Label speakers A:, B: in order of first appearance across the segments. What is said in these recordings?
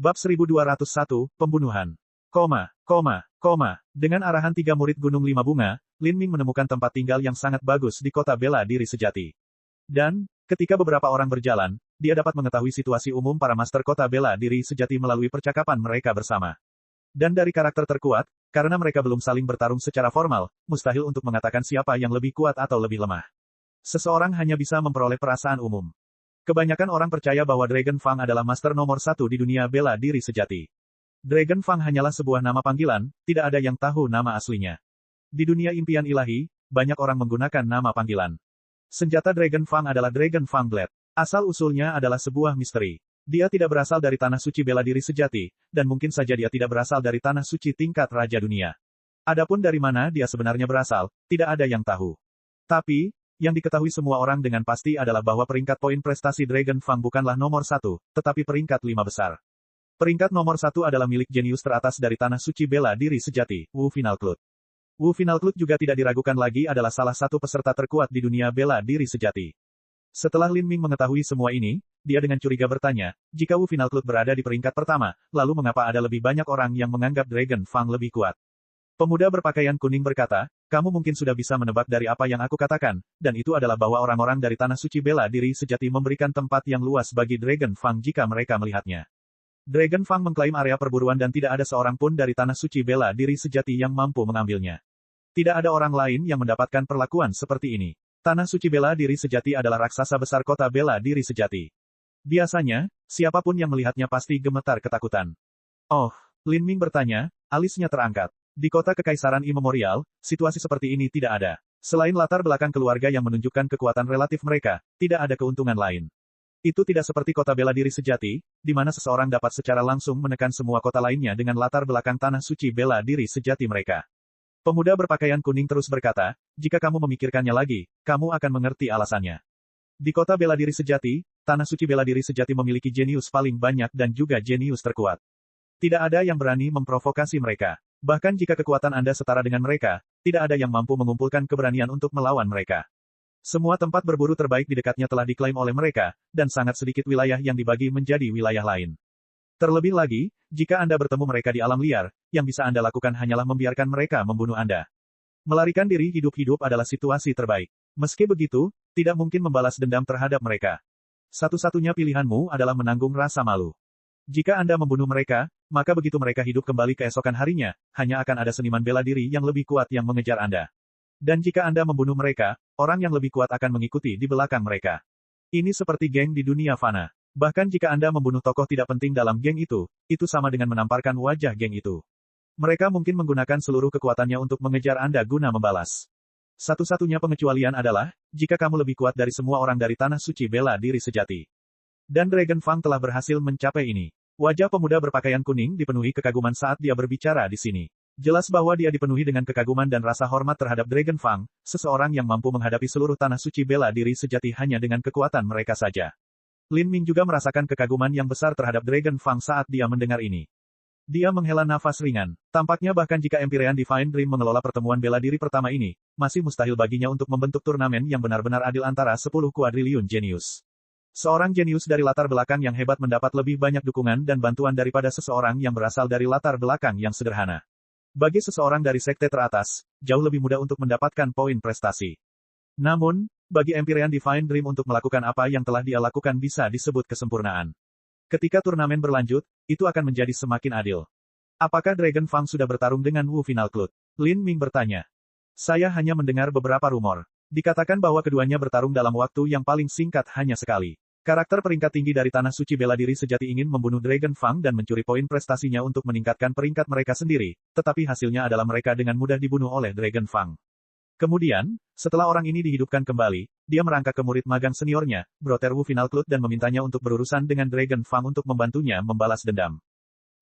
A: Bab 1201, Pembunuhan. Dengan arahan 3 murid Gunung 5 Bunga, Lin Ming menemukan tempat tinggal yang sangat bagus di kota bela diri sejati. Dan, ketika beberapa orang berjalan, dia dapat mengetahui situasi umum para master kota bela diri sejati melalui percakapan mereka bersama. Dan dari karakter terkuat, karena mereka belum saling bertarung secara formal, mustahil untuk mengatakan siapa yang lebih kuat atau lebih lemah. Seseorang hanya bisa memperoleh perasaan umum. Kebanyakan orang percaya bahwa Dragon Fang adalah master nomor 1 di dunia bela diri sejati. Dragon Fang hanyalah sebuah nama panggilan, tidak ada yang tahu nama aslinya. Di dunia impian ilahi, banyak orang menggunakan nama panggilan. Senjata Dragon Fang adalah Dragon Fang Blade. Asal-usulnya adalah sebuah misteri. Dia tidak berasal dari tanah suci bela diri sejati, dan mungkin saja dia tidak berasal dari tanah suci tingkat Raja Dunia. Adapun dari mana dia sebenarnya berasal, tidak ada yang tahu. Tapi, yang diketahui semua orang dengan pasti adalah bahwa peringkat poin prestasi Dragon Fang bukanlah nomor 1, tetapi peringkat 5 besar. Peringkat nomor 1 adalah milik jenius teratas dari tanah suci bela diri sejati, Wu Finalclut. Wu Finalclut juga tidak diragukan lagi adalah salah satu peserta terkuat di dunia bela diri sejati. Setelah Lin Ming mengetahui semua ini, dia dengan curiga bertanya, jika Wu Finalclut berada di peringkat pertama, lalu mengapa ada lebih banyak orang yang menganggap Dragon Fang lebih kuat? Pemuda berpakaian kuning berkata, kamu mungkin sudah bisa menebak dari apa yang aku katakan, dan itu adalah bahwa orang-orang dari tanah suci bela diri sejati memberikan tempat yang luas bagi Dragon Fang jika mereka melihatnya. Dragon Fang mengklaim area perburuan dan tidak ada seorang pun dari tanah suci bela diri sejati yang mampu mengambilnya. Tidak ada orang lain yang mendapatkan perlakuan seperti ini. Tanah suci bela diri sejati adalah raksasa besar kota bela diri sejati. Biasanya, siapapun yang melihatnya pasti gemetar ketakutan. Oh, Lin Ming bertanya, alisnya terangkat. Di kota Kekaisaran Immemorial, situasi seperti ini tidak ada. Selain latar belakang keluarga yang menunjukkan kekuatan relatif mereka, tidak ada keuntungan lain. Itu tidak seperti kota bela diri sejati, di mana seseorang dapat secara langsung menekan semua kota lainnya dengan latar belakang tanah suci bela diri sejati mereka. Pemuda berpakaian kuning terus berkata, jika kamu memikirkannya lagi, kamu akan mengerti alasannya. Di kota bela diri sejati, tanah suci bela diri sejati memiliki jenius paling banyak dan juga jenius terkuat. Tidak ada yang berani memprovokasi mereka. Bahkan jika kekuatan Anda setara dengan mereka, tidak ada yang mampu mengumpulkan keberanian untuk melawan mereka. Semua tempat berburu terbaik di dekatnya telah diklaim oleh mereka, dan sangat sedikit wilayah yang dibagi menjadi wilayah lain. Terlebih lagi, jika Anda bertemu mereka di alam liar, yang bisa Anda lakukan hanyalah membiarkan mereka membunuh Anda. Melarikan diri hidup-hidup adalah situasi terbaik. Meski begitu, tidak mungkin membalas dendam terhadap mereka. Satu-satunya pilihanmu adalah menanggung rasa malu. Jika Anda membunuh mereka, maka begitu mereka hidup kembali keesokan harinya, hanya akan ada seniman bela diri yang lebih kuat yang mengejar Anda. Dan jika Anda membunuh mereka, orang yang lebih kuat akan mengikuti di belakang mereka. Ini seperti geng di dunia fana. Bahkan jika Anda membunuh tokoh tidak penting dalam geng itu sama dengan menamparkan wajah geng itu. Mereka mungkin menggunakan seluruh kekuatannya untuk mengejar Anda guna membalas. Satu-satunya pengecualian adalah, jika kamu lebih kuat dari semua orang dari tanah suci bela diri sejati. Dan Dragon Fang telah berhasil mencapai ini. Wajah pemuda berpakaian kuning dipenuhi kekaguman saat dia berbicara di sini. Jelas bahwa dia dipenuhi dengan kekaguman dan rasa hormat terhadap Dragon Fang, seseorang yang mampu menghadapi seluruh tanah suci bela diri sejati hanya dengan kekuatan mereka saja. Lin Ming juga merasakan kekaguman yang besar terhadap Dragon Fang saat dia mendengar ini. Dia menghela nafas ringan. Tampaknya bahkan jika Empyrean Divine Dream mengelola pertemuan bela diri pertama ini, masih mustahil baginya untuk membentuk turnamen yang benar-benar adil antara 10 kuadriliun jenius. Seorang jenius dari latar belakang yang hebat mendapat lebih banyak dukungan dan bantuan daripada seseorang yang berasal dari latar belakang yang sederhana. Bagi seseorang dari sekte teratas, jauh lebih mudah untuk mendapatkan poin prestasi. Namun, bagi Empyrean Divine Dream untuk melakukan apa yang telah dia lakukan bisa disebut kesempurnaan. Ketika turnamen berlanjut, itu akan menjadi semakin adil. Apakah Dragon Fang sudah bertarung dengan Wu Finalclut? Lin Ming bertanya. Saya hanya mendengar beberapa rumor. Dikatakan bahwa keduanya bertarung dalam waktu yang paling singkat hanya sekali. Karakter peringkat tinggi dari tanah suci bela diri sejati ingin membunuh Dragon Fang dan mencuri poin prestasinya untuk meningkatkan peringkat mereka sendiri, tetapi hasilnya adalah mereka dengan mudah dibunuh oleh Dragon Fang. Kemudian, setelah orang ini dihidupkan kembali, dia merangkak ke murid magang seniornya, Brother Wu Finalclut dan memintanya untuk berurusan dengan Dragon Fang untuk membantunya membalas dendam.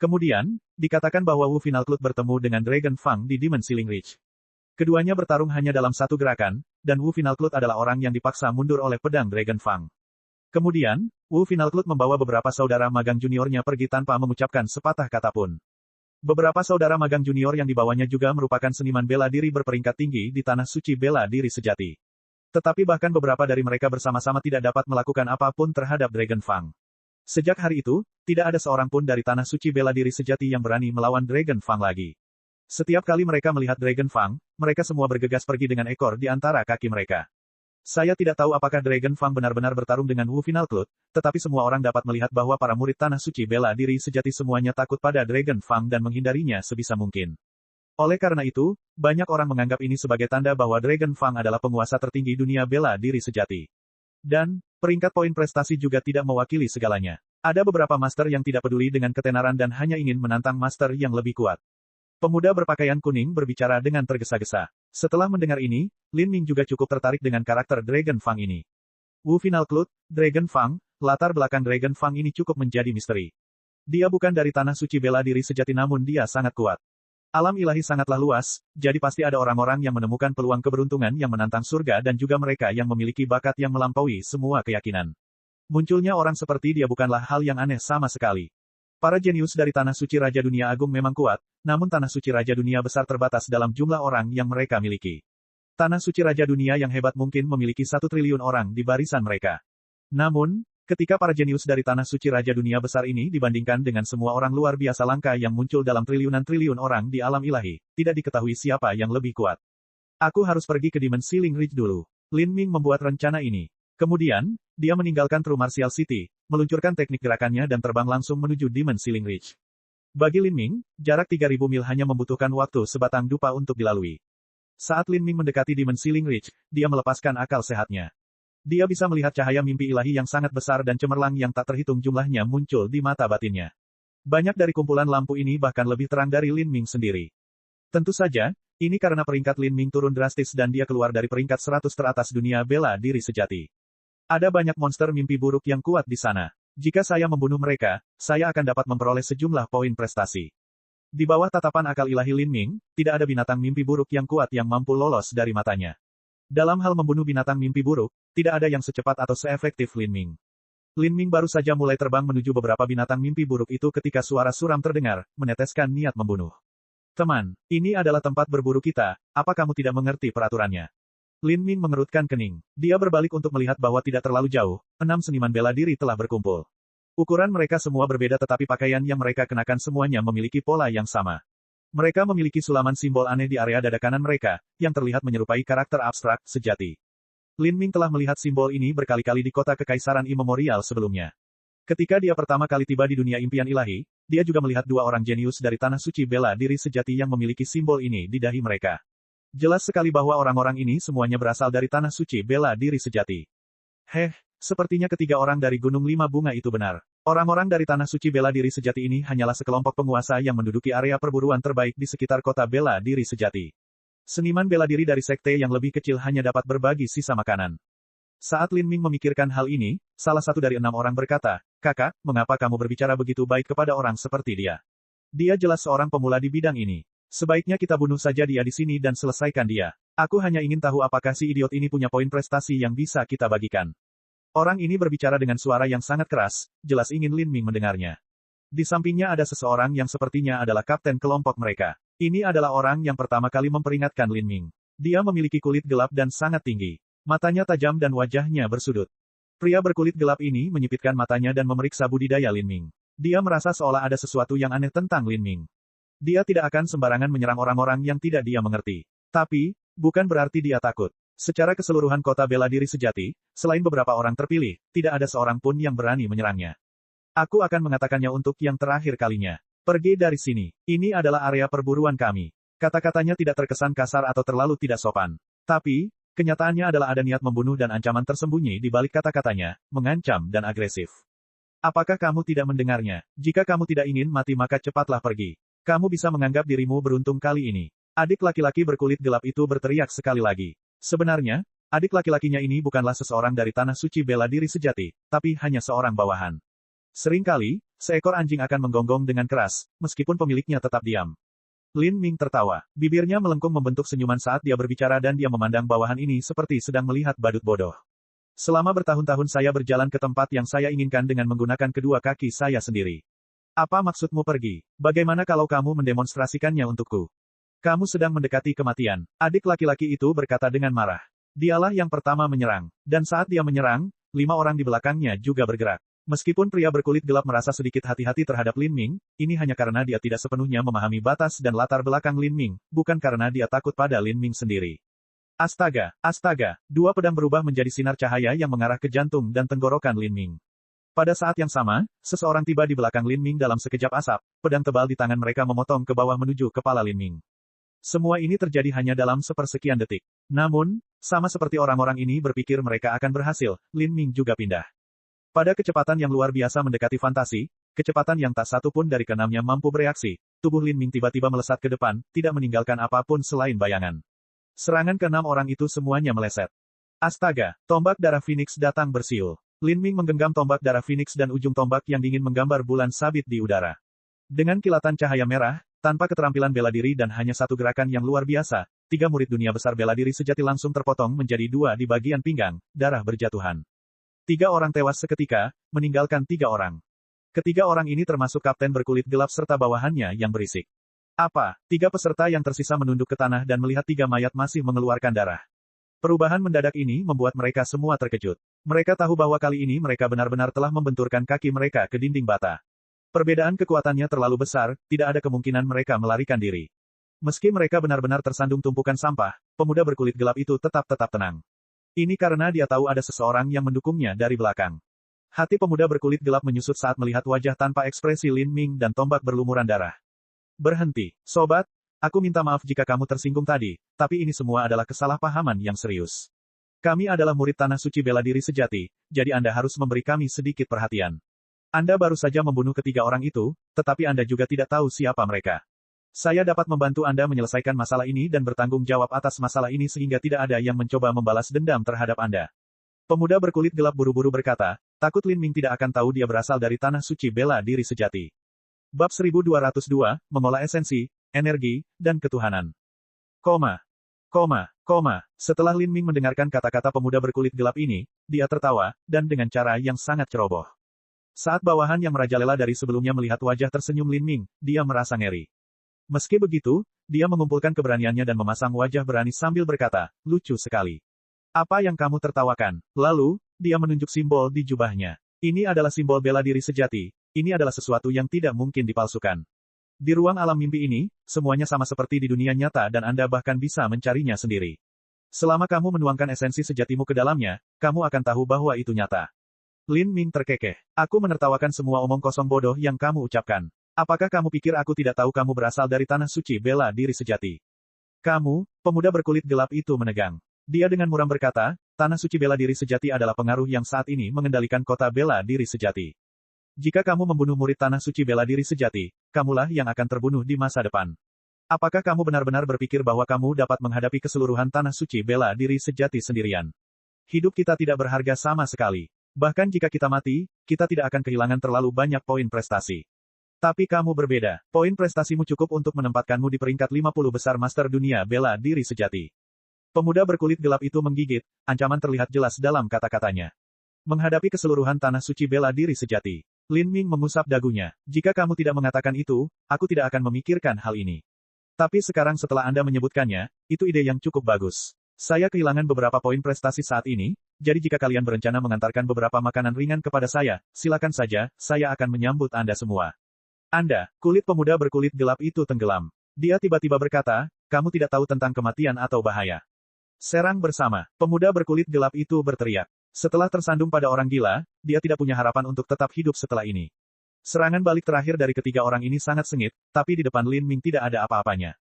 A: Kemudian, dikatakan bahwa Wu Finalclut bertemu dengan Dragon Fang di Demon Ceiling Ridge. Keduanya bertarung hanya dalam satu gerakan, dan Wu Finalclut adalah orang yang dipaksa mundur oleh pedang Dragon Fang. Kemudian, Wu Finalclut membawa beberapa saudara magang juniornya pergi tanpa mengucapkan sepatah kata pun. Beberapa saudara magang junior yang dibawanya juga merupakan seniman bela diri berperingkat tinggi di tanah suci bela diri sejati. Tetapi bahkan beberapa dari mereka bersama-sama tidak dapat melakukan apapun terhadap Dragon Fang. Sejak hari itu, tidak ada seorang pun dari Tanah Suci Bela Diri Sejati yang berani melawan Dragon Fang lagi. Setiap kali mereka melihat Dragon Fang, mereka semua bergegas pergi dengan ekor di antara kaki mereka. Saya tidak tahu apakah Dragon Fang benar-benar bertarung dengan Wu Final Cloud, tetapi semua orang dapat melihat bahwa para murid Tanah Suci Bela Diri Sejati semuanya takut pada Dragon Fang dan menghindarinya sebisa mungkin. Oleh karena itu, banyak orang menganggap ini sebagai tanda bahwa Dragon Fang adalah penguasa tertinggi dunia bela diri sejati. Dan, peringkat poin prestasi juga tidak mewakili segalanya. Ada beberapa master yang tidak peduli dengan ketenaran dan hanya ingin menantang master yang lebih kuat. Pemuda berpakaian kuning berbicara dengan tergesa-gesa. Setelah mendengar ini, Lin Ming juga cukup tertarik dengan karakter Dragon Fang ini. Wu Final Cloud, Dragon Fang, latar belakang Dragon Fang ini cukup menjadi misteri. Dia bukan dari Tanah Suci Bela Diri Sejati namun dia sangat kuat. Alam ilahi sangatlah luas, jadi pasti ada orang-orang yang menemukan peluang keberuntungan yang menantang surga dan juga mereka yang memiliki bakat yang melampaui semua keyakinan. Munculnya orang seperti dia bukanlah hal yang aneh sama sekali. Para jenius dari Tanah Suci Raja Dunia Agung memang kuat, namun Tanah Suci Raja Dunia besar terbatas dalam jumlah orang yang mereka miliki. Tanah Suci Raja Dunia yang hebat mungkin memiliki 1 triliun orang di barisan mereka. Namun, ketika para jenius dari Tanah Suci Raja Dunia besar ini dibandingkan dengan semua orang luar biasa langka yang muncul dalam triliunan-triliun orang di alam ilahi, tidak diketahui siapa yang lebih kuat. Aku harus pergi ke Demon Ceiling Ridge dulu. Lin Ming membuat rencana ini. Kemudian, dia meninggalkan True Martial City, meluncurkan teknik gerakannya dan terbang langsung menuju Demon Ceiling Ridge. Bagi Lin Ming, jarak 3000 mil hanya membutuhkan waktu sebatang dupa untuk dilalui. Saat Lin Ming mendekati Demon Ceiling Ridge, dia melepaskan akal sehatnya. Dia bisa melihat cahaya mimpi ilahi yang sangat besar dan cemerlang yang tak terhitung jumlahnya muncul di mata batinnya. Banyak dari kumpulan lampu ini bahkan lebih terang dari Lin Ming sendiri. Tentu saja, ini karena peringkat Lin Ming turun drastis dan dia keluar dari peringkat 100 teratas dunia bela diri sejati. Ada banyak monster mimpi buruk yang kuat di sana. Jika saya membunuh mereka, saya akan dapat memperoleh sejumlah poin prestasi. Di bawah tatapan akal ilahi Lin Ming, tidak ada binatang mimpi buruk yang kuat yang mampu lolos dari matanya. Dalam hal membunuh binatang mimpi buruk, tidak ada yang secepat atau seefektif Lin Ming. Lin Ming baru saja mulai terbang menuju beberapa binatang mimpi buruk itu ketika suara suram terdengar, meneteskan niat membunuh. Teman, ini adalah tempat berburu kita, apa kamu tidak mengerti peraturannya? Lin Ming mengerutkan kening. Dia berbalik untuk melihat bahwa tidak terlalu jauh, 6 seniman bela diri telah berkumpul. Ukuran mereka semua berbeda tetapi pakaian yang mereka kenakan semuanya memiliki pola yang sama. Mereka memiliki sulaman simbol aneh di area dada kanan mereka, yang terlihat menyerupai karakter abstrak, sejati. Lin Ming telah melihat simbol ini berkali-kali di kota Kekaisaran Immemorial sebelumnya. Ketika dia pertama kali tiba di dunia impian ilahi, dia juga melihat 2 orang jenius dari Tanah Suci Bela Diri Sejati yang memiliki simbol ini di dahi mereka. Jelas sekali bahwa orang-orang ini semuanya berasal dari Tanah Suci Bela Diri Sejati. Sepertinya ketiga orang dari Gunung Lima Bunga itu benar. Orang-orang dari Tanah Suci Bela Diri Sejati ini hanyalah sekelompok penguasa yang menduduki area perburuan terbaik di sekitar kota Bela Diri Sejati. Seniman bela diri dari sekte yang lebih kecil hanya dapat berbagi sisa makanan. Saat Lin Ming memikirkan hal ini, salah satu dari 6 orang berkata, "Kakak, mengapa kamu berbicara begitu baik kepada orang seperti dia? Dia jelas seorang pemula di bidang ini. Sebaiknya kita bunuh saja dia di sini dan selesaikan dia. Aku hanya ingin tahu apakah si idiot ini punya poin prestasi yang bisa kita bagikan." Orang ini berbicara dengan suara yang sangat keras, jelas ingin Lin Ming mendengarnya. Di sampingnya ada seseorang yang sepertinya adalah kapten kelompok mereka. Ini adalah orang yang pertama kali memperingatkan Lin Ming. Dia memiliki kulit gelap dan sangat tinggi. Matanya tajam dan wajahnya bersudut. Pria berkulit gelap ini menyipitkan matanya dan memeriksa budidaya Lin Ming. Dia merasa seolah ada sesuatu yang aneh tentang Lin Ming. Dia tidak akan sembarangan menyerang orang-orang yang tidak dia mengerti. Tapi, bukan berarti dia takut. Secara keseluruhan kota bela diri sejati, selain beberapa orang terpilih, tidak ada seorang pun yang berani menyerangnya. Aku akan mengatakannya untuk yang terakhir kalinya. Pergi dari sini. Ini adalah area perburuan kami. Kata-katanya tidak terkesan kasar atau terlalu tidak sopan. Tapi, kenyataannya adalah ada niat membunuh dan ancaman tersembunyi di balik kata-katanya, mengancam dan agresif. Apakah kamu tidak mendengarnya? Jika kamu tidak ingin mati maka cepatlah pergi. Kamu bisa menganggap dirimu beruntung kali ini. Adik laki-laki berkulit gelap itu berteriak sekali lagi. Sebenarnya, adik laki-lakinya ini bukanlah seseorang dari Tanah Suci Bela Diri Sejati, tapi hanya seorang bawahan. Seringkali, seekor anjing akan menggonggong dengan keras, meskipun pemiliknya tetap diam. Lin Ming tertawa. Bibirnya melengkung membentuk senyuman saat dia berbicara dan dia memandang bawahan ini seperti sedang melihat badut bodoh. Selama bertahun-tahun saya berjalan ke tempat yang saya inginkan dengan menggunakan kedua kaki saya sendiri. Apa maksudmu pergi? Bagaimana kalau kamu mendemonstrasikannya untukku? Kamu sedang mendekati kematian. Adik laki-laki itu berkata dengan marah. Dialah yang pertama menyerang. Dan saat dia menyerang, 5 orang di belakangnya juga bergerak. Meskipun pria berkulit gelap merasa sedikit hati-hati terhadap Lin Ming, ini hanya karena dia tidak sepenuhnya memahami batas dan latar belakang Lin Ming, bukan karena dia takut pada Lin Ming sendiri. Astaga, astaga, dua pedang berubah menjadi sinar cahaya yang mengarah ke jantung dan tenggorokan Lin Ming. Pada saat yang sama, seseorang tiba di belakang Lin Ming dalam sekejap asap, pedang tebal di tangan mereka memotong ke bawah menuju kepala Lin Ming. Semua ini terjadi hanya dalam sepersekian detik. Namun, sama seperti orang-orang ini berpikir mereka akan berhasil, Lin Ming juga pindah. Pada kecepatan yang luar biasa mendekati fantasi, kecepatan yang tak satu pun dari keenamnya mampu bereaksi, tubuh Lin Ming tiba-tiba melesat ke depan, tidak meninggalkan apapun selain bayangan. Serangan keenam orang itu semuanya meleset. Astaga, tombak darah Phoenix datang bersiul. Lin Ming menggenggam tombak darah Phoenix dan ujung tombak yang dingin menggambar bulan sabit di udara. Dengan kilatan cahaya merah, tanpa keterampilan bela diri dan hanya satu gerakan yang luar biasa, 3 murid dunia besar bela diri sejati langsung terpotong menjadi 2 di bagian pinggang, darah berjatuhan. 3 orang tewas seketika, meninggalkan 3 orang. Ketiga orang ini termasuk kapten berkulit gelap serta bawahannya yang berisik. Apa? 3 peserta yang tersisa menunduk ke tanah dan melihat 3 mayat masih mengeluarkan darah. Perubahan mendadak ini membuat mereka semua terkejut. Mereka tahu bahwa kali ini mereka benar-benar telah membenturkan kaki mereka ke dinding bata. Perbedaan kekuatannya terlalu besar, tidak ada kemungkinan mereka melarikan diri. Meski mereka benar-benar tersandung tumpukan sampah, pemuda berkulit gelap itu tetap tenang. Ini karena dia tahu ada seseorang yang mendukungnya dari belakang. Hati pemuda berkulit gelap menyusut saat melihat wajah tanpa ekspresi Lin Ming dan tombak berlumuran darah. Berhenti, sobat. Aku minta maaf jika kamu tersinggung tadi, tapi ini semua adalah kesalahpahaman yang serius. Kami adalah murid Tanah Suci Bela Diri Sejati, jadi Anda harus memberi kami sedikit perhatian. Anda baru saja membunuh ketiga orang itu, tetapi Anda juga tidak tahu siapa mereka. Saya dapat membantu Anda menyelesaikan masalah ini dan bertanggung jawab atas masalah ini sehingga tidak ada yang mencoba membalas dendam terhadap Anda. Pemuda berkulit gelap buru-buru berkata, takut Lin Ming tidak akan tahu dia berasal dari Tanah Suci Bela Diri Sejati. Bab 1202, mengolah esensi, energi, dan ketuhanan. Setelah Lin Ming mendengarkan kata-kata pemuda berkulit gelap ini, dia tertawa, dan dengan cara yang sangat ceroboh. Saat bawahan yang merajalela dari sebelumnya melihat wajah tersenyum Lin Ming, dia merasa ngeri. Meski begitu, dia mengumpulkan keberaniannya dan memasang wajah berani sambil berkata, lucu sekali. Apa yang kamu tertawakan? Lalu, dia menunjuk simbol di jubahnya. Ini adalah simbol bela diri sejati, ini adalah sesuatu yang tidak mungkin dipalsukan. Di ruang alam mimpi ini, semuanya sama seperti di dunia nyata dan Anda bahkan bisa mencarinya sendiri. Selama kamu menuangkan esensi sejatimu ke dalamnya, kamu akan tahu bahwa itu nyata. Lin Ming terkekeh. Aku menertawakan semua omong kosong bodoh yang kamu ucapkan. Apakah kamu pikir aku tidak tahu kamu berasal dari Tanah Suci Bela Diri Sejati? Kamu, pemuda berkulit gelap itu menegang. Dia dengan muram berkata, Tanah Suci Bela Diri Sejati adalah pengaruh yang saat ini mengendalikan kota Bela Diri Sejati. Jika kamu membunuh murid Tanah Suci Bela Diri Sejati, kamulah yang akan terbunuh di masa depan. Apakah kamu benar-benar berpikir bahwa kamu dapat menghadapi keseluruhan Tanah Suci Bela Diri Sejati sendirian? Hidup kita tidak berharga sama sekali. Bahkan jika kita mati, kita tidak akan kehilangan terlalu banyak poin prestasi. Tapi kamu berbeda. Poin prestasimu cukup untuk menempatkanmu di peringkat 50 besar Master Dunia Bela Diri Sejati. Pemuda berkulit gelap itu menggigit, ancaman terlihat jelas dalam kata-katanya. Menghadapi keseluruhan Tanah Suci Bela Diri Sejati. Lin Ming mengusap dagunya. Jika kamu tidak mengatakan itu, aku tidak akan memikirkan hal ini. Tapi sekarang setelah Anda menyebutkannya, itu ide yang cukup bagus. Saya kehilangan beberapa poin prestasi saat ini, jadi jika kalian berencana mengantarkan beberapa makanan ringan kepada saya, silakan saja, saya akan menyambut Anda semua. Anda, kulit pemuda berkulit gelap itu tenggelam. Dia tiba-tiba berkata, kamu tidak tahu tentang kematian atau bahaya. Serang bersama, pemuda berkulit gelap itu berteriak. Setelah tersandung pada orang gila, dia tidak punya harapan untuk tetap hidup setelah ini. Serangan balik terakhir dari ketiga orang ini sangat sengit, tapi di depan Lin Ming tidak ada apa-apanya.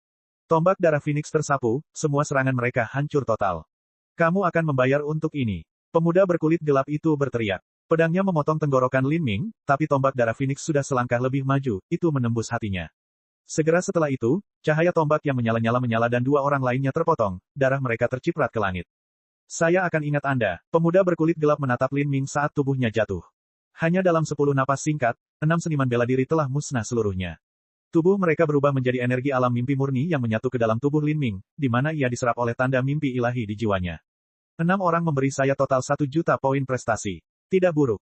A: Tombak darah Phoenix tersapu, semua serangan mereka hancur total. Kamu akan membayar untuk ini. Pemuda berkulit gelap itu berteriak. Pedangnya memotong tenggorokan Lin Ming, tapi tombak darah Phoenix sudah selangkah lebih maju, itu menembus hatinya. Segera setelah itu, cahaya tombak yang menyala dan 2 orang lainnya terpotong, darah mereka terciprat ke langit. Saya akan ingat Anda, pemuda berkulit gelap menatap Lin Ming saat tubuhnya jatuh. Hanya dalam 10 napas singkat, 6 seniman bela diri telah musnah seluruhnya. Tubuh mereka berubah menjadi energi alam mimpi murni yang menyatu ke dalam tubuh Lin Ming, di mana ia diserap oleh tanda mimpi ilahi di jiwanya. 6 orang memberi saya total 1 juta poin prestasi. Tidak buruk.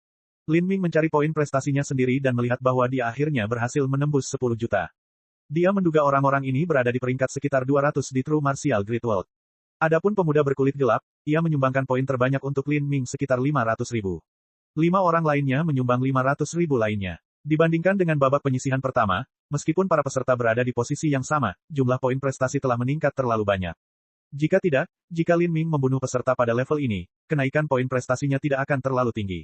A: Lin Ming mencari poin prestasinya sendiri dan melihat bahwa dia akhirnya berhasil menembus 10 juta. Dia menduga orang-orang ini berada di peringkat sekitar 200 di True Martial Great World. Adapun pemuda berkulit gelap, ia menyumbangkan poin terbanyak untuk Lin Ming sekitar 500.000. 5 orang lainnya menyumbang 500.000 lainnya. Dibandingkan dengan babak penyisihan pertama, meskipun para peserta berada di posisi yang sama, jumlah poin prestasi telah meningkat terlalu banyak. Jika tidak, jika Lin Ming membunuh peserta pada level ini, kenaikan poin prestasinya tidak akan terlalu tinggi.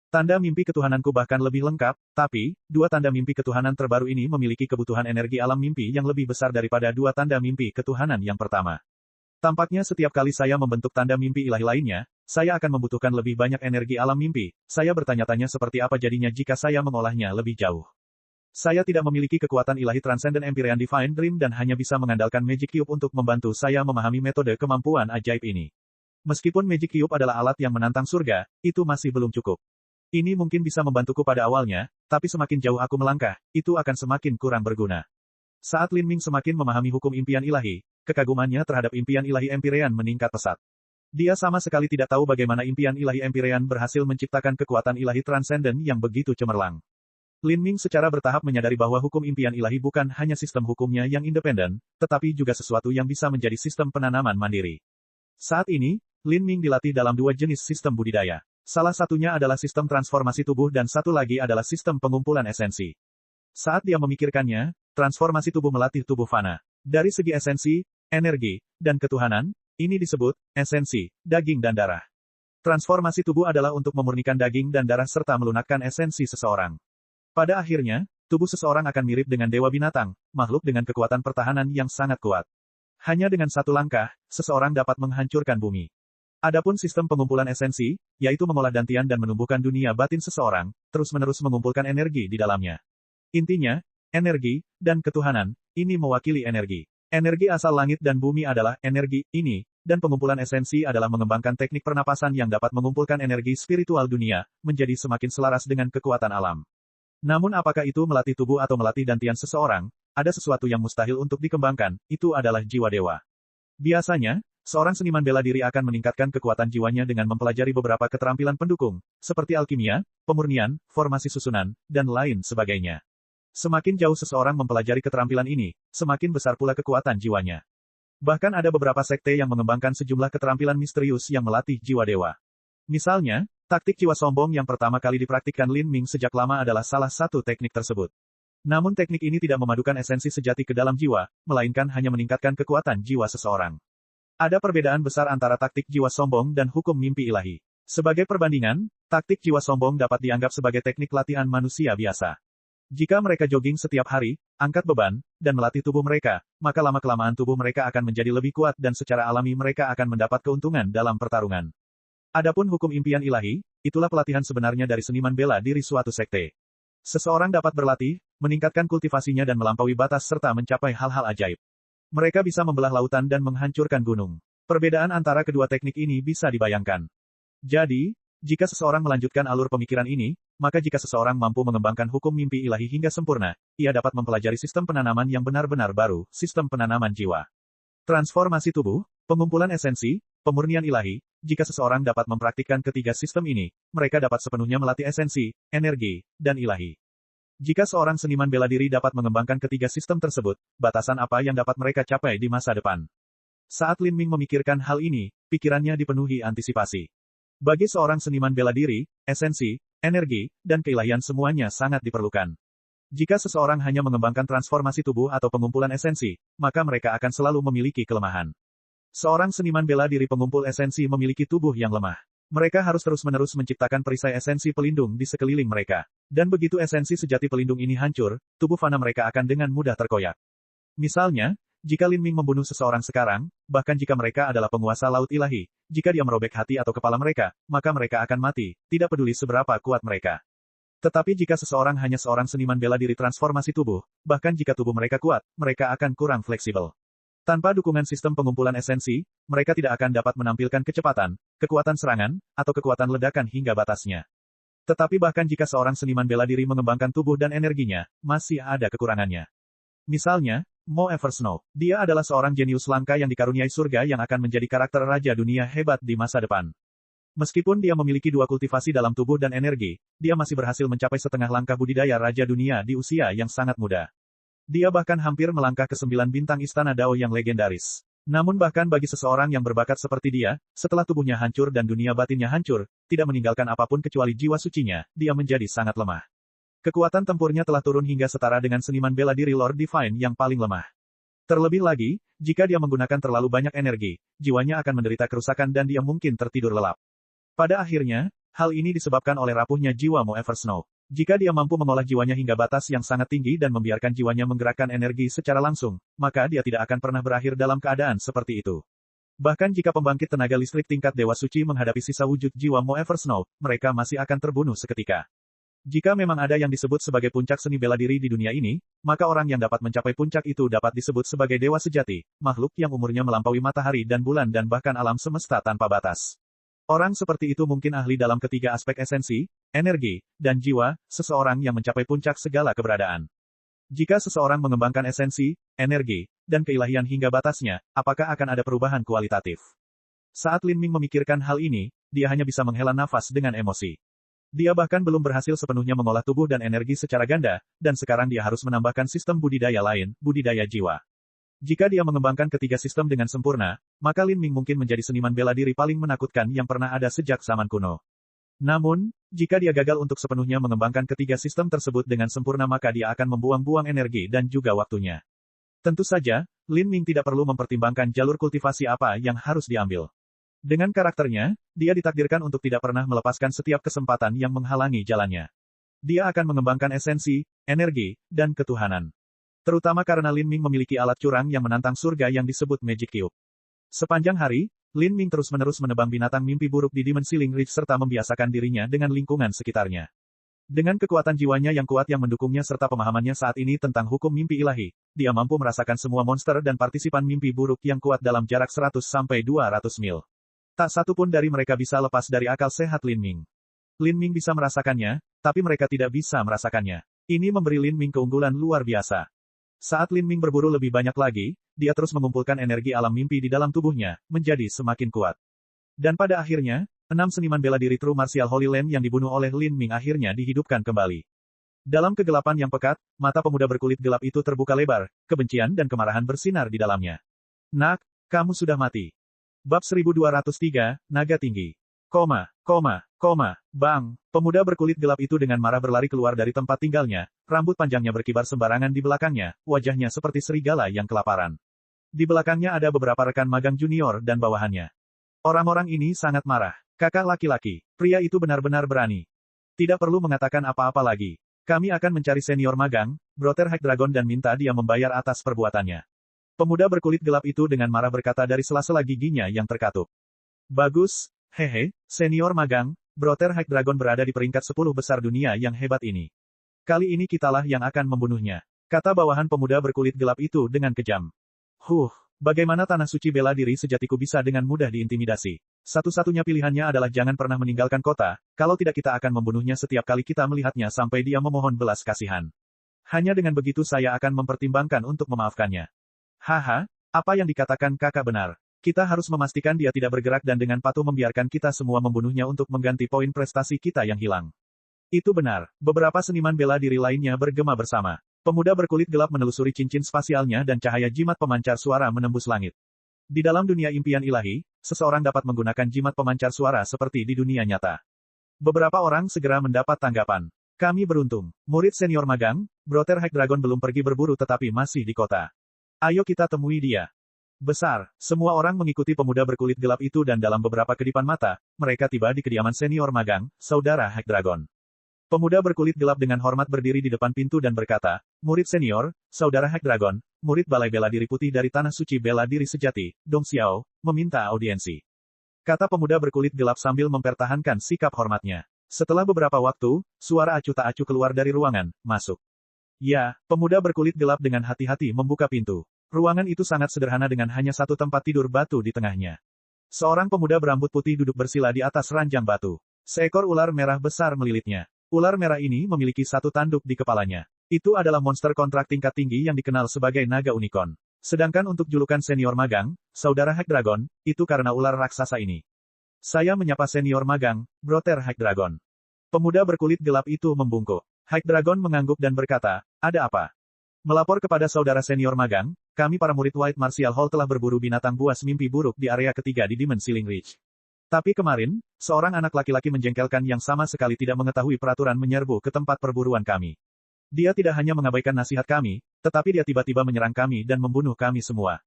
A: Tanda mimpi ketuhananku bahkan lebih lengkap, tapi, dua tanda mimpi ketuhanan terbaru ini memiliki kebutuhan energi alam mimpi yang lebih besar daripada dua tanda mimpi ketuhanan yang pertama. Tampaknya setiap kali saya membentuk tanda mimpi ilahi lainnya, saya akan membutuhkan lebih banyak energi alam mimpi. Saya bertanya-tanya seperti apa jadinya jika saya mengolahnya lebih jauh. Saya tidak memiliki kekuatan ilahi Transcendent Empyrean Divine Dream dan hanya bisa mengandalkan Magic Cube untuk membantu saya memahami metode kemampuan ajaib ini. Meskipun Magic Cube adalah alat yang menantang surga, itu masih belum cukup. Ini mungkin bisa membantuku pada awalnya, tapi semakin jauh aku melangkah, itu akan semakin kurang berguna. Saat Lin Ming semakin memahami hukum impian ilahi, kekagumannya terhadap impian ilahi Empyrean meningkat pesat. Dia sama sekali tidak tahu bagaimana impian ilahi Empyrean berhasil menciptakan kekuatan ilahi transenden yang begitu cemerlang. Lin Ming secara bertahap menyadari bahwa hukum impian ilahi bukan hanya sistem hukumnya yang independen, tetapi juga sesuatu yang bisa menjadi sistem penanaman mandiri. Saat ini, Lin Ming dilatih dalam dua jenis sistem budidaya. Salah satunya adalah sistem transformasi tubuh dan satu lagi adalah sistem pengumpulan esensi. Saat dia memikirkannya, transformasi tubuh melatih tubuh fana. Dari segi esensi, energi, dan ketuhanan, ini disebut esensi, daging dan darah. Transformasi tubuh adalah untuk memurnikan daging dan darah serta melunakkan esensi seseorang. Pada akhirnya, tubuh seseorang akan mirip dengan dewa binatang, makhluk dengan kekuatan pertahanan yang sangat kuat. Hanya dengan satu langkah, seseorang dapat menghancurkan bumi. Adapun sistem pengumpulan esensi, yaitu mengolah dantian dan menumbuhkan dunia batin seseorang, terus-menerus mengumpulkan energi di dalamnya. Intinya, energi, dan ketuhanan, ini mewakili energi. Energi asal langit dan bumi adalah energi, ini, dan pengumpulan esensi adalah mengembangkan teknik pernapasan yang dapat mengumpulkan energi spiritual dunia, menjadi semakin selaras dengan kekuatan alam. Namun apakah itu melatih tubuh atau melatih dantian seseorang, ada sesuatu yang mustahil untuk dikembangkan, itu adalah jiwa dewa. Biasanya, seorang seniman bela diri akan meningkatkan kekuatan jiwanya dengan mempelajari beberapa keterampilan pendukung, seperti alkimia, pemurnian, formasi susunan, dan lain sebagainya. Semakin jauh seseorang mempelajari keterampilan ini, semakin besar pula kekuatan jiwanya. Bahkan ada beberapa sekte yang mengembangkan sejumlah keterampilan misterius yang melatih jiwa dewa. Misalnya, taktik jiwa sombong yang pertama kali dipraktikkan Lin Ming sejak lama adalah salah satu teknik tersebut. Namun teknik ini tidak memadukan esensi sejati ke dalam jiwa, melainkan hanya meningkatkan kekuatan jiwa seseorang. Ada perbedaan besar antara taktik jiwa sombong dan hukum mimpi ilahi. Sebagai perbandingan, taktik jiwa sombong dapat dianggap sebagai teknik latihan manusia biasa. Jika mereka jogging setiap hari, angkat beban, dan melatih tubuh mereka, maka lama-kelamaan tubuh mereka akan menjadi lebih kuat dan secara alami mereka akan mendapat keuntungan dalam pertarungan. Adapun hukum impian ilahi, itulah pelatihan sebenarnya dari seniman bela diri suatu sekte. Seseorang dapat berlatih, meningkatkan kultivasinya dan melampaui batas serta mencapai hal-hal ajaib. Mereka bisa membelah lautan dan menghancurkan gunung. Perbedaan antara kedua teknik ini bisa dibayangkan. Jadi, jika seseorang melanjutkan alur pemikiran ini, maka jika seseorang mampu mengembangkan hukum mimpi ilahi hingga sempurna, ia dapat mempelajari sistem penanaman yang benar-benar baru, sistem penanaman jiwa. Transformasi tubuh, pengumpulan esensi, pemurnian ilahi, jika seseorang dapat mempraktikkan ketiga sistem ini, mereka dapat sepenuhnya melatih esensi, energi, dan ilahi. Jika seorang seniman bela diri dapat mengembangkan ketiga sistem tersebut, batasan apa yang dapat mereka capai di masa depan? Saat Lin Ming memikirkan hal ini, pikirannya dipenuhi antisipasi. Bagi seorang seniman bela diri, esensi, energi, dan keilahian semuanya sangat diperlukan. Jika seseorang hanya mengembangkan transformasi tubuh atau pengumpulan esensi, maka mereka akan selalu memiliki kelemahan. Seorang seniman bela diri pengumpul esensi memiliki tubuh yang lemah. Mereka harus terus-menerus menciptakan perisai esensi pelindung di sekeliling mereka. Dan begitu esensi sejati pelindung ini hancur, tubuh fana mereka akan dengan mudah terkoyak. Misalnya, jika Lin Ming membunuh seseorang sekarang, bahkan jika mereka adalah penguasa laut ilahi, jika dia merobek hati atau kepala mereka, maka mereka akan mati, tidak peduli seberapa kuat mereka. Tetapi jika seseorang hanya seorang seniman bela diri transformasi tubuh, bahkan jika tubuh mereka kuat, mereka akan kurang fleksibel. Tanpa dukungan sistem pengumpulan esensi, mereka tidak akan dapat menampilkan kecepatan, kekuatan serangan, atau kekuatan ledakan hingga batasnya. Tetapi bahkan jika seorang seniman bela diri mengembangkan tubuh dan energinya, masih ada kekurangannya. Misalnya, Mo Eversnow. Dia adalah seorang jenius langka yang dikaruniai surga yang akan menjadi karakter raja dunia hebat di masa depan. Meskipun dia memiliki dua kultivasi dalam tubuh dan energi, dia masih berhasil mencapai setengah langkah budidaya raja dunia di usia yang sangat muda. Dia bahkan hampir melangkah ke 9 bintang istana Dao yang legendaris. Namun bahkan bagi seseorang yang berbakat seperti dia, setelah tubuhnya hancur dan dunia batinnya hancur, tidak meninggalkan apapun kecuali jiwa sucinya, dia menjadi sangat lemah. Kekuatan tempurnya telah turun hingga setara dengan seniman bela diri Lord Divine yang paling lemah. Terlebih lagi, jika dia menggunakan terlalu banyak energi, jiwanya akan menderita kerusakan dan dia mungkin tertidur lelap. Pada akhirnya, hal ini disebabkan oleh rapuhnya jiwa Mo Eversnow. Jika dia mampu mengolah jiwanya hingga batas yang sangat tinggi dan membiarkan jiwanya menggerakkan energi secara langsung, maka dia tidak akan pernah berakhir dalam keadaan seperti itu. Bahkan jika pembangkit tenaga listrik tingkat Dewa Suci menghadapi sisa wujud jiwa Mo Eversnow, mereka masih akan terbunuh seketika. Jika memang ada yang disebut sebagai puncak seni bela diri di dunia ini, maka orang yang dapat mencapai puncak itu dapat disebut sebagai dewa sejati, makhluk yang umurnya melampaui matahari dan bulan dan bahkan alam semesta tanpa batas. Orang seperti itu mungkin ahli dalam ketiga aspek esensi, energi, dan jiwa, seseorang yang mencapai puncak segala keberadaan. Jika seseorang mengembangkan esensi, energi, dan keilahian hingga batasnya, apakah akan ada perubahan kualitatif? Saat Lin Ming memikirkan hal ini, dia hanya bisa menghela nafas dengan emosi. Dia bahkan belum berhasil sepenuhnya mengolah tubuh dan energi secara ganda, dan sekarang dia harus menambahkan sistem budidaya lain, budidaya jiwa. Jika dia mengembangkan ketiga sistem dengan sempurna, maka Lin Ming mungkin menjadi seniman bela diri paling menakutkan yang pernah ada sejak zaman kuno. Namun, jika dia gagal untuk sepenuhnya mengembangkan ketiga sistem tersebut dengan sempurna maka dia akan membuang-buang energi dan juga waktunya. Tentu saja, Lin Ming tidak perlu mempertimbangkan jalur kultivasi apa yang harus diambil. Dengan karakternya, dia ditakdirkan untuk tidak pernah melepaskan setiap kesempatan yang menghalangi jalannya. Dia akan mengembangkan esensi, energi, dan ketuhanan. Terutama karena Lin Ming memiliki alat curang yang menantang surga yang disebut Magic Cube. Sepanjang hari, Lin Ming terus-menerus menebang binatang mimpi buruk di Demon Ceiling Ridge serta membiasakan dirinya dengan lingkungan sekitarnya. Dengan kekuatan jiwanya yang kuat yang mendukungnya serta pemahamannya saat ini tentang hukum mimpi ilahi, dia mampu merasakan semua monster dan partisipan mimpi buruk yang kuat dalam jarak 100 sampai 200 mil. Tak satu pun dari mereka bisa lepas dari akal sehat Lin Ming. Lin Ming bisa merasakannya, tapi mereka tidak bisa merasakannya. Ini memberi Lin Ming keunggulan luar biasa. Saat Lin Ming berburu lebih banyak lagi, dia terus mengumpulkan energi alam mimpi di dalam tubuhnya, menjadi semakin kuat. Dan pada akhirnya, 6 seniman bela diri True Martial Holy Land yang dibunuh oleh Lin Ming akhirnya dihidupkan kembali. Dalam kegelapan yang pekat, mata pemuda berkulit gelap itu terbuka lebar, kebencian dan kemarahan bersinar di dalamnya. Nak, kamu sudah mati. Bab 1203, Naga Tinggi. Bang. Pemuda berkulit gelap itu dengan marah berlari keluar dari tempat tinggalnya, rambut panjangnya berkibar sembarangan di belakangnya, wajahnya seperti serigala yang kelaparan. Di belakangnya ada beberapa rekan magang junior dan bawahannya. Orang-orang ini sangat marah. Kakak laki-laki, pria itu benar-benar berani. Tidak perlu mengatakan apa-apa lagi. Kami akan mencari senior magang, Brother High Dragon dan minta dia membayar atas perbuatannya. Pemuda berkulit gelap itu dengan marah berkata dari sela-sela giginya yang terkatup. Bagus. Hehe, senior magang, Brother High Dragon berada di peringkat 10 besar dunia yang hebat ini. Kali ini kitalah yang akan membunuhnya, kata bawahan pemuda berkulit gelap itu dengan kejam. Bagaimana tanah suci bela diri sejatiku bisa dengan mudah diintimidasi? Satu-satunya pilihannya adalah jangan pernah meninggalkan kota, kalau tidak kita akan membunuhnya setiap kali kita melihatnya sampai dia memohon belas kasihan. Hanya dengan begitu saya akan mempertimbangkan untuk memaafkannya. Haha, apa yang dikatakan kakak benar. Kita harus memastikan dia tidak bergerak dan dengan patuh membiarkan kita semua membunuhnya untuk mengganti poin prestasi kita yang hilang. Itu benar. Beberapa seniman bela diri lainnya bergema bersama. Pemuda berkulit gelap menelusuri cincin spasialnya dan cahaya jimat pemancar suara menembus langit. Di dalam dunia impian ilahi, seseorang dapat menggunakan jimat pemancar suara seperti di dunia nyata. Beberapa orang segera mendapat tanggapan. Kami beruntung. Murid senior magang, Brother High Dragon belum pergi berburu tetapi masih di kota. Ayo kita temui dia. Besar, semua orang mengikuti pemuda berkulit gelap itu dan dalam beberapa kedipan mata, mereka tiba di kediaman senior magang, Saudara High Dragon. Pemuda berkulit gelap dengan hormat berdiri di depan pintu dan berkata, Murid senior, Saudara High Dragon, murid Balai Bela Diri Putih dari Tanah Suci Bela Diri Sejati, Dong Xiao, meminta audiensi. Kata pemuda berkulit gelap sambil mempertahankan sikap hormatnya. Setelah beberapa waktu, suara acuh tak acuh keluar dari ruangan, masuk. Ya, pemuda berkulit gelap dengan hati-hati membuka pintu. Ruangan itu sangat sederhana dengan hanya satu tempat tidur batu di tengahnya. Seorang pemuda berambut putih duduk bersila di atas ranjang batu. Seekor ular merah besar melilitnya. Ular merah ini memiliki satu tanduk di kepalanya. Itu adalah monster kontrak tingkat tinggi yang dikenal sebagai naga unicorn. Sedangkan untuk julukan senior magang, Saudara High Dragon, itu karena ular raksasa ini. Saya menyapa senior magang, Brother High Dragon. Pemuda berkulit gelap itu membungkuk. High Dragon mengangguk dan berkata, ada apa? Melapor kepada saudara senior magang, kami para murid White Martial Hall telah berburu binatang buas mimpi buruk di area ketiga di Demon Ceiling Ridge. Tapi kemarin, seorang anak laki-laki menjengkelkan yang sama sekali tidak mengetahui peraturan menyerbu ke tempat perburuan kami. Dia tidak hanya mengabaikan nasihat kami, tetapi dia tiba-tiba menyerang kami dan membunuh kami semua.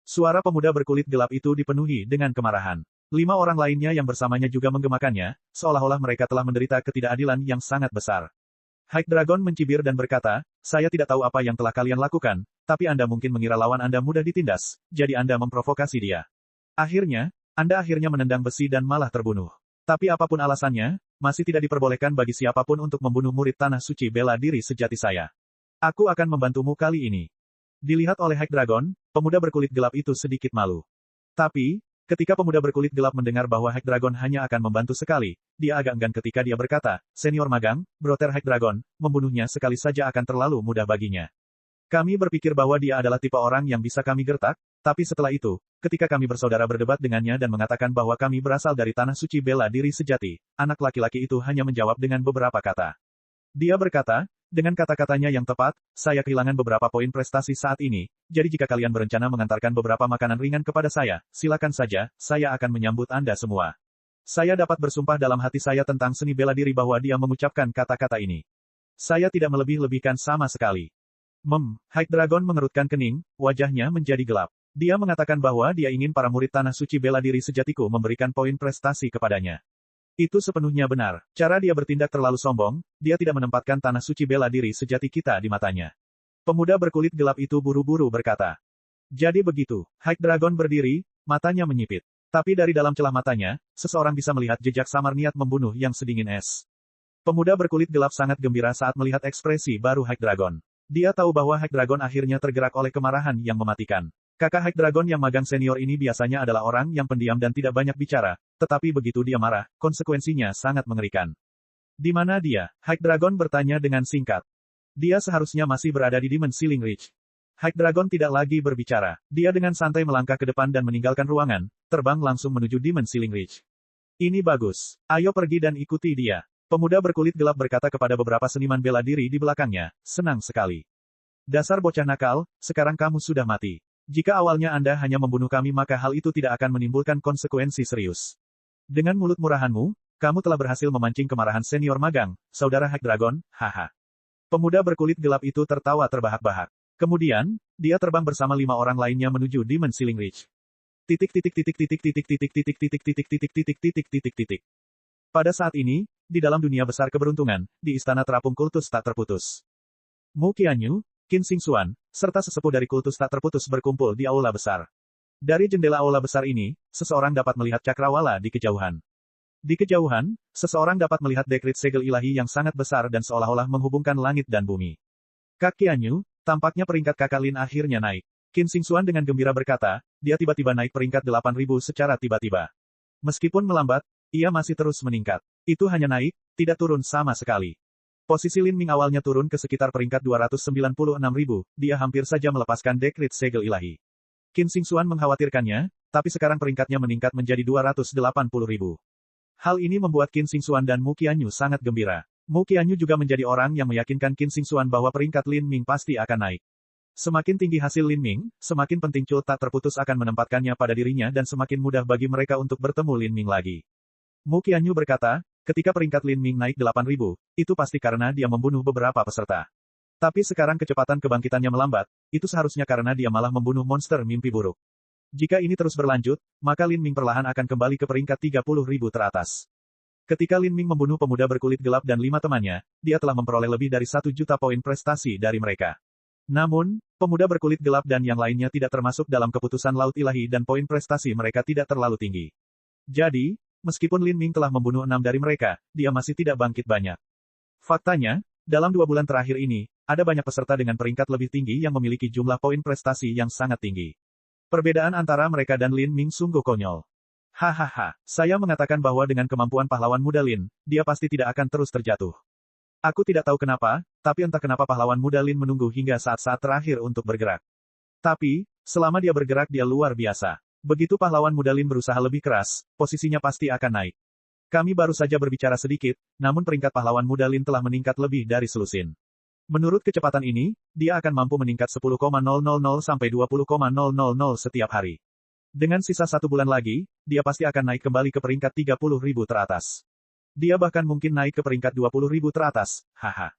A: Suara pemuda berkulit gelap itu dipenuhi dengan kemarahan. 5 orang lainnya yang bersamanya juga menggemakannya, seolah-olah mereka telah menderita ketidakadilan yang sangat besar. High Dragon mencibir dan berkata, saya tidak tahu apa yang telah kalian lakukan, tapi Anda mungkin mengira lawan Anda mudah ditindas, jadi Anda memprovokasi dia. Akhirnya, Anda akhirnya menendang besi dan malah terbunuh. Tapi apapun alasannya, masih tidak diperbolehkan bagi siapapun untuk membunuh murid tanah suci bela diri sejati saya. Aku akan membantumu kali ini. Dilihat oleh High Dragon, pemuda berkulit gelap itu sedikit malu. Tapi, ketika pemuda berkulit gelap mendengar bahwa High Dragon hanya akan membantu sekali, dia agak enggan ketika dia berkata, Senior Magang, Brother High Dragon, membunuhnya sekali saja akan terlalu mudah baginya. Kami berpikir bahwa dia adalah tipe orang yang bisa kami gertak, tapi setelah itu, ketika kami bersaudara berdebat dengannya dan mengatakan bahwa kami berasal dari tanah suci bela diri sejati, anak laki-laki itu hanya menjawab dengan beberapa kata. Dia berkata, dengan kata-katanya yang tepat, saya kehilangan beberapa poin prestasi saat ini, jadi jika kalian berencana mengantarkan beberapa makanan ringan kepada saya, silakan saja, saya akan menyambut Anda semua. Saya dapat bersumpah dalam hati saya tentang seni bela diri bahwa dia mengucapkan kata-kata ini. Saya tidak melebih-lebihkan sama sekali. High Dragon mengerutkan kening, wajahnya menjadi gelap. Dia mengatakan bahwa dia ingin para murid tanah suci bela diri sejatiku memberikan poin prestasi kepadanya. Itu sepenuhnya benar. Cara dia bertindak terlalu sombong, dia tidak menempatkan tanah suci bela diri sejati kita di matanya. Pemuda berkulit gelap itu buru-buru berkata. Jadi begitu, High Dragon berdiri, matanya menyipit. Tapi dari dalam celah matanya, seseorang bisa melihat jejak samar niat membunuh yang sedingin es. Pemuda berkulit gelap sangat gembira saat melihat ekspresi baru High Dragon. Dia tahu bahwa High Dragon akhirnya tergerak oleh kemarahan yang mematikan. Kakak High Dragon yang magang senior ini biasanya adalah orang yang pendiam dan tidak banyak bicara, tetapi begitu dia marah, konsekuensinya sangat mengerikan. Di mana dia? High Dragon bertanya dengan singkat. Dia seharusnya masih berada di Demon Ceiling Ridge. High Dragon tidak lagi berbicara. Dia dengan santai melangkah ke depan dan meninggalkan ruangan, terbang langsung menuju Demon Ceiling Ridge. Ini bagus. Ayo pergi dan ikuti dia. Pemuda berkulit gelap berkata kepada beberapa seniman bela diri di belakangnya, senang sekali. Dasar bocah nakal, sekarang kamu sudah mati. Jika awalnya Anda hanya membunuh kami maka hal itu tidak akan menimbulkan konsekuensi serius. Dengan mulut murahanmu, kamu telah berhasil memancing kemarahan senior magang, saudara High Dragon, haha. Pemuda berkulit gelap itu tertawa terbahak-bahak. Kemudian, dia terbang bersama 5 orang lainnya menuju Demon Ceiling Ridge. Pada saat ini, di dalam dunia besar keberuntungan, di istana terapung kultus tak terputus. Mu Qianyu, Qin Xingxuan, serta sesepuh dari kultus tak terputus berkumpul di aula besar. Dari jendela aula besar ini, seseorang dapat melihat cakrawala di kejauhan. Di kejauhan, seseorang dapat melihat dekrit segel ilahi yang sangat besar dan seolah-olah menghubungkan langit dan bumi. Kak Qianyu, tampaknya peringkat kakak Lin akhirnya naik. Qin Xingxuan dengan gembira berkata, dia tiba-tiba naik peringkat 8.000 secara tiba-tiba. Meskipun melambat, ia masih terus meningkat. Itu hanya naik, tidak turun sama sekali. Posisi Lin Ming awalnya turun ke sekitar peringkat 296.000, dia hampir saja melepaskan dekrit segel ilahi. Qin Xingxuan mengkhawatirkannya, tapi sekarang peringkatnya meningkat menjadi 280.000. Hal ini membuat Qin Xingxuan dan Mu Qianyu sangat gembira. Mu Qianyu juga menjadi orang yang meyakinkan Qin Xingxuan bahwa peringkat Lin Ming pasti akan naik. Semakin tinggi hasil Lin Ming, semakin penting Cul tak terputus akan menempatkannya pada dirinya dan semakin mudah bagi mereka untuk bertemu Lin Ming lagi. Mu Qianyu berkata, ketika peringkat Lin Ming naik 8.000, itu pasti karena dia membunuh beberapa peserta. Tapi sekarang kecepatan kebangkitannya melambat, itu seharusnya karena dia malah membunuh monster mimpi buruk. Jika ini terus berlanjut, maka Lin Ming perlahan akan kembali ke peringkat 30.000 teratas. Ketika Lin Ming membunuh pemuda berkulit gelap dan 5 temannya, dia telah memperoleh lebih dari 1 juta poin prestasi dari mereka. Namun, pemuda berkulit gelap dan yang lainnya tidak termasuk dalam keputusan laut ilahi dan poin prestasi mereka tidak terlalu tinggi. Jadi, meskipun Lin Ming telah membunuh 6 dari mereka, dia masih tidak bangkit banyak. Faktanya, dalam 2 bulan terakhir ini, ada banyak peserta dengan peringkat lebih tinggi yang memiliki jumlah poin prestasi yang sangat tinggi. Perbedaan antara mereka dan Lin Ming sungguh konyol. Hahaha, saya mengatakan bahwa dengan kemampuan pahlawan muda Lin, dia pasti tidak akan terus terjatuh. Aku tidak tahu kenapa, tapi entah kenapa pahlawan muda Lin menunggu hingga saat-saat terakhir untuk bergerak. Tapi, selama dia bergerak dia luar biasa. Begitu pahlawan muda Lin berusaha lebih keras, posisinya pasti akan naik. Kami baru saja berbicara sedikit, namun peringkat pahlawan muda Lin telah meningkat lebih dari selusin. Menurut kecepatan ini, dia akan mampu meningkat 10,000 sampai 20,000 setiap hari. Dengan sisa 1 bulan lagi, dia pasti akan naik kembali ke peringkat 30.000 teratas. Dia bahkan mungkin naik ke peringkat 20.000 teratas, haha.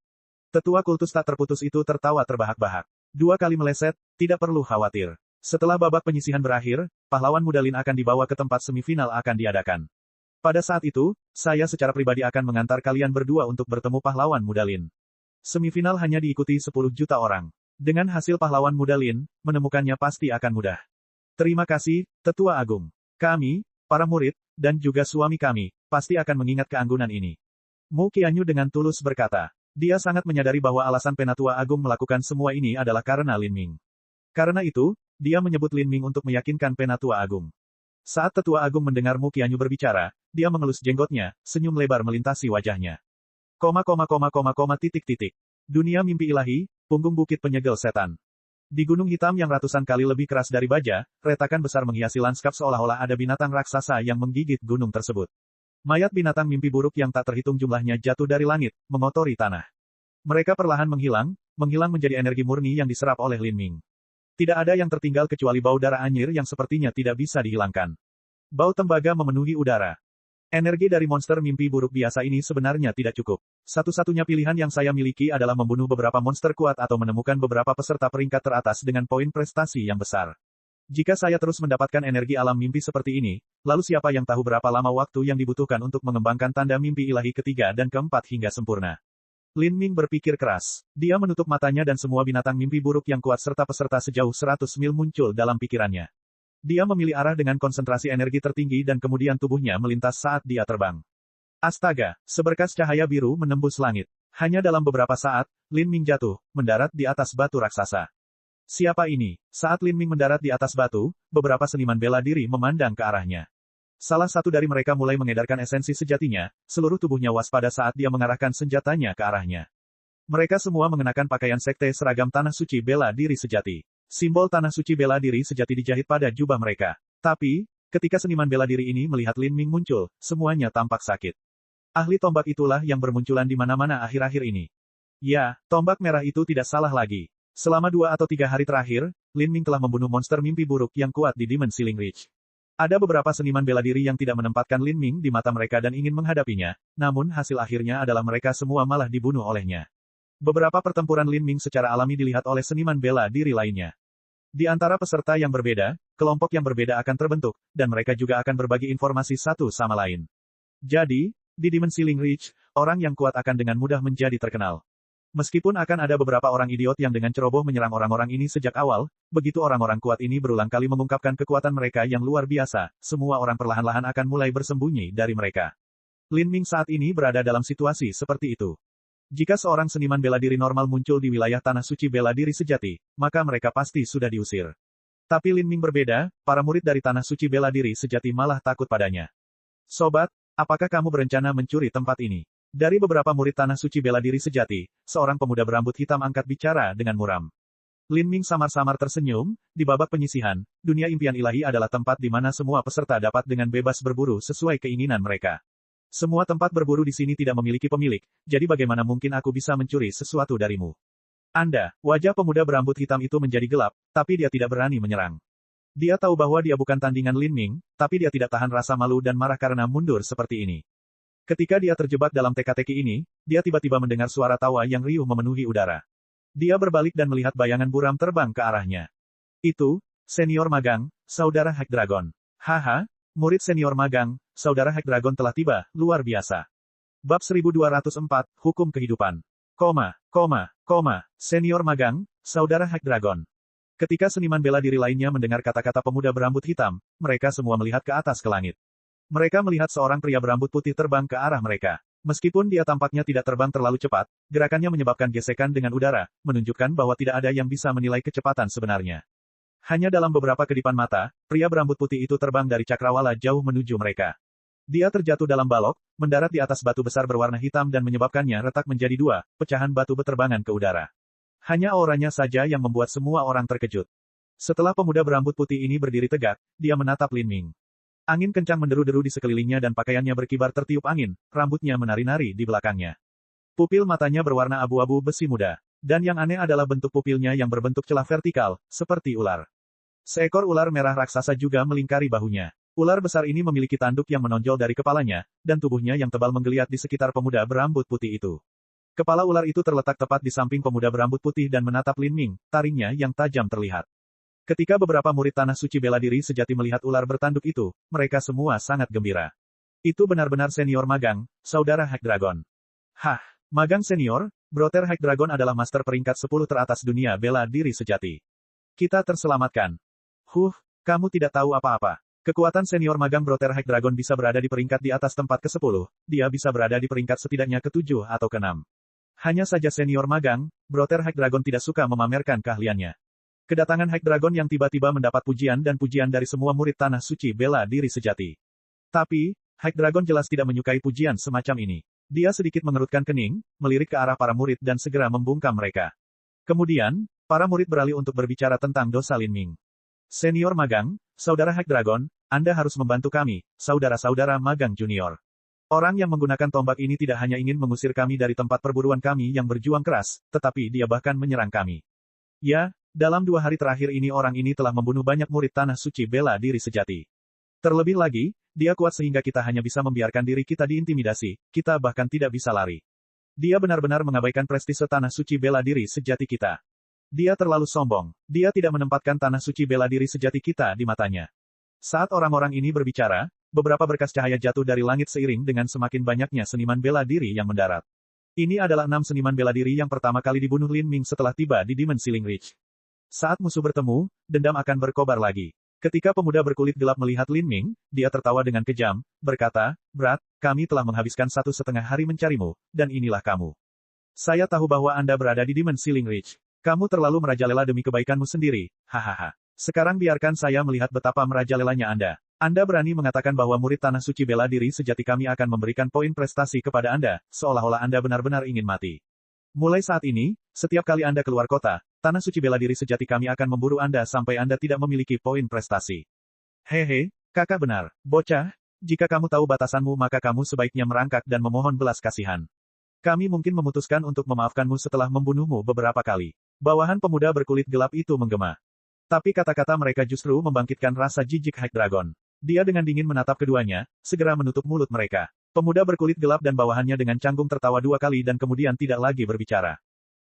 A: Tetua kultus tak terputus itu tertawa terbahak-bahak. 2 kali meleset, tidak perlu khawatir. Setelah babak penyisihan berakhir, pahlawan muda Lin akan dibawa ke tempat semifinal akan diadakan. Pada saat itu, saya secara pribadi akan mengantar kalian berdua untuk bertemu pahlawan muda Lin. Semifinal hanya diikuti 10 juta orang. Dengan hasil pahlawan muda Lin, menemukannya pasti akan mudah. Terima kasih, Tetua Agung. Kami, para murid, dan juga suami kami, pasti akan mengingat keanggunan ini. Mu Qianyu dengan tulus berkata. Dia sangat menyadari bahwa alasan Penatua Agung melakukan semua ini adalah karena Lin Ming. Karena itu, dia menyebut Lin Ming untuk meyakinkan Penatua Agung. Saat Tetua Agung mendengar Mu Qianyu berbicara, dia mengelus jenggotnya, senyum lebar melintasi wajahnya. Dunia mimpi ilahi, punggung bukit penyegel setan. Di gunung hitam yang ratusan kali lebih keras dari baja, retakan besar menghiasi lanskap seolah-olah ada binatang raksasa yang menggigit gunung tersebut. Mayat binatang mimpi buruk yang tak terhitung jumlahnya jatuh dari langit, mengotori tanah. Mereka perlahan menghilang menjadi energi murni yang diserap oleh Lin Ming. Tidak ada yang tertinggal kecuali bau darah anyir yang sepertinya tidak bisa dihilangkan. Bau tembaga memenuhi udara. Energi dari monster mimpi buruk biasa ini sebenarnya tidak cukup. Satu-satunya pilihan yang saya miliki adalah membunuh beberapa monster kuat atau menemukan beberapa peserta peringkat teratas dengan poin prestasi yang besar. Jika saya terus mendapatkan energi alam mimpi seperti ini, lalu siapa yang tahu berapa lama waktu yang dibutuhkan untuk mengembangkan tanda mimpi ilahi ketiga dan keempat hingga sempurna. Lin Ming berpikir keras. Dia menutup matanya dan semua binatang mimpi buruk yang kuat serta peserta sejauh 100 mil muncul dalam pikirannya. Dia memilih arah dengan konsentrasi energi tertinggi dan kemudian tubuhnya melintas saat dia terbang. Astaga, seberkas cahaya biru menembus langit. Hanya dalam beberapa saat, Lin Ming jatuh, mendarat di atas batu raksasa. Siapa ini? Saat Lin Ming mendarat di atas batu, beberapa seniman bela diri memandang ke arahnya. Salah satu dari mereka mulai mengedarkan esensi sejatinya, seluruh tubuhnya waspada saat dia mengarahkan senjatanya ke arahnya. Mereka semua mengenakan pakaian sekte seragam tanah suci bela diri sejati. Simbol tanah suci bela diri sejati dijahit pada jubah mereka. Tapi, ketika seniman bela diri ini melihat Lin Ming muncul, semuanya tampak sakit. Ahli tombak itulah yang bermunculan di mana-mana akhir-akhir ini. Ya, tombak merah itu tidak salah lagi. Selama 2 atau 3 hari terakhir, Lin Ming telah membunuh monster mimpi buruk yang kuat di Demon Ceiling Ridge. Ada beberapa seniman bela diri yang tidak menempatkan Lin Ming di mata mereka dan ingin menghadapinya, namun hasil akhirnya adalah mereka semua malah dibunuh olehnya. Beberapa pertempuran Lin Ming secara alami dilihat oleh seniman bela diri lainnya. Di antara peserta yang berbeda, kelompok yang berbeda akan terbentuk, dan mereka juga akan berbagi informasi satu sama lain. Jadi, di Demon Ceiling Ridge, orang yang kuat akan dengan mudah menjadi terkenal. Meskipun akan ada beberapa orang idiot yang dengan ceroboh menyerang orang-orang ini sejak awal, begitu orang-orang kuat ini berulang kali mengungkapkan kekuatan mereka yang luar biasa, semua orang perlahan-lahan akan mulai bersembunyi dari mereka. Lin Ming saat ini berada dalam situasi seperti itu. Jika seorang seniman bela diri normal muncul di wilayah tanah suci bela diri sejati, maka mereka pasti sudah diusir. Tapi Lin Ming berbeda, para murid dari tanah suci bela diri sejati malah takut padanya. Sobat, apakah kamu berencana mencuri tempat ini? Dari beberapa murid tanah suci bela diri sejati, seorang pemuda berambut hitam angkat bicara dengan muram. Lin Ming samar-samar tersenyum, di babak penyisihan, dunia impian ilahi adalah tempat di mana semua peserta dapat dengan bebas berburu sesuai keinginan mereka. Semua tempat berburu di sini tidak memiliki pemilik, jadi bagaimana mungkin aku bisa mencuri sesuatu darimu? Anda, wajah pemuda berambut hitam itu menjadi gelap, tapi dia tidak berani menyerang. Dia tahu bahwa dia bukan tandingan Lin Ming, tapi dia tidak tahan rasa malu dan marah karena mundur seperti ini. Ketika dia terjebak dalam teka-teki ini, dia tiba-tiba mendengar suara tawa yang riuh memenuhi udara. Dia berbalik dan melihat bayangan buram terbang ke arahnya. Itu, senior magang, saudara Hack Dragon. Haha, murid senior magang, saudara Hack Dragon telah tiba, luar biasa. Bab 1204, Hukum Kehidupan. Senior magang, saudara Hack Dragon. Ketika seniman bela diri lainnya mendengar kata-kata pemuda berambut hitam, mereka semua melihat ke atas ke langit. Mereka melihat seorang pria berambut putih terbang ke arah mereka. Meskipun dia tampaknya tidak terbang terlalu cepat, gerakannya menyebabkan gesekan dengan udara, menunjukkan bahwa tidak ada yang bisa menilai kecepatan sebenarnya. Hanya dalam beberapa kedipan mata, pria berambut putih itu terbang dari cakrawala jauh menuju mereka. Dia terjatuh dalam balok, mendarat di atas batu besar berwarna hitam dan menyebabkannya retak menjadi 2, pecahan batu berterbangan ke udara. Hanya auranya saja yang membuat semua orang terkejut. Setelah pemuda berambut putih ini berdiri tegak, dia menatap Lin Ming. Angin kencang menderu-deru di sekelilingnya dan pakaiannya berkibar tertiup angin, rambutnya menari-nari di belakangnya. Pupil matanya berwarna abu-abu besi muda. Dan yang aneh adalah bentuk pupilnya yang berbentuk celah vertikal, seperti ular. Seekor ular merah raksasa juga melingkari bahunya. Ular besar ini memiliki tanduk yang menonjol dari kepalanya, dan tubuhnya yang tebal menggeliat di sekitar pemuda berambut putih itu. Kepala ular itu terletak tepat di samping pemuda berambut putih dan menatap Lin Ming, taringnya yang tajam terlihat. Ketika beberapa murid Tanah Suci Bela Diri Sejati melihat ular bertanduk itu, mereka semua sangat gembira. Itu benar-benar senior magang, saudara Hag Dragon. Hah, magang senior, Brother Hag Dragon adalah master peringkat 10 teratas dunia bela diri sejati. Kita terselamatkan. Kamu tidak tahu apa-apa. Kekuatan senior magang Brother Hag Dragon bisa berada di peringkat di atas tempat ke-10, dia bisa berada di peringkat setidaknya ke-7 atau ke-6. Hanya saja senior magang, Brother Hag Dragon tidak suka memamerkan keahliannya. Kedatangan Hag Dragon yang tiba-tiba mendapat pujian dan pujian dari semua murid Tanah Suci Bela Diri Sejati. Tapi, Hag Dragon jelas tidak menyukai pujian semacam ini. Dia sedikit mengerutkan kening, melirik ke arah para murid dan segera membungkam mereka. Kemudian, para murid beralih untuk berbicara tentang dosa Lin Ming. Senior magang, saudara Hag Dragon, Anda harus membantu kami, saudara-saudara magang junior. Orang yang menggunakan tombak ini tidak hanya ingin mengusir kami dari tempat perburuan kami yang berjuang keras, tetapi dia bahkan menyerang kami. Ya, dalam 2 hari terakhir ini orang ini telah membunuh banyak murid Tanah Suci Bela Diri Sejati. Terlebih lagi, dia kuat sehingga kita hanya bisa membiarkan diri kita diintimidasi, kita bahkan tidak bisa lari. Dia benar-benar mengabaikan prestise Tanah Suci Bela Diri Sejati kita. Dia terlalu sombong, dia tidak menempatkan Tanah Suci Bela Diri Sejati kita di matanya. Saat orang-orang ini berbicara, beberapa berkas cahaya jatuh dari langit seiring dengan semakin banyaknya seniman bela diri yang mendarat. Ini adalah 6 seniman bela diri yang pertama kali dibunuh Lin Ming setelah tiba di Demon Ceiling Ridge. Saat musuh bertemu, dendam akan berkobar lagi. Ketika pemuda berkulit gelap melihat Lin Ming, dia tertawa dengan kejam, berkata, "Brat, kami telah menghabiskan 1,5 hari mencarimu, dan inilah kamu. Saya tahu bahwa Anda berada di Demon Ceiling Ridge. Kamu terlalu merajalela demi kebaikanmu sendiri, hahaha. Sekarang biarkan saya melihat betapa merajalelanya Anda. Anda berani mengatakan bahwa murid Tanah Suci Bela Diri Sejati kami akan memberikan poin prestasi kepada Anda, seolah-olah Anda benar-benar ingin mati. Mulai saat ini, setiap kali Anda keluar kota, Tanah Suci Bela Diri Sejati kami akan memburu Anda sampai Anda tidak memiliki poin prestasi." Hehe, kakak benar, bocah. Jika kamu tahu batasanmu maka kamu sebaiknya merangkak dan memohon belas kasihan. Kami mungkin memutuskan untuk memaafkanmu setelah membunuhmu beberapa kali. Bawahan pemuda berkulit gelap itu menggema. Tapi kata-kata mereka justru membangkitkan rasa jijik Hag Dragon. Dia dengan dingin menatap keduanya, segera menutup mulut mereka. Pemuda berkulit gelap dan bawahannya dengan canggung tertawa 2 kali dan kemudian tidak lagi berbicara.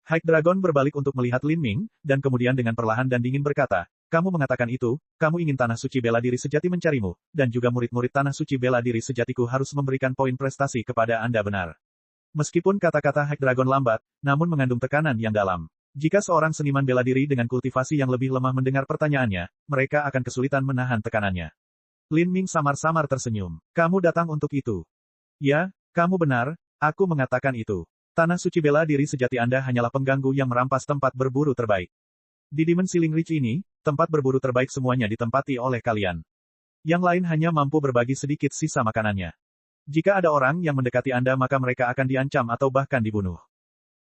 A: Hag Dragon berbalik untuk melihat Lin Ming, dan kemudian dengan perlahan dan dingin berkata, "Kamu mengatakan itu, kamu ingin Tanah Suci Bela Diri Sejati mencarimu, dan juga murid-murid Tanah Suci Bela Diri Sejatiku harus memberikan poin prestasi kepada Anda benar." Meskipun kata-kata Hag Dragon lambat, namun mengandung tekanan yang dalam. Jika seorang seniman bela diri dengan kultivasi yang lebih lemah mendengar pertanyaannya, mereka akan kesulitan menahan tekanannya. Lin Ming samar-samar tersenyum. "Kamu datang untuk itu." "Ya, kamu benar, aku mengatakan itu. Tanah Suci Bela Diri Sejati Anda hanyalah pengganggu yang merampas tempat berburu terbaik. Di Demon Ceiling Ridge ini, tempat berburu terbaik semuanya ditempati oleh kalian. Yang lain hanya mampu berbagi sedikit sisa makanannya. Jika ada orang yang mendekati Anda maka mereka akan diancam atau bahkan dibunuh.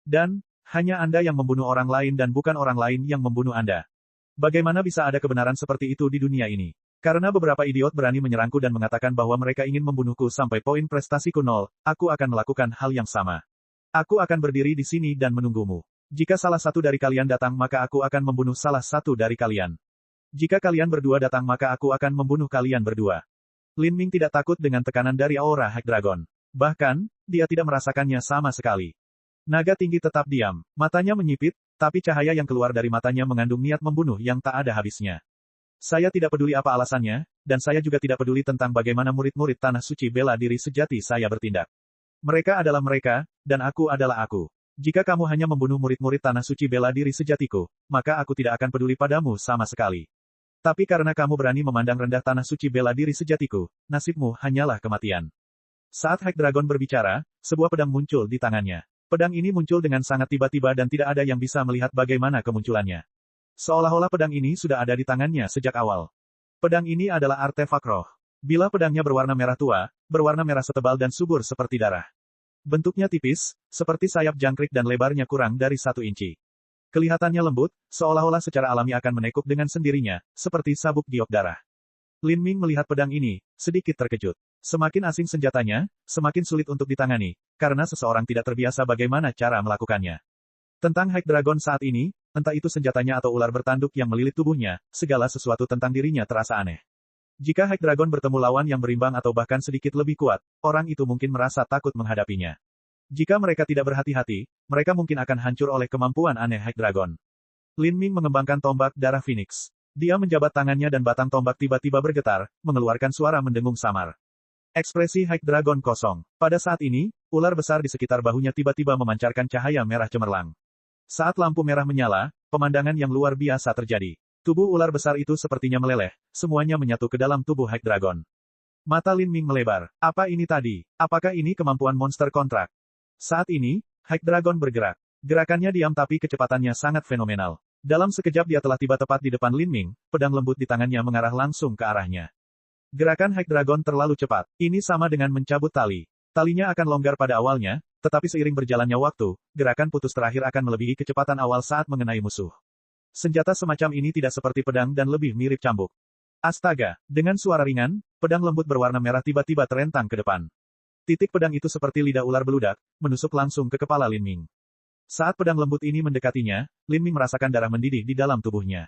A: Dan, hanya Anda yang membunuh orang lain dan bukan orang lain yang membunuh Anda. Bagaimana bisa ada kebenaran seperti itu di dunia ini? Karena beberapa idiot berani menyerangku dan mengatakan bahwa mereka ingin membunuhku sampai poin prestasiku 0, aku akan melakukan hal yang sama. Aku akan berdiri di sini dan menunggumu. Jika salah satu dari kalian datang maka aku akan membunuh salah satu dari kalian. Jika kalian berdua datang maka aku akan membunuh kalian berdua." Lin Ming tidak takut dengan tekanan dari aura Hag Dragon. Bahkan, dia tidak merasakannya sama sekali. Naga tinggi tetap diam, matanya menyipit, tapi cahaya yang keluar dari matanya mengandung niat membunuh yang tak ada habisnya. "Saya tidak peduli apa alasannya, dan saya juga tidak peduli tentang bagaimana murid-murid Tanah Suci Bela Diri Sejati saya bertindak. Mereka adalah mereka, dan aku adalah aku. Jika kamu hanya membunuh murid-murid Tanah Suci Bela Diri Sejatiku, maka aku tidak akan peduli padamu sama sekali. Tapi karena kamu berani memandang rendah Tanah Suci Bela Diri Sejatiku, nasibmu hanyalah kematian." Saat Hag Dragon berbicara, sebuah pedang muncul di tangannya. Pedang ini muncul dengan sangat tiba-tiba dan tidak ada yang bisa melihat bagaimana kemunculannya. Seolah-olah pedang ini sudah ada di tangannya sejak awal. Pedang ini adalah artefak roh. Bilah pedangnya berwarna merah tua, berwarna merah setebal dan subur seperti darah. Bentuknya tipis, seperti sayap jangkrik dan lebarnya kurang dari 1 inci. Kelihatannya lembut, seolah-olah secara alami akan menekuk dengan sendirinya, seperti sabuk giok darah. Lin Ming melihat pedang ini, sedikit terkejut. Semakin asing senjatanya, semakin sulit untuk ditangani, karena seseorang tidak terbiasa bagaimana cara melakukannya. Tentang High Dragon saat ini, entah itu senjatanya atau ular bertanduk yang melilit tubuhnya, segala sesuatu tentang dirinya terasa aneh. Jika High Dragon bertemu lawan yang berimbang atau bahkan sedikit lebih kuat, orang itu mungkin merasa takut menghadapinya. Jika mereka tidak berhati-hati, mereka mungkin akan hancur oleh kemampuan aneh High Dragon. Lin Ming mengembangkan tombak darah Phoenix. Dia menjabat tangannya dan batang tombak tiba-tiba bergetar, mengeluarkan suara mendengung samar. Ekspresi High Dragon kosong. Pada saat ini, ular besar di sekitar bahunya tiba-tiba memancarkan cahaya merah cemerlang. Saat lampu merah menyala, pemandangan yang luar biasa terjadi. Tubuh ular besar itu sepertinya meleleh, semuanya menyatu ke dalam tubuh High Dragon. Mata Lin Ming melebar. Apa ini tadi? Apakah ini kemampuan monster kontrak? Saat ini, High Dragon bergerak. Gerakannya diam tapi kecepatannya sangat fenomenal. Dalam sekejap dia telah tiba tepat di depan Lin Ming, pedang lembut di tangannya mengarah langsung ke arahnya. Gerakan High Dragon terlalu cepat. Ini sama dengan mencabut tali. Talinya akan longgar pada awalnya, tetapi seiring berjalannya waktu, gerakan putus terakhir akan melebihi kecepatan awal saat mengenai musuh. Senjata semacam ini tidak seperti pedang dan lebih mirip cambuk. Astaga, dengan suara ringan, pedang lembut berwarna merah tiba-tiba terentang ke depan. Titik pedang itu seperti lidah ular beludak, menusuk langsung ke kepala Lin Ming. Saat pedang lembut ini mendekatinya, Lin Ming merasakan darah mendidih di dalam tubuhnya.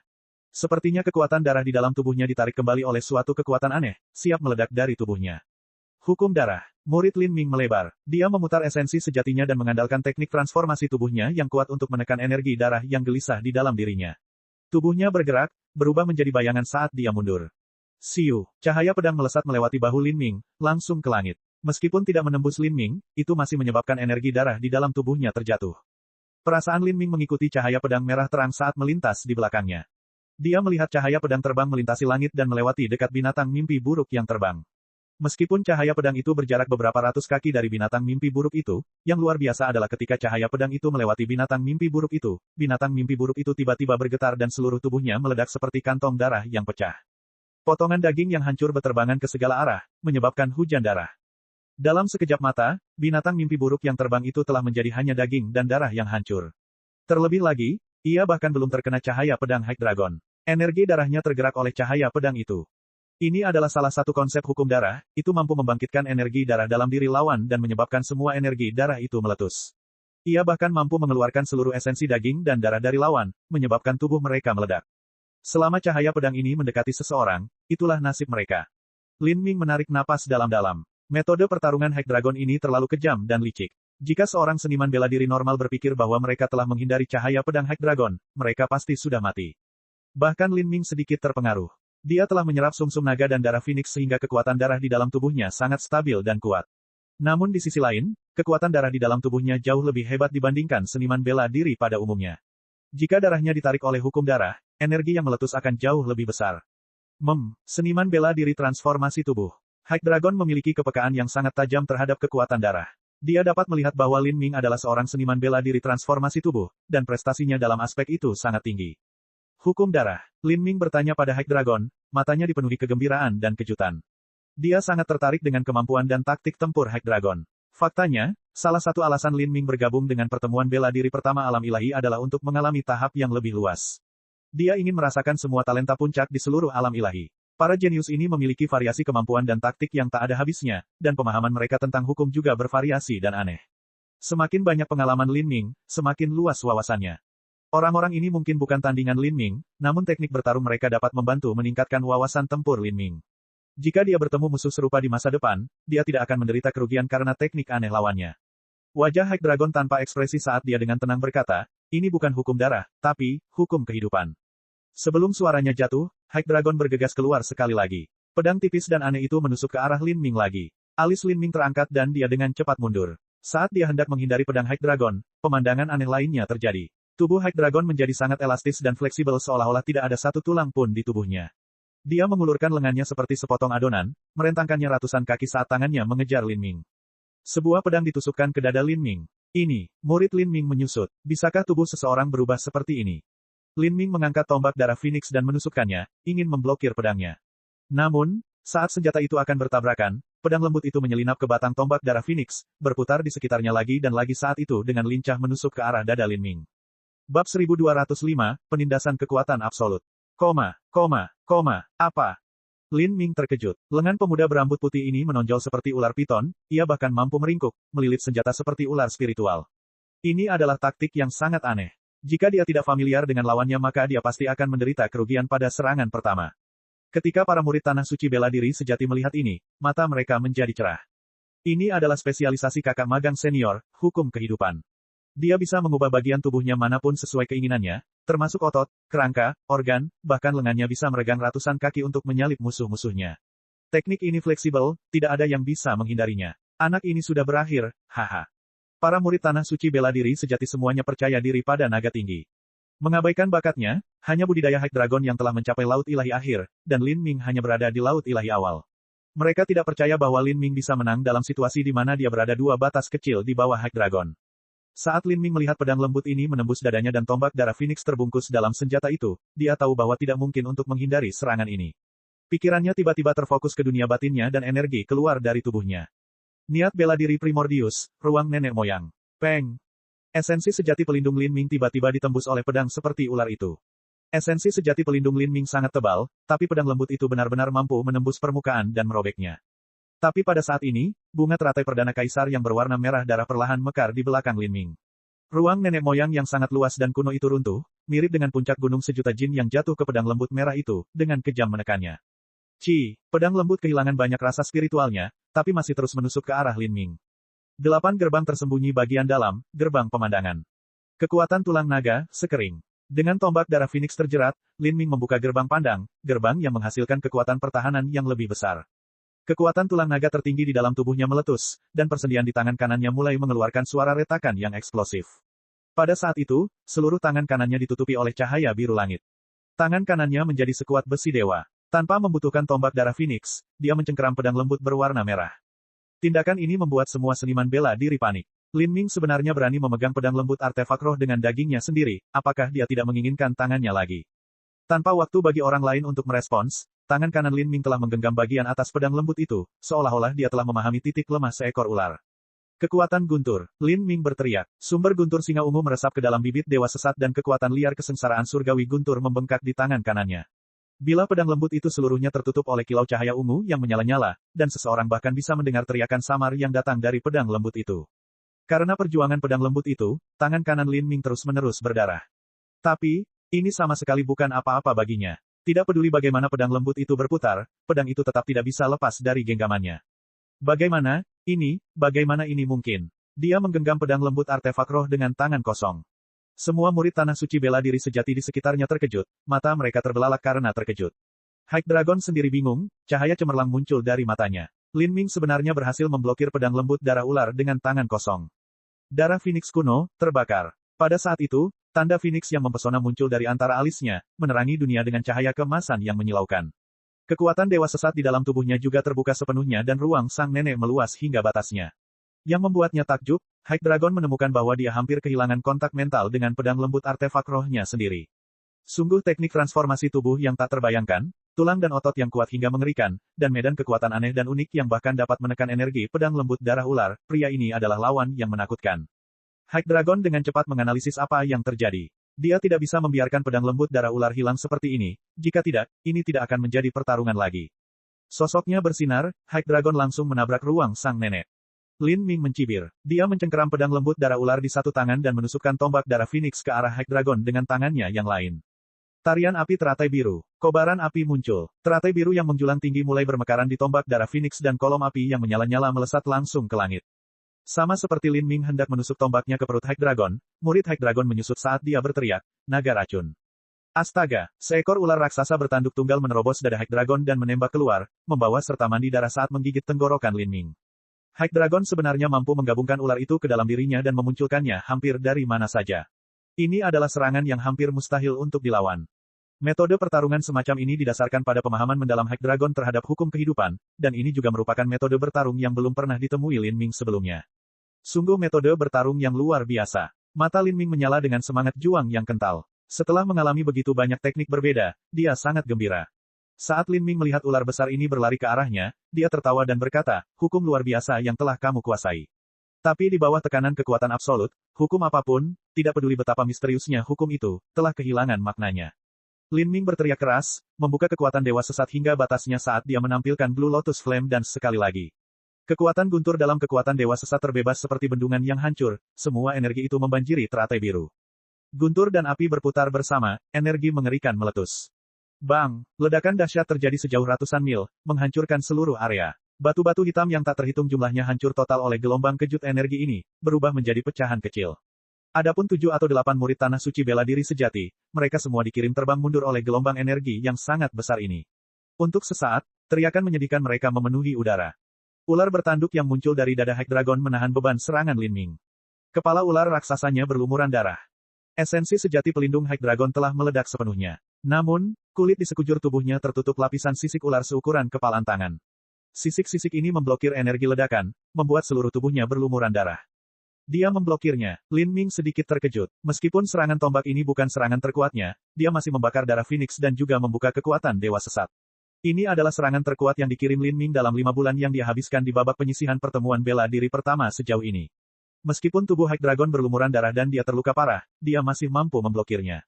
A: Sepertinya kekuatan darah di dalam tubuhnya ditarik kembali oleh suatu kekuatan aneh, siap meledak dari tubuhnya. Hukum darah. Murid Lin Ming melebar. Dia memutar esensi sejatinya dan mengandalkan teknik transformasi tubuhnya yang kuat untuk menekan energi darah yang gelisah di dalam dirinya. Tubuhnya bergerak, berubah menjadi bayangan saat dia mundur. Siu, cahaya pedang melesat melewati bahu Lin Ming, langsung ke langit. Meskipun tidak menembus Lin Ming, itu masih menyebabkan energi darah di dalam tubuhnya terjatuh. Perasaan Lin Ming mengikuti cahaya pedang merah terang saat melintas di belakangnya. Dia melihat cahaya pedang terbang melintasi langit dan melewati dekat binatang mimpi buruk yang terbang. Meskipun cahaya pedang itu berjarak beberapa ratus kaki dari binatang mimpi buruk itu, yang luar biasa adalah ketika cahaya pedang itu melewati binatang mimpi buruk itu, binatang mimpi buruk itu tiba-tiba bergetar dan seluruh tubuhnya meledak seperti kantong darah yang pecah. Potongan daging yang hancur beterbangan ke segala arah, menyebabkan hujan darah. Dalam sekejap mata, binatang mimpi buruk yang terbang itu telah menjadi hanya daging dan darah yang hancur. Terlebih lagi, ia bahkan belum terkena cahaya pedang High Dragon. Energi darahnya tergerak oleh cahaya pedang itu. Ini adalah salah satu konsep hukum darah, itu mampu membangkitkan energi darah dalam diri lawan dan menyebabkan semua energi darah itu meletus. Ia bahkan mampu mengeluarkan seluruh esensi daging dan darah dari lawan, menyebabkan tubuh mereka meledak. Selama cahaya pedang ini mendekati seseorang, itulah nasib mereka. Lin Ming menarik napas dalam-dalam. Metode pertarungan High Dragon ini terlalu kejam dan licik. Jika seorang seniman bela diri normal berpikir bahwa mereka telah menghindari cahaya pedang High Dragon, mereka pasti sudah mati. Bahkan Lin Ming sedikit terpengaruh. Dia telah menyerap sumsum naga dan darah Phoenix sehingga kekuatan darah di dalam tubuhnya sangat stabil dan kuat. Namun di sisi lain, kekuatan darah di dalam tubuhnya jauh lebih hebat dibandingkan seniman bela diri pada umumnya. Jika darahnya ditarik oleh hukum darah, energi yang meletus akan jauh lebih besar. Seniman bela diri transformasi tubuh. High Dragon memiliki kepekaan yang sangat tajam terhadap kekuatan darah. Dia dapat melihat bahwa Lin Ming adalah seorang seniman bela diri transformasi tubuh, dan prestasinya dalam aspek itu sangat tinggi. Hukum darah. Lin Ming bertanya pada High Dragon, matanya dipenuhi kegembiraan dan kejutan. Dia sangat tertarik dengan kemampuan dan taktik tempur High Dragon. Faktanya, salah satu alasan Lin Ming bergabung dengan pertemuan bela diri pertama alam ilahi adalah untuk mengalami tahap yang lebih luas. Dia ingin merasakan semua talenta puncak di seluruh alam ilahi. Para jenius ini memiliki variasi kemampuan dan taktik yang tak ada habisnya, dan pemahaman mereka tentang hukum juga bervariasi dan aneh. Semakin banyak pengalaman Lin Ming, semakin luas wawasannya. Orang-orang ini mungkin bukan tandingan Lin Ming, namun teknik bertarung mereka dapat membantu meningkatkan wawasan tempur Lin Ming. Jika dia bertemu musuh serupa di masa depan, dia tidak akan menderita kerugian karena teknik aneh lawannya. Wajah High Dragon tanpa ekspresi saat dia dengan tenang berkata, ini bukan hukum darah, tapi hukum kehidupan. Sebelum suaranya jatuh, High Dragon bergegas keluar sekali lagi. Pedang tipis dan aneh itu menusuk ke arah Lin Ming lagi. Alis Lin Ming terangkat dan dia dengan cepat mundur. Saat dia hendak menghindari pedang High Dragon, pemandangan aneh lainnya terjadi. Tubuh High Dragon menjadi sangat elastis dan fleksibel seolah-olah tidak ada satu tulang pun di tubuhnya. Dia mengulurkan lengannya seperti sepotong adonan, merentangkannya ratusan kaki saat tangannya mengejar Lin Ming. Sebuah pedang ditusukkan ke dada Lin Ming. Ini, murid Lin Ming menyusut. Bisakah tubuh seseorang berubah seperti ini? Lin Ming mengangkat tombak darah Phoenix dan menusukkannya, ingin memblokir pedangnya. Namun, saat senjata itu akan bertabrakan, pedang lembut itu menyelinap ke batang tombak darah Phoenix, berputar di sekitarnya lagi dan lagi saat itu dengan lincah menusuk ke arah dada Lin Ming. Bab 1205, Penindasan Kekuatan Absolut. Apa? Lin Ming terkejut. Lengan pemuda berambut putih ini menonjol seperti ular piton, ia bahkan mampu meringkuk, melilit senjata seperti ular spiritual. Ini adalah taktik yang sangat aneh. Jika dia tidak familiar dengan lawannya maka dia pasti akan menderita kerugian pada serangan pertama. Ketika para murid Tanah Suci Bela Diri Sejati melihat ini, mata mereka menjadi cerah. Ini adalah spesialisasi kakak magang senior, hukum kehidupan. Dia bisa mengubah bagian tubuhnya manapun sesuai keinginannya, termasuk otot, kerangka, organ, bahkan lengannya bisa meregang ratusan kaki untuk menyalip musuh-musuhnya. Teknik ini fleksibel, tidak ada yang bisa menghindarinya. Anak ini sudah berakhir, haha. Para murid Tanah Suci Bela Diri Sejati semuanya percaya diri pada naga tinggi. Mengabaikan bakatnya, hanya budidaya High Dragon yang telah mencapai Laut Ilahi akhir, dan Lin Ming hanya berada di Laut Ilahi awal. Mereka tidak percaya bahwa Lin Ming bisa menang dalam situasi di mana dia berada dua batas kecil di bawah High Dragon. Saat Lin Ming melihat pedang lembut ini menembus dadanya dan tombak darah Phoenix terbungkus dalam senjata itu, dia tahu bahwa tidak mungkin untuk menghindari serangan ini. Pikirannya tiba-tiba terfokus ke dunia batinnya dan energi keluar dari tubuhnya. Niat bela diri Primordius, ruang nenek moyang. Peng. Esensi sejati pelindung Lin Ming tiba-tiba ditembus oleh pedang seperti ular itu. Esensi sejati pelindung Lin Ming sangat tebal, tapi pedang lembut itu benar-benar mampu menembus permukaan dan merobeknya. Tapi pada saat ini, bunga teratai perdana kaisar yang berwarna merah darah perlahan mekar di belakang Lin Ming. Ruang nenek moyang yang sangat luas dan kuno itu runtuh, mirip dengan puncak gunung sejuta jin yang jatuh ke pedang lembut merah itu, dengan kejam menekannya. Pedang lembut kehilangan banyak rasa spiritualnya, tapi masih terus menusuk ke arah Lin Ming. 8 gerbang tersembunyi bagian dalam, gerbang pemandangan. Kekuatan tulang naga, sekering. Dengan tombak darah Phoenix terjerat, Lin Ming membuka gerbang pandang, gerbang yang menghasilkan kekuatan pertahanan yang lebih besar. Kekuatan tulang naga tertinggi di dalam tubuhnya meletus, dan persendian di tangan kanannya mulai mengeluarkan suara retakan yang eksplosif. Pada saat itu, seluruh tangan kanannya ditutupi oleh cahaya biru langit. Tangan kanannya menjadi sekuat besi dewa. Tanpa membutuhkan tombak darah Phoenix, dia mencengkeram pedang lembut berwarna merah. Tindakan ini membuat semua seniman bela diri panik. Lin Ming sebenarnya berani memegang pedang lembut artefak roh dengan dagingnya sendiri, apakah dia tidak menginginkan tangannya lagi? Tanpa waktu bagi orang lain untuk merespons, tangan kanan Lin Ming telah menggenggam bagian atas pedang lembut itu, seolah-olah dia telah memahami titik lemah seekor ular. Kekuatan guntur, Lin Ming berteriak. Sumber guntur singa ungu meresap ke dalam bibit dewa sesat dan kekuatan liar kesengsaraan surgawi guntur membengkak di tangan kanannya. Bila pedang lembut itu seluruhnya tertutup oleh kilau cahaya ungu yang menyala-nyala, dan seseorang bahkan bisa mendengar teriakan samar yang datang dari pedang lembut itu. Karena perjuangan pedang lembut itu, tangan kanan Lin Ming terus-menerus berdarah. Tapi, ini sama sekali bukan apa-apa baginya. Tidak peduli bagaimana pedang lembut itu berputar, pedang itu tetap tidak bisa lepas dari genggamannya. Bagaimana ini mungkin? Dia menggenggam pedang lembut artefak roh dengan tangan kosong. Semua murid Tanah Suci Bela Diri Sejati di sekitarnya terkejut, mata mereka terbelalak karena terkejut. High Dragon sendiri bingung, cahaya cemerlang muncul dari matanya. Lin Ming sebenarnya berhasil memblokir pedang lembut darah ular dengan tangan kosong. Darah Phoenix kuno, terbakar. Pada saat itu, tanda Phoenix yang mempesona muncul dari antara alisnya, menerangi dunia dengan cahaya keemasan yang menyilaukan. Kekuatan dewa sesat di dalam tubuhnya juga terbuka sepenuhnya dan ruang sang nenek meluas hingga batasnya. Yang membuatnya takjub, High Dragon menemukan bahwa dia hampir kehilangan kontak mental dengan pedang lembut artefak rohnya sendiri. Sungguh teknik transformasi tubuh yang tak terbayangkan, tulang dan otot yang kuat hingga mengerikan, dan medan kekuatan aneh dan unik yang bahkan dapat menekan energi pedang lembut darah ular, pria ini adalah lawan yang menakutkan. High Dragon dengan cepat menganalisis apa yang terjadi. Dia tidak bisa membiarkan pedang lembut darah ular hilang seperti ini, jika tidak, ini tidak akan menjadi pertarungan lagi. Sosoknya bersinar, High Dragon langsung menabrak ruang sang nenek. Lin Ming mencibir. Dia mencengkeram pedang lembut darah ular di satu tangan dan menusukkan tombak darah Phoenix ke arah High Dragon dengan tangannya yang lain. Tarian api teratai biru. Kobaran api muncul. Teratai biru yang menjulang tinggi mulai bermekaran di tombak darah Phoenix dan kolom api yang menyala-nyala melesat langsung ke langit. Sama seperti Lin Ming hendak menusuk tombaknya ke perut High Dragon, murid High Dragon menyusut saat dia berteriak, naga racun. Astaga, seekor ular raksasa bertanduk tunggal menerobos dada High Dragon dan menembak keluar, membawa serta mandi darah saat menggigit tenggorokan Lin Ming. High Dragon sebenarnya mampu menggabungkan ular itu ke dalam dirinya dan memunculkannya hampir dari mana saja. Ini adalah serangan yang hampir mustahil untuk dilawan. Metode pertarungan semacam ini didasarkan pada pemahaman mendalam High Dragon terhadap hukum kehidupan, dan ini juga merupakan metode bertarung yang belum pernah ditemui Lin Ming sebelumnya. Sungguh metode bertarung yang luar biasa. Mata Lin Ming menyala dengan semangat juang yang kental. Setelah mengalami begitu banyak teknik berbeda, dia sangat gembira. Saat Lin Ming melihat ular besar ini berlari ke arahnya, dia tertawa dan berkata, hukum luar biasa yang telah kamu kuasai. Tapi di bawah tekanan kekuatan absolut, hukum apapun, tidak peduli betapa misteriusnya hukum itu, telah kehilangan maknanya. Lin Ming berteriak keras, membuka kekuatan dewa sesat hingga batasnya saat dia menampilkan Blue Lotus Flame dan sekali lagi. Kekuatan guntur dalam kekuatan dewa sesat terbebas seperti bendungan yang hancur, semua energi itu membanjiri teratai biru. Guntur dan api berputar bersama, energi mengerikan meletus. Bang! Ledakan dahsyat terjadi sejauh ratusan mil, menghancurkan seluruh area. Batu-batu hitam yang tak terhitung jumlahnya hancur total oleh gelombang kejut energi ini, berubah menjadi pecahan kecil. Adapun 7 atau 8 murid tanah suci bela diri sejati, mereka semua dikirim terbang mundur oleh gelombang energi yang sangat besar ini. Untuk sesaat, teriakan menyedihkan mereka memenuhi udara. Ular bertanduk yang muncul dari dada High Dragon menahan beban serangan Lin Ming. Kepala ular raksasanya berlumuran darah. Esensi sejati pelindung High Dragon telah meledak sepenuhnya. Namun, kulit di sekujur tubuhnya tertutup lapisan sisik ular seukuran kepalan tangan. Sisik-sisik ini memblokir energi ledakan, membuat seluruh tubuhnya berlumuran darah. Dia memblokirnya. Lin Ming sedikit terkejut. Meskipun serangan tombak ini bukan serangan terkuatnya, dia masih membakar darah Phoenix dan juga membuka kekuatan dewa sesat. Ini adalah serangan terkuat yang dikirim Lin Ming dalam 5 bulan yang dia habiskan di babak penyisihan pertemuan bela diri pertama sejauh ini. Meskipun tubuh High Dragon berlumuran darah dan dia terluka parah, dia masih mampu memblokirnya.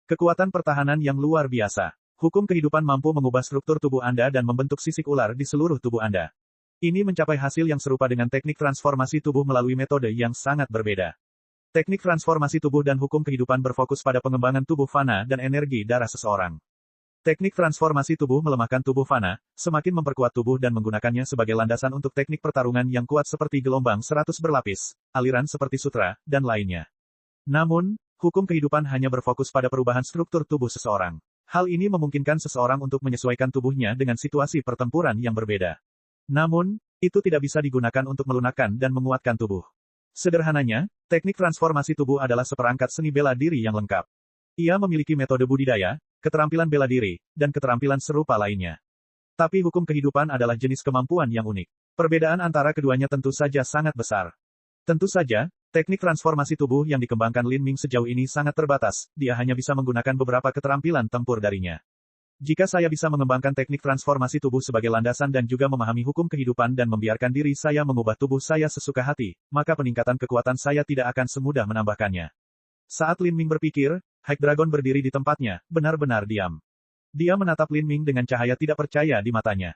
A: Kekuatan pertahanan yang luar biasa. Hukum kehidupan mampu mengubah struktur tubuh Anda dan membentuk sisik ular di seluruh tubuh Anda. Ini mencapai hasil yang serupa dengan teknik transformasi tubuh melalui metode yang sangat berbeda. Teknik transformasi tubuh dan hukum kehidupan berfokus pada pengembangan tubuh fana dan energi darah seseorang. Teknik transformasi tubuh melemahkan tubuh fana, semakin memperkuat tubuh dan menggunakannya sebagai landasan untuk teknik pertarungan yang kuat seperti gelombang 100 berlapis, aliran seperti sutra, dan lainnya. Namun, hukum kehidupan hanya berfokus pada perubahan struktur tubuh seseorang. Hal ini memungkinkan seseorang untuk menyesuaikan tubuhnya dengan situasi pertempuran yang berbeda. Namun, itu tidak bisa digunakan untuk melunakkan dan menguatkan tubuh. Sederhananya, teknik transformasi tubuh adalah seperangkat seni bela diri yang lengkap. Ia memiliki metode budidaya, keterampilan bela diri, dan keterampilan serupa lainnya. Tapi hukum kehidupan adalah jenis kemampuan yang unik. Perbedaan antara keduanya tentu saja sangat besar. Tentu saja, teknik transformasi tubuh yang dikembangkan Lin Ming sejauh ini sangat terbatas, dia hanya bisa menggunakan beberapa keterampilan tempur darinya. Jika saya bisa mengembangkan teknik transformasi tubuh sebagai landasan dan juga memahami hukum kehidupan dan membiarkan diri saya mengubah tubuh saya sesuka hati, maka peningkatan kekuatan saya tidak akan semudah menambahkannya. Saat Lin Ming berpikir, High Dragon berdiri di tempatnya, benar-benar diam. Dia menatap Lin Ming dengan cahaya tidak percaya di matanya.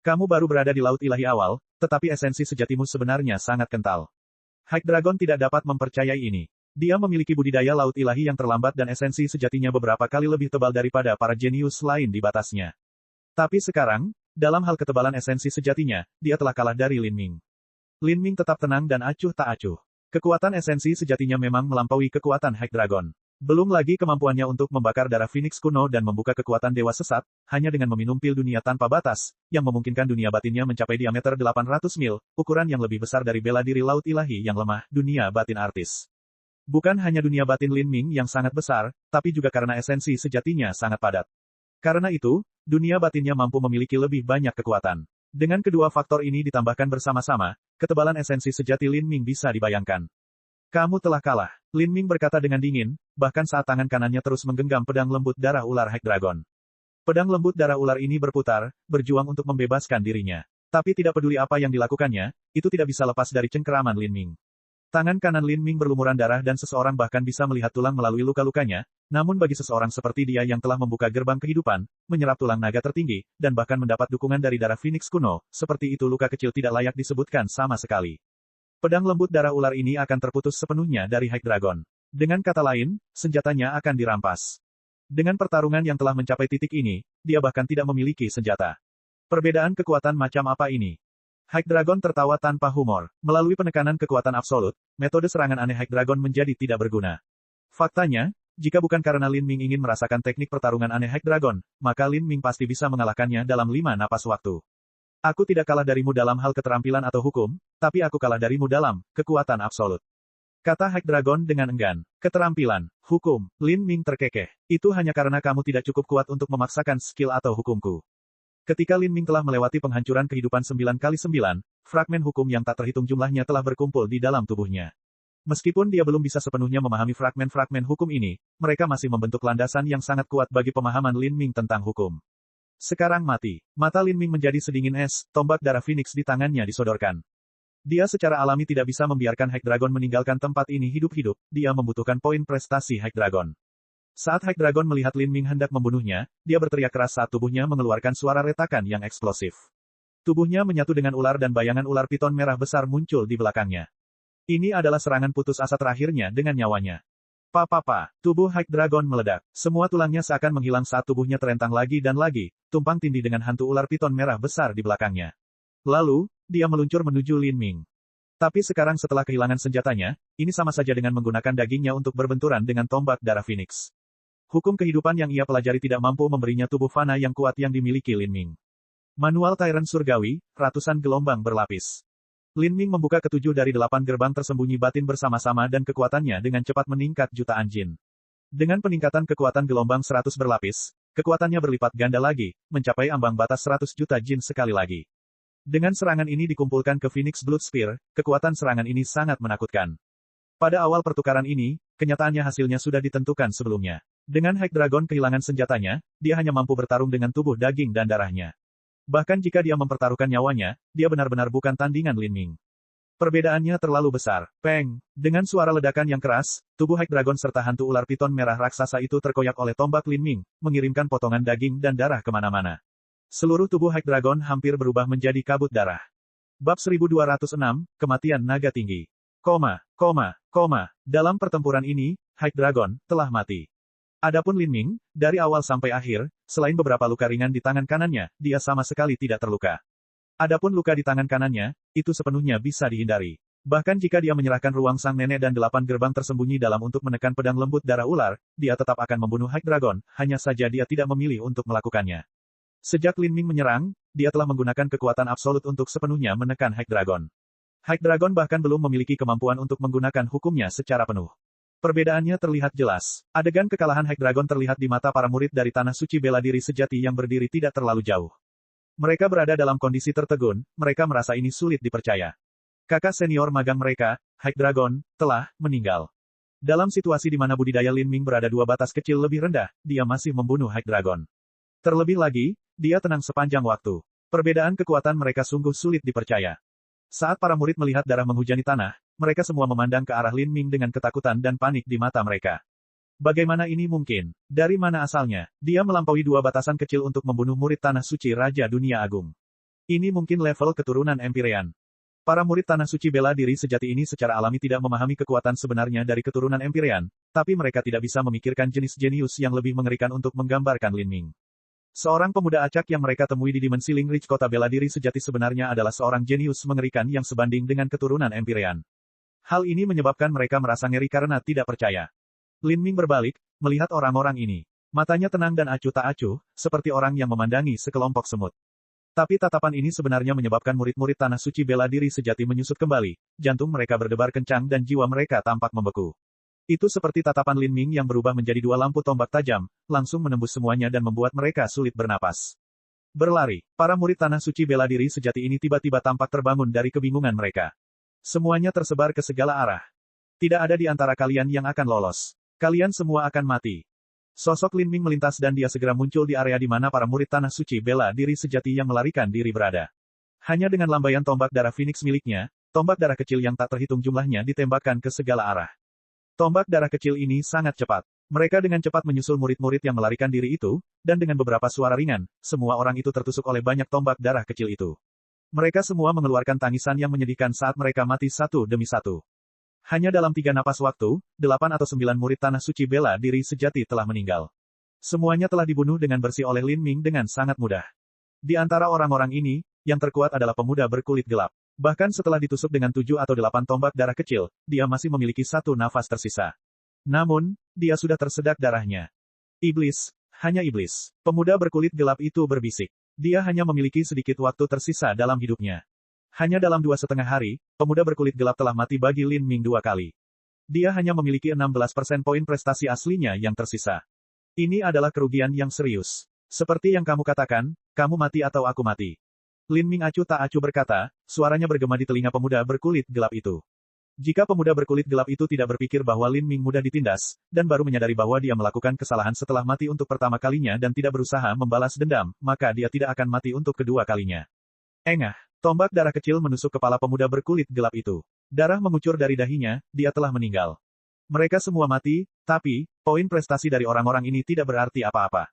A: Kamu baru berada di Laut Ilahi awal, tetapi esensi sejatimu sebenarnya sangat kental. High Dragon tidak dapat mempercayai ini. Dia memiliki budidaya Laut Ilahi yang terlambat dan esensi sejatinya beberapa kali lebih tebal daripada para jenius lain di batasnya. Tapi sekarang, dalam hal ketebalan esensi sejatinya, dia telah kalah dari Lin Ming. Lin Ming tetap tenang dan acuh tak acuh. Kekuatan esensi sejatinya memang melampaui kekuatan High Dragon. Belum lagi kemampuannya untuk membakar darah Phoenix kuno dan membuka kekuatan dewa sesat, hanya dengan meminum pil dunia tanpa batas, yang memungkinkan dunia batinnya mencapai diameter 800 mil, ukuran yang lebih besar dari bela diri Laut Ilahi yang lemah, dunia batin artis. Bukan hanya dunia batin Lin Ming yang sangat besar, tapi juga karena esensi sejatinya sangat padat. Karena itu, dunia batinnya mampu memiliki lebih banyak kekuatan. Dengan kedua faktor ini ditambahkan bersama-sama, ketebalan esensi sejati Lin Ming bisa dibayangkan. Kamu telah kalah, Lin Ming berkata dengan dingin, bahkan saat tangan kanannya terus menggenggam pedang lembut darah ular High Dragon. Pedang lembut darah ular ini berputar, berjuang untuk membebaskan dirinya. Tapi tidak peduli apa yang dilakukannya, itu tidak bisa lepas dari cengkeraman Lin Ming. Tangan kanan Lin Ming berlumuran darah dan seseorang bahkan bisa melihat tulang melalui luka-lukanya, namun bagi seseorang seperti dia yang telah membuka gerbang kehidupan, menyerap tulang naga tertinggi, dan bahkan mendapat dukungan dari darah Phoenix kuno, seperti itu luka kecil tidak layak disebutkan sama sekali. Pedang lembut darah ular ini akan terputus sepenuhnya dari High Dragon. Dengan kata lain, senjatanya akan dirampas. Dengan pertarungan yang telah mencapai titik ini, dia bahkan tidak memiliki senjata. Perbedaan kekuatan macam apa ini? High Dragon tertawa tanpa humor. Melalui penekanan kekuatan absolut, metode serangan aneh High Dragon menjadi tidak berguna. Faktanya, jika bukan karena Lin Ming ingin merasakan teknik pertarungan aneh High Dragon, maka Lin Ming pasti bisa mengalahkannya dalam 5 napas waktu. Aku tidak kalah darimu dalam hal keterampilan atau hukum, tapi aku kalah darimu dalam kekuatan absolut. Kata High Dragon dengan enggan. Keterampilan, hukum, Lin Ming terkekeh. Itu hanya karena kamu tidak cukup kuat untuk memaksakan skill atau hukumku. Ketika Lin Ming telah melewati penghancuran kehidupan 9x9, fragmen hukum yang tak terhitung jumlahnya telah berkumpul di dalam tubuhnya. Meskipun dia belum bisa sepenuhnya memahami fragmen-fragmen hukum ini, mereka masih membentuk landasan yang sangat kuat bagi pemahaman Lin Ming tentang hukum. Sekarang mati. Mata Lin Ming menjadi sedingin es, tombak darah Phoenix di tangannya disodorkan. Dia secara alami tidak bisa membiarkan High Dragon meninggalkan tempat ini hidup-hidup, dia membutuhkan poin prestasi High Dragon. Saat High Dragon melihat Lin Ming hendak membunuhnya, dia berteriak keras saat tubuhnya mengeluarkan suara retakan yang eksplosif. Tubuhnya menyatu dengan ular dan bayangan ular piton merah besar muncul di belakangnya. Ini adalah serangan putus asa terakhirnya dengan nyawanya. Tubuh High Dragon meledak. Semua tulangnya seakan menghilang saat tubuhnya terentang lagi dan lagi, tumpang tindih dengan hantu ular piton merah besar di belakangnya. Lalu, dia meluncur menuju Lin Ming. Tapi sekarang setelah kehilangan senjatanya, ini sama saja dengan menggunakan dagingnya untuk berbenturan dengan tombak darah Phoenix. Hukum kehidupan yang ia pelajari tidak mampu memberinya tubuh fana yang kuat yang dimiliki Lin Ming. Manual Tyrant Surgawi, ratusan gelombang berlapis. Lin Ming membuka ketujuh dari 8 gerbang tersembunyi batin bersama-sama dan kekuatannya dengan cepat meningkat jutaan jin. Dengan peningkatan kekuatan gelombang 100 berlapis, kekuatannya berlipat ganda lagi, mencapai ambang batas 100 juta jin sekali lagi. Dengan serangan ini dikumpulkan ke Phoenix Blood Spear, kekuatan serangan ini sangat menakutkan. Pada awal pertukaran ini, kenyataannya hasilnya sudah ditentukan sebelumnya. Dengan High Dragon kehilangan senjatanya, dia hanya mampu bertarung dengan tubuh daging dan darahnya. Bahkan jika dia mempertaruhkan nyawanya, dia benar-benar bukan tandingan Lin Ming. Perbedaannya terlalu besar. Peng! Dengan suara ledakan yang keras, tubuh High Dragon serta hantu ular piton merah raksasa itu terkoyak oleh tombak Lin Ming, mengirimkan potongan daging dan darah kemana-mana. Seluruh tubuh High Dragon hampir berubah menjadi kabut darah. Bab 1206, Kematian Naga Tinggi. Dalam pertempuran ini, High Dragon telah mati. Adapun Lin Ming, dari awal sampai akhir, selain beberapa luka ringan di tangan kanannya, dia sama sekali tidak terluka. Adapun luka di tangan kanannya, itu sepenuhnya bisa dihindari. Bahkan jika dia menyerahkan ruang sang nenek dan 8 gerbang tersembunyi dalam untuk menekan pedang lembut darah ular, dia tetap akan membunuh High Dragon, hanya saja dia tidak memilih untuk melakukannya. Sejak Lin Ming menyerang, dia telah menggunakan kekuatan absolut untuk sepenuhnya menekan High Dragon. High Dragon bahkan belum memiliki kemampuan untuk menggunakan hukumnya secara penuh. Perbedaannya terlihat jelas. Adegan kekalahan High Dragon terlihat di mata para murid dari Tanah Suci Bela Diri Sejati yang berdiri tidak terlalu jauh. Mereka berada dalam kondisi tertegun, mereka merasa ini sulit dipercaya. Kakak senior magang mereka, High Dragon, telah meninggal. Dalam situasi di mana budidaya Lin Ming berada 2 batas kecil lebih rendah, dia masih membunuh High Dragon. Terlebih lagi, dia tenang sepanjang waktu. Perbedaan kekuatan mereka sungguh sulit dipercaya. Saat para murid melihat darah menghujani tanah, mereka semua memandang ke arah Lin Ming dengan ketakutan dan panik di mata mereka. Bagaimana ini mungkin? Dari mana asalnya? Dia melampaui 2 batasan kecil untuk membunuh murid Tanah Suci Raja Dunia Agung. Ini mungkin level keturunan Empyrean. Para murid Tanah Suci Bela Diri Sejati ini secara alami tidak memahami kekuatan sebenarnya dari keturunan Empyrean, tapi mereka tidak bisa memikirkan jenis jenius yang lebih mengerikan untuk menggambarkan Lin Ming. Seorang pemuda acak yang mereka temui di dimensi Lingridge Kota Bela Diri Sejati sebenarnya adalah seorang jenius mengerikan yang sebanding dengan keturunan Empyrean. Hal ini menyebabkan mereka merasa ngeri karena tidak percaya. Lin Ming berbalik, melihat orang-orang ini. Matanya tenang dan acuh tak acuh, seperti orang yang memandangi sekelompok semut. Tapi tatapan ini sebenarnya menyebabkan murid-murid Tanah Suci Bela Diri Sejati menyusut kembali, jantung mereka berdebar kencang dan jiwa mereka tampak membeku. Itu seperti tatapan Lin Ming yang berubah menjadi 2 lampu tombak tajam, langsung menembus semuanya dan membuat mereka sulit bernapas. Berlari, para murid Tanah Suci Bela Diri Sejati ini tiba-tiba tampak terbangun dari kebingungan mereka. Semuanya tersebar ke segala arah. Tidak ada di antara kalian yang akan lolos. Kalian semua akan mati. Sosok Lin Ming melintas dan dia segera muncul di area di mana para murid Tanah Suci Bela Diri Sejati yang melarikan diri berada. Hanya dengan lambaian tombak darah Phoenix miliknya, tombak darah kecil yang tak terhitung jumlahnya ditembakkan ke segala arah. Tombak darah kecil ini sangat cepat. Mereka dengan cepat menyusul murid-murid yang melarikan diri itu, dan dengan beberapa suara ringan, semua orang itu tertusuk oleh banyak tombak darah kecil itu. Mereka semua mengeluarkan tangisan yang menyedihkan saat mereka mati satu demi satu. Hanya dalam 3 napas waktu, 8 atau 9 murid Tanah Suci Bela Diri Sejati telah meninggal. Semuanya telah dibunuh dengan bersih oleh Lin Ming dengan sangat mudah. Di antara orang-orang ini, yang terkuat adalah pemuda berkulit gelap. Bahkan setelah ditusuk dengan 7 atau 8 tombak darah kecil, dia masih memiliki 1 nafas tersisa. Namun, dia sudah tersedak darahnya. Iblis, hanya iblis. Pemuda berkulit gelap itu berbisik. Dia hanya memiliki sedikit waktu tersisa dalam hidupnya. Hanya dalam 2,5 hari, pemuda berkulit gelap telah mati bagi Lin Ming 2 kali. Dia hanya memiliki 16% poin prestasi aslinya yang tersisa. Ini adalah kerugian yang serius. Seperti yang kamu katakan, kamu mati atau aku mati. Lin Ming acuh tak acuh berkata, suaranya bergema di telinga pemuda berkulit gelap itu. Jika pemuda berkulit gelap itu tidak berpikir bahwa Lin Ming mudah ditindas, dan baru menyadari bahwa dia melakukan kesalahan setelah mati untuk pertama kalinya dan tidak berusaha membalas dendam, maka dia tidak akan mati untuk kedua kalinya. Engah, tombak darah kecil menusuk kepala pemuda berkulit gelap itu. Darah mengucur dari dahinya, dia telah meninggal. Mereka semua mati, tapi, poin prestasi dari orang-orang ini tidak berarti apa-apa.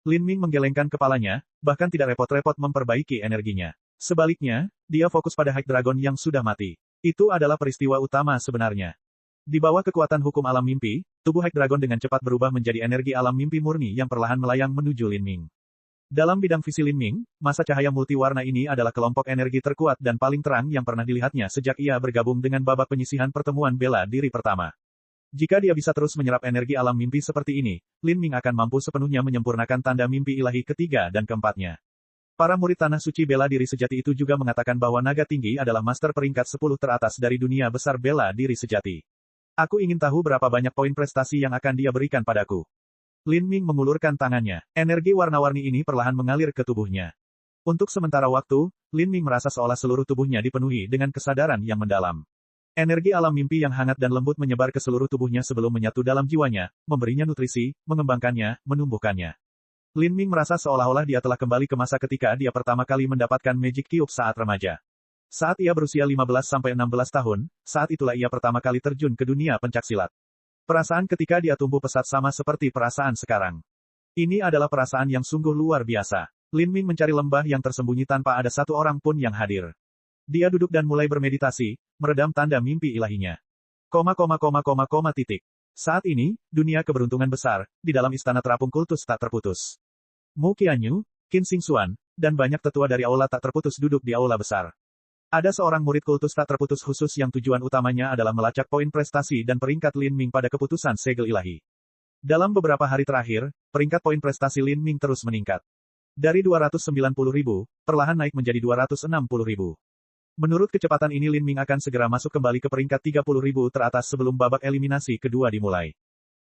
A: Lin Ming menggelengkan kepalanya, bahkan tidak repot-repot memperbaiki energinya. Sebaliknya, dia fokus pada High Dragon yang sudah mati. Itu adalah peristiwa utama sebenarnya. Di bawah kekuatan hukum alam mimpi, tubuh High Dragon dengan cepat berubah menjadi energi alam mimpi murni yang perlahan melayang menuju Lin Ming. Dalam bidang visi Lin Ming, masa cahaya multiwarna ini adalah kelompok energi terkuat dan paling terang yang pernah dilihatnya sejak ia bergabung dengan babak penyisihan pertemuan bela diri pertama. Jika dia bisa terus menyerap energi alam mimpi seperti ini, Lin Ming akan mampu sepenuhnya menyempurnakan tanda mimpi ilahi ketiga dan keempatnya. Para murid Tanah Suci Bela Diri Sejati itu juga mengatakan bahwa naga tinggi adalah master peringkat 10 teratas dari dunia besar bela diri sejati. Aku ingin tahu berapa banyak poin prestasi yang akan dia berikan padaku. Lin Ming mengulurkan tangannya. Energi warna-warni ini perlahan mengalir ke tubuhnya. Untuk sementara waktu, Lin Ming merasa seolah seluruh tubuhnya dipenuhi dengan kesadaran yang mendalam. Energi alam mimpi yang hangat dan lembut menyebar ke seluruh tubuhnya sebelum menyatu dalam jiwanya, memberinya nutrisi, mengembangkannya, menumbuhkannya. Lin Ming merasa seolah-olah dia telah kembali ke masa ketika dia pertama kali mendapatkan Magic Cube saat remaja. Saat ia berusia 15-16 tahun, saat itulah ia pertama kali terjun ke dunia pencaksilat. Perasaan ketika dia tumbuh pesat sama seperti perasaan sekarang. Ini adalah perasaan yang sungguh luar biasa. Lin Ming mencari lembah yang tersembunyi tanpa ada satu orang pun yang hadir. Dia duduk dan mulai bermeditasi, meredam tanda mimpi ilahinya. Saat ini, dunia keberuntungan besar, di dalam istana terapung kultus tak terputus. Mu Qianyu, Qin Xingxuan, dan banyak tetua dari aula tak terputus duduk di aula besar. Ada seorang murid kultus tak terputus khusus yang tujuan utamanya adalah melacak poin prestasi dan peringkat Lin Ming pada keputusan segel ilahi. Dalam beberapa hari terakhir, peringkat poin prestasi Lin Ming terus meningkat. Dari 290.000, perlahan naik menjadi 260.000. Menurut kecepatan ini Lin Ming akan segera masuk kembali ke peringkat 30.000 teratas sebelum babak eliminasi kedua dimulai.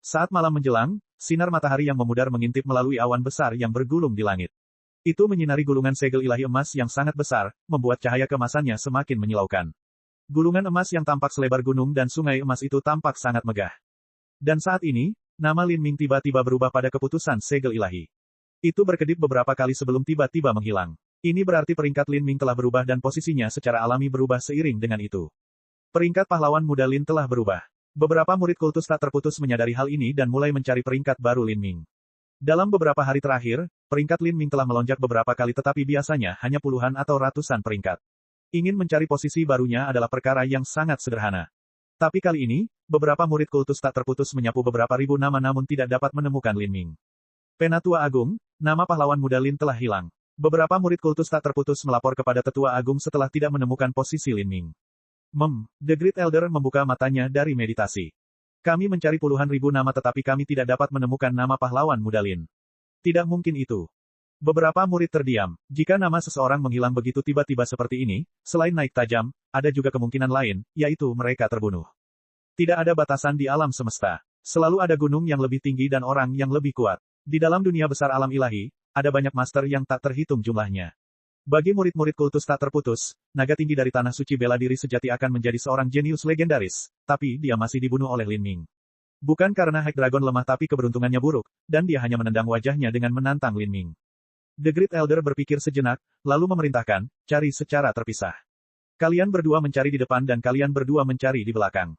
A: Saat malam menjelang, sinar matahari yang memudar mengintip melalui awan besar yang bergulung di langit. Itu menyinari gulungan segel ilahi emas yang sangat besar, membuat cahaya kemasannya semakin menyilaukan. Gulungan emas yang tampak selebar gunung dan sungai emas itu tampak sangat megah. Dan saat ini, nama Lin Ming tiba-tiba berubah pada keputusan segel ilahi. Itu berkedip beberapa kali sebelum tiba-tiba menghilang. Ini berarti peringkat Lin Ming telah berubah dan posisinya secara alami berubah seiring dengan itu. Peringkat pahlawan muda Lin telah berubah. Beberapa murid kultus tak terputus menyadari hal ini dan mulai mencari peringkat baru Lin Ming. Dalam beberapa hari terakhir, peringkat Lin Ming telah melonjak beberapa kali tetapi biasanya hanya puluhan atau ratusan peringkat. Ingin mencari posisi barunya adalah perkara yang sangat sederhana. Tapi kali ini, beberapa murid kultus tak terputus menyapu beberapa ribu nama namun tidak dapat menemukan Lin Ming. Penatua Agung, nama pahlawan muda Lin telah hilang. Beberapa murid kultus tak terputus melapor kepada Tetua Agung setelah tidak menemukan posisi Lin Ming. The Great Elder membuka matanya dari meditasi. Kami mencari puluhan ribu nama tetapi kami tidak dapat menemukan nama pahlawan muda Lin. Tidak mungkin itu. Beberapa murid terdiam. Jika nama seseorang menghilang begitu tiba-tiba seperti ini, selain naik tajam, ada juga kemungkinan lain, yaitu mereka terbunuh. Tidak ada batasan di alam semesta. Selalu ada gunung yang lebih tinggi dan orang yang lebih kuat. Di dalam dunia besar alam ilahi, ada banyak master yang tak terhitung jumlahnya. Bagi murid-murid kultus tak terputus, naga tinggi dari Tanah Suci Bela Diri Sejati akan menjadi seorang jenius legendaris, tapi dia masih dibunuh oleh Lin Ming. Bukan karena High Dragon lemah tapi keberuntungannya buruk, dan dia hanya menendang wajahnya dengan menantang Lin Ming. The Great Elder berpikir sejenak, lalu memerintahkan, cari secara terpisah. Kalian berdua mencari di depan dan kalian berdua mencari di belakang.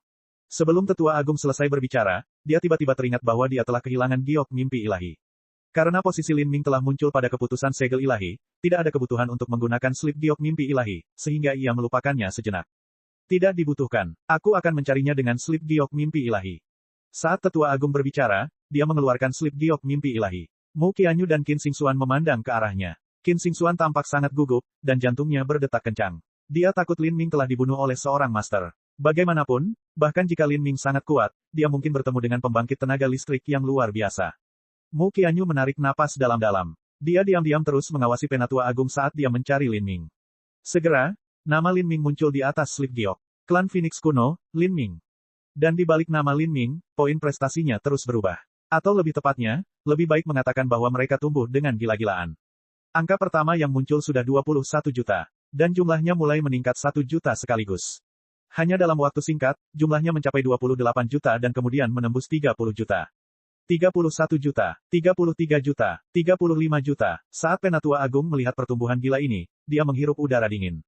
A: Sebelum Tetua Agung selesai berbicara, dia tiba-tiba teringat bahwa dia telah kehilangan giok mimpi ilahi. Karena posisi Lin Ming telah muncul pada keputusan segel ilahi, tidak ada kebutuhan untuk menggunakan slip giok mimpi ilahi, sehingga ia melupakannya sejenak. Tidak dibutuhkan. Aku akan mencarinya dengan slip giok mimpi ilahi. Saat Tetua Agung berbicara, dia mengeluarkan slip giok mimpi ilahi. Mu Qianyu dan Qin Xingxuan memandang ke arahnya. Qin Xingxuan tampak sangat gugup, dan jantungnya berdetak kencang. Dia takut Lin Ming telah dibunuh oleh seorang master. Bagaimanapun, bahkan jika Lin Ming sangat kuat, dia mungkin bertemu dengan pembangkit tenaga listrik yang luar biasa. Mu Qianyu menarik napas dalam-dalam. Dia diam-diam terus mengawasi Penatua Agung saat dia mencari Lin Ming. Segera, nama Lin Ming muncul di atas slip giok. Klan Phoenix kuno, Lin Ming. Dan di balik nama Lin Ming, poin prestasinya terus berubah. Atau lebih tepatnya, lebih baik mengatakan bahwa mereka tumbuh dengan gila-gilaan. Angka pertama yang muncul sudah 21 juta. Dan jumlahnya mulai meningkat 1 juta sekaligus. Hanya dalam waktu singkat, jumlahnya mencapai 28 juta dan kemudian menembus 30 juta. 31 juta, 33 juta, 35 juta. Saat Penatua Agung melihat pertumbuhan gila ini, dia menghirup udara dingin.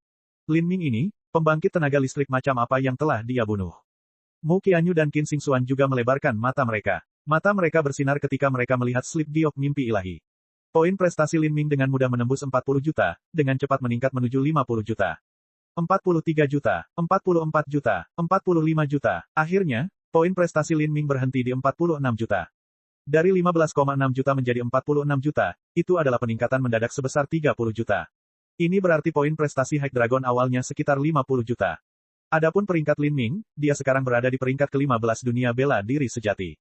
A: Lin Ming ini, pembangkit tenaga listrik macam apa yang telah dia bunuh? Mu Qianyu dan Qin Xingxuan juga melebarkan mata mereka. Mata mereka bersinar ketika mereka melihat slip giok mimpi ilahi. Poin prestasi Lin Ming dengan mudah menembus 40 juta, dengan cepat meningkat menuju 50 juta. 43 juta, 44 juta, 45 juta. Akhirnya, poin prestasi Lin Ming berhenti di 46 juta. Dari 15,6 juta menjadi 46 juta, itu adalah peningkatan mendadak sebesar 30 juta. Ini berarti poin prestasi High Dragon awalnya sekitar 50 juta. Adapun peringkat Lin Ming, dia sekarang berada di peringkat ke-15 dunia bela diri sejati.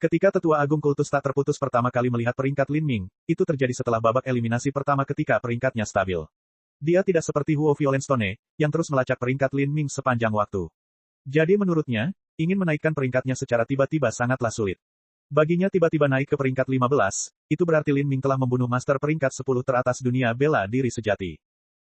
A: Ketika Tetua Agung Kultus tak terputus pertama kali melihat peringkat Lin Ming, itu terjadi setelah babak eliminasi pertama ketika peringkatnya stabil. Dia tidak seperti Huo Violenstone, yang terus melacak peringkat Lin Ming sepanjang waktu. Jadi menurutnya, ingin menaikkan peringkatnya secara tiba-tiba sangatlah sulit. Baginya tiba-tiba naik ke peringkat 15, itu berarti Lin Ming telah membunuh master peringkat 10 teratas dunia bela diri sejati.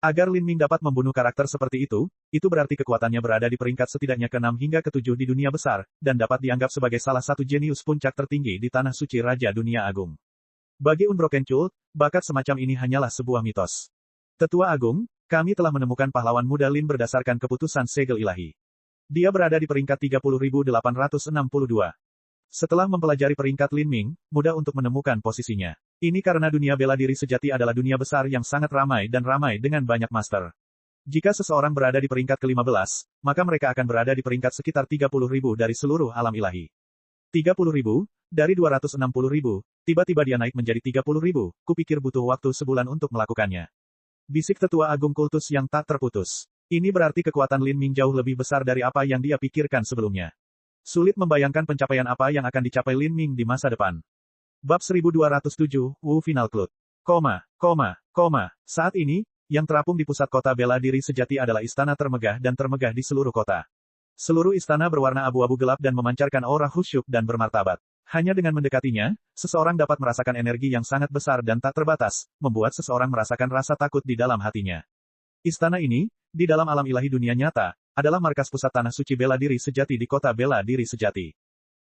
A: Agar Lin Ming dapat membunuh karakter seperti itu berarti kekuatannya berada di peringkat setidaknya ke-6 hingga ke-7 di dunia besar, dan dapat dianggap sebagai salah satu jenius puncak tertinggi di Tanah Suci Raja Dunia Agung. Bagi Unbroken Cult, bakat semacam ini hanyalah sebuah mitos. Tetua Agung, kami telah menemukan pahlawan muda Lin berdasarkan keputusan segel ilahi. Dia berada di peringkat 30.862. Setelah mempelajari peringkat Lin Ming, mudah untuk menemukan posisinya. Ini karena dunia bela diri sejati adalah dunia besar yang sangat ramai dan ramai dengan banyak master. Jika seseorang berada di peringkat ke-15, maka mereka akan berada di peringkat sekitar 30.000 dari seluruh alam ilahi. 30.000, dari 260.000, tiba-tiba dia naik menjadi 30.000, kupikir butuh waktu sebulan untuk melakukannya. Bisik Tetua Agung Kultus yang tak terputus. Ini berarti kekuatan Lin Ming jauh lebih besar dari apa yang dia pikirkan sebelumnya. Sulit membayangkan pencapaian apa yang akan dicapai Lin Ming di masa depan. Bab 1207, Wu Final Cloud. Saat ini, yang terapung di pusat kota bela diri sejati adalah istana termegah dan termegah di seluruh kota. Seluruh istana berwarna abu-abu gelap dan memancarkan aura khusyuk dan bermartabat. Hanya dengan mendekatinya, seseorang dapat merasakan energi yang sangat besar dan tak terbatas, membuat seseorang merasakan rasa takut di dalam hatinya. Istana ini, di dalam alam ilahi dunia nyata, adalah markas pusat Tanah Suci Bela Diri Sejati di kota Bela Diri Sejati.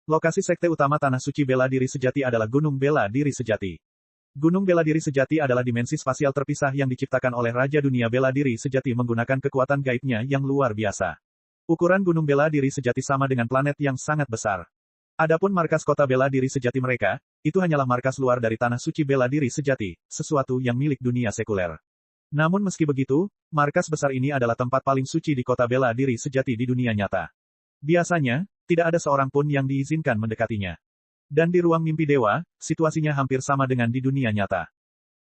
A: Lokasi sekte utama Tanah Suci Bela Diri Sejati adalah Gunung Bela Diri Sejati. Gunung Bela Diri Sejati adalah dimensi spasial terpisah yang diciptakan oleh Raja Dunia Bela Diri Sejati menggunakan kekuatan gaibnya yang luar biasa. Ukuran Gunung Bela Diri Sejati sama dengan planet yang sangat besar. Adapun markas kota Bela Diri Sejati mereka, itu hanyalah markas luar dari Tanah Suci Bela Diri Sejati, sesuatu yang milik dunia sekuler. Namun meski begitu, markas besar ini adalah tempat paling suci di kota Bela Diri Sejati di dunia nyata. Biasanya, tidak ada seorang pun yang diizinkan mendekatinya. Dan di ruang mimpi dewa, situasinya hampir sama dengan di dunia nyata.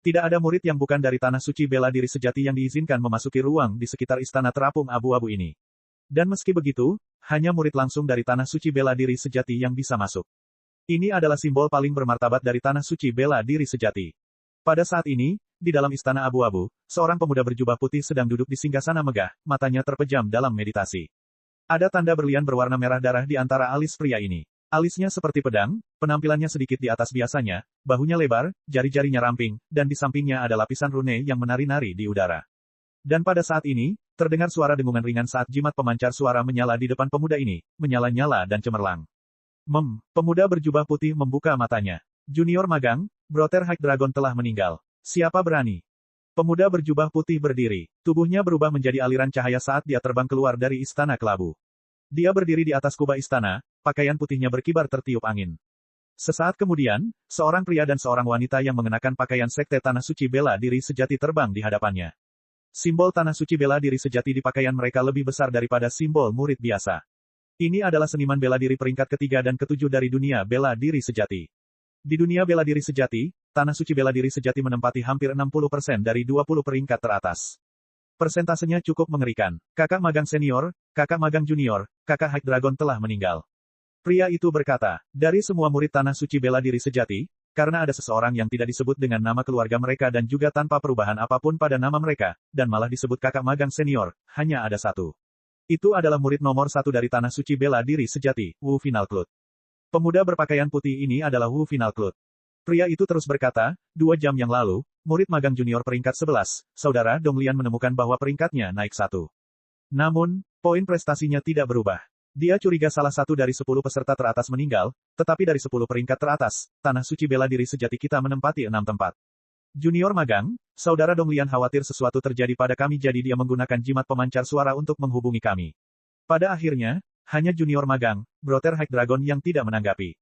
A: Tidak ada murid yang bukan dari Tanah Suci Bela Diri Sejati yang diizinkan memasuki ruang di sekitar istana terapung abu-abu ini. Dan meski begitu, hanya murid langsung dari Tanah Suci Bela Diri Sejati yang bisa masuk. Ini adalah simbol paling bermartabat dari Tanah Suci Bela Diri Sejati. Pada saat ini, di dalam istana abu-abu, seorang pemuda berjubah putih sedang duduk di singgasana megah, matanya terpejam dalam meditasi. Ada tanda berlian berwarna merah darah di antara alis pria ini. Alisnya seperti pedang, penampilannya sedikit di atas biasanya, bahunya lebar, jari-jarinya ramping, dan di sampingnya ada lapisan rune yang menari-nari di udara. Dan pada saat ini, terdengar suara dengungan ringan saat jimat pemancar suara menyala di depan pemuda ini, menyala-nyala dan cemerlang. Pemuda berjubah putih membuka matanya. Junior magang, Brother High Dragon telah meninggal. Siapa berani? Pemuda berjubah putih berdiri. Tubuhnya berubah menjadi aliran cahaya saat dia terbang keluar dari istana kelabu. Dia berdiri di atas kubah istana, pakaian putihnya berkibar tertiup angin. Sesaat kemudian, seorang pria dan seorang wanita yang mengenakan pakaian sekte Tanah Suci Bela Diri Sejati terbang di hadapannya. Simbol Tanah Suci Bela Diri Sejati di pakaian mereka lebih besar daripada simbol murid biasa. Ini adalah seniman bela diri peringkat ketiga dan ketujuh dari dunia bela diri sejati. Di dunia bela diri sejati, Tanah Suci Bela Diri Sejati menempati hampir 60% dari 20 peringkat teratas. Persentasenya cukup mengerikan. Kakak magang senior, kakak magang junior, kakak High Dragon telah meninggal. Pria itu berkata, dari semua murid Tanah Suci Bela Diri Sejati, karena ada seseorang yang tidak disebut dengan nama keluarga mereka dan juga tanpa perubahan apapun pada nama mereka, dan malah disebut kakak magang senior, hanya ada satu. Itu adalah murid nomor satu dari Tanah Suci Bela Diri Sejati, Wu Final Cloud. Pemuda berpakaian putih ini adalah Wu Final Cloud. Pria itu terus berkata, 2 jam yang lalu, murid magang junior peringkat 11, saudara Donglian menemukan bahwa peringkatnya naik 1. Namun, poin prestasinya tidak berubah. Dia curiga salah satu dari 10 peserta teratas meninggal, tetapi dari 10 peringkat teratas, Tanah Suci Bela Diri Sejati kita menempati 6 tempat. Junior magang, saudara Donglian khawatir sesuatu terjadi pada kami jadi dia menggunakan jimat pemancar suara untuk menghubungi kami. Pada akhirnya, hanya junior magang, Brother High Dragon yang tidak menanggapi.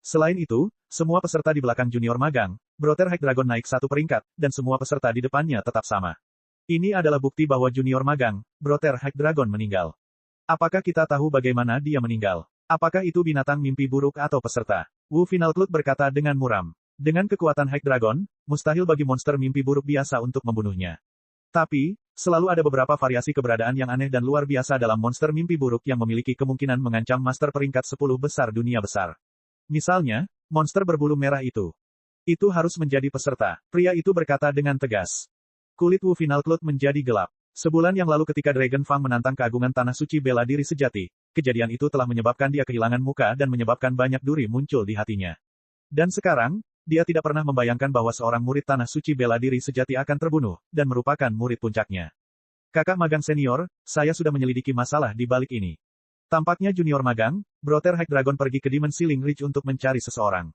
A: Selain itu, semua peserta di belakang junior magang, Brother High Dragon naik satu peringkat, dan semua peserta di depannya tetap sama. Ini adalah bukti bahwa junior magang, Brother High Dragon meninggal. Apakah kita tahu bagaimana dia meninggal? Apakah itu binatang mimpi buruk atau peserta? Wu Finalclut berkata dengan muram. Dengan kekuatan High Dragon, mustahil bagi monster mimpi buruk biasa untuk membunuhnya. Tapi, selalu ada beberapa variasi keberadaan yang aneh dan luar biasa dalam monster mimpi buruk yang memiliki kemungkinan mengancam master peringkat 10 besar dunia besar. Misalnya, monster berbulu merah itu. Itu harus menjadi peserta. Pria itu berkata dengan tegas. Kulit Wu Finalclut menjadi gelap. Sebulan yang lalu ketika Dragon Fang menantang keagungan tanah suci bela diri sejati, kejadian itu telah menyebabkan dia kehilangan muka dan menyebabkan banyak duri muncul di hatinya. Dan sekarang, dia tidak pernah membayangkan bahwa seorang murid tanah suci bela diri sejati akan terbunuh, dan merupakan murid puncaknya. Kakak magang senior, saya sudah menyelidiki masalah di balik ini. Tampaknya junior magang, Brother High Dragon pergi ke Demon Ceiling Ridge untuk mencari seseorang.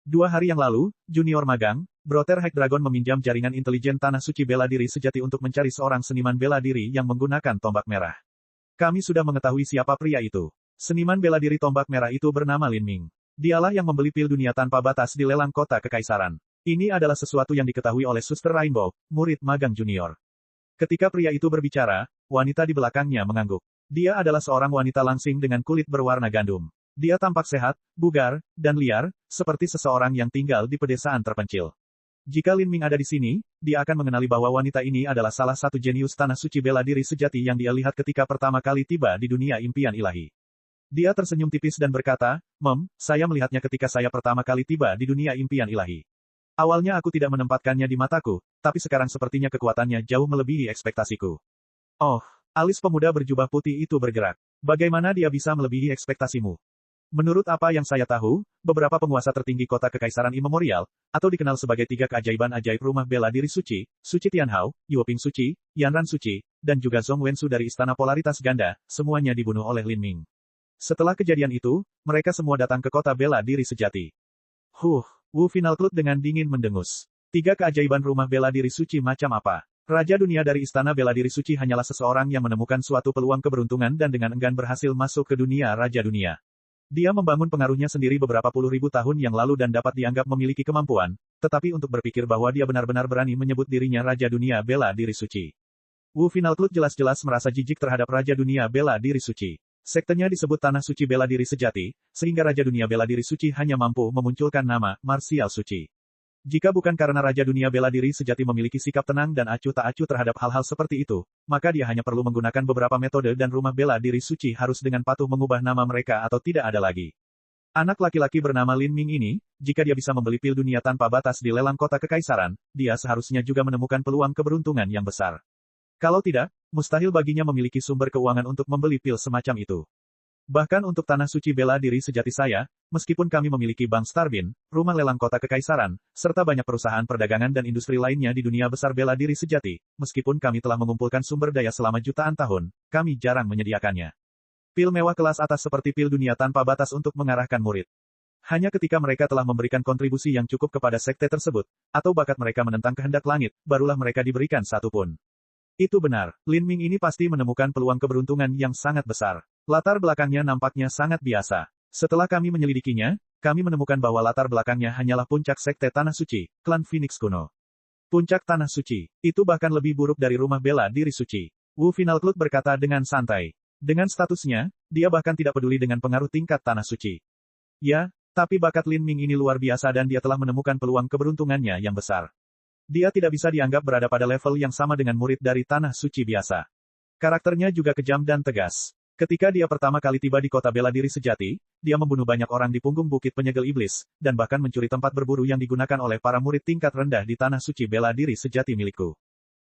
A: 2 hari yang lalu, junior magang, Brother High Dragon meminjam jaringan intelijen tanah suci bela diri sejati untuk mencari seorang seniman bela diri yang menggunakan tombak merah. Kami sudah mengetahui siapa pria itu. Seniman bela diri tombak merah itu bernama Lin Ming. Dialah yang membeli pil dunia tanpa batas di lelang kota kekaisaran. Ini adalah sesuatu yang diketahui oleh Suster Rainbow, murid magang junior. Ketika pria itu berbicara, wanita di belakangnya mengangguk. Dia adalah seorang wanita langsing dengan kulit berwarna gandum. Dia tampak sehat, bugar, dan liar, seperti seseorang yang tinggal di pedesaan terpencil. Jika Lin Ming ada di sini, dia akan mengenali bahwa wanita ini adalah salah satu jenius tanah suci bela diri sejati yang dia lihat ketika pertama kali tiba di dunia impian ilahi. Dia tersenyum tipis dan berkata, saya melihatnya ketika saya pertama kali tiba di dunia impian ilahi. Awalnya aku tidak menempatkannya di mataku, tapi sekarang sepertinya kekuatannya jauh melebihi ekspektasiku. Oh, alis pemuda berjubah putih itu bergerak. Bagaimana dia bisa melebihi ekspektasimu? Menurut apa yang saya tahu, beberapa penguasa tertinggi kota kekaisaran Immemorial, atau dikenal sebagai 3 keajaiban ajaib rumah bela diri suci, Suci Tianhao, Yuoping Suci, Yanran Suci, dan juga Zhong Wensu dari Istana Polaritas Ganda, semuanya dibunuh oleh Lin Ming. Setelah kejadian itu, mereka semua datang ke kota bela diri sejati. Wu Finalclut dengan dingin mendengus. 3 keajaiban rumah bela diri suci macam apa? Raja dunia dari Istana Bela Diri Suci hanyalah seseorang yang menemukan suatu peluang keberuntungan dan dengan enggan berhasil masuk ke dunia Raja Dunia. Dia membangun pengaruhnya sendiri beberapa puluh ribu tahun yang lalu dan dapat dianggap memiliki kemampuan, tetapi untuk berpikir bahwa dia benar-benar berani menyebut dirinya Raja Dunia Bela Diri Suci. Wu Finalclut jelas-jelas merasa jijik terhadap Raja Dunia Bela Diri Suci. Sektenya disebut Tanah Suci Bela Diri Sejati, sehingga Raja Dunia Bela Diri Suci hanya mampu memunculkan nama Martial Suci. Jika bukan karena Raja Dunia Bela Diri Sejati memiliki sikap tenang dan acuh tak acuh terhadap hal-hal seperti itu, maka dia hanya perlu menggunakan beberapa metode dan rumah bela diri suci harus dengan patuh mengubah nama mereka atau tidak ada lagi. Anak laki-laki bernama Lin Ming ini, jika dia bisa membeli pil dunia tanpa batas di lelang kota kekaisaran, dia seharusnya juga menemukan peluang keberuntungan yang besar. Kalau tidak, mustahil baginya memiliki sumber keuangan untuk membeli pil semacam itu. Bahkan untuk Tanah Suci Bela Diri Sejati saya, meskipun kami memiliki Bank Starbin, rumah lelang kota kekaisaran, serta banyak perusahaan perdagangan dan industri lainnya di dunia besar bela diri sejati, meskipun kami telah mengumpulkan sumber daya selama jutaan tahun, kami jarang menyediakannya. Pil mewah kelas atas seperti pil dunia tanpa batas untuk mengarahkan murid. Hanya ketika mereka telah memberikan kontribusi yang cukup kepada sekte tersebut, atau bakat mereka menentang kehendak langit, barulah mereka diberikan satu pun. Itu benar, Lin Ming ini pasti menemukan peluang keberuntungan yang sangat besar. Latar belakangnya nampaknya sangat biasa. Setelah kami menyelidikinya, kami menemukan bahwa latar belakangnya hanyalah puncak sekte Tanah Suci, klan Phoenix kuno. Puncak Tanah Suci, itu bahkan lebih buruk dari rumah bela diri suci. Wu Finalclut berkata dengan santai. Dengan statusnya, dia bahkan tidak peduli dengan pengaruh tingkat Tanah Suci. Ya, tapi bakat Lin Ming ini luar biasa dan dia telah menemukan peluang keberuntungannya yang besar. Dia tidak bisa dianggap berada pada level yang sama dengan murid dari Tanah Suci biasa. Karakternya juga kejam dan tegas. Ketika dia pertama kali tiba di kota bela diri sejati, dia membunuh banyak orang di punggung bukit penyegel iblis, dan bahkan mencuri tempat berburu yang digunakan oleh para murid tingkat rendah di Tanah Suci Bela Diri Sejati milikku.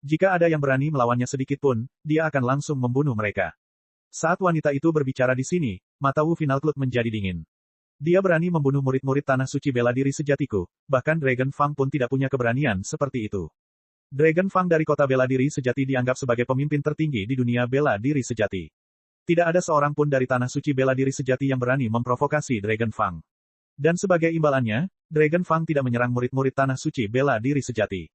A: Jika ada yang berani melawannya sedikit pun, dia akan langsung membunuh mereka. Saat wanita itu berbicara di sini, mata Wu Finalclut menjadi dingin. Dia berani membunuh murid-murid Tanah Suci Bela Diri Sejatiku, bahkan Dragon Fang pun tidak punya keberanian seperti itu. Dragon Fang dari kota bela diri sejati dianggap sebagai pemimpin tertinggi di dunia bela diri sejati. Tidak ada seorang pun dari Tanah Suci Bela Diri Sejati yang berani memprovokasi Dragon Fang. Dan sebagai imbalannya, Dragon Fang tidak menyerang murid-murid Tanah Suci Bela Diri Sejati.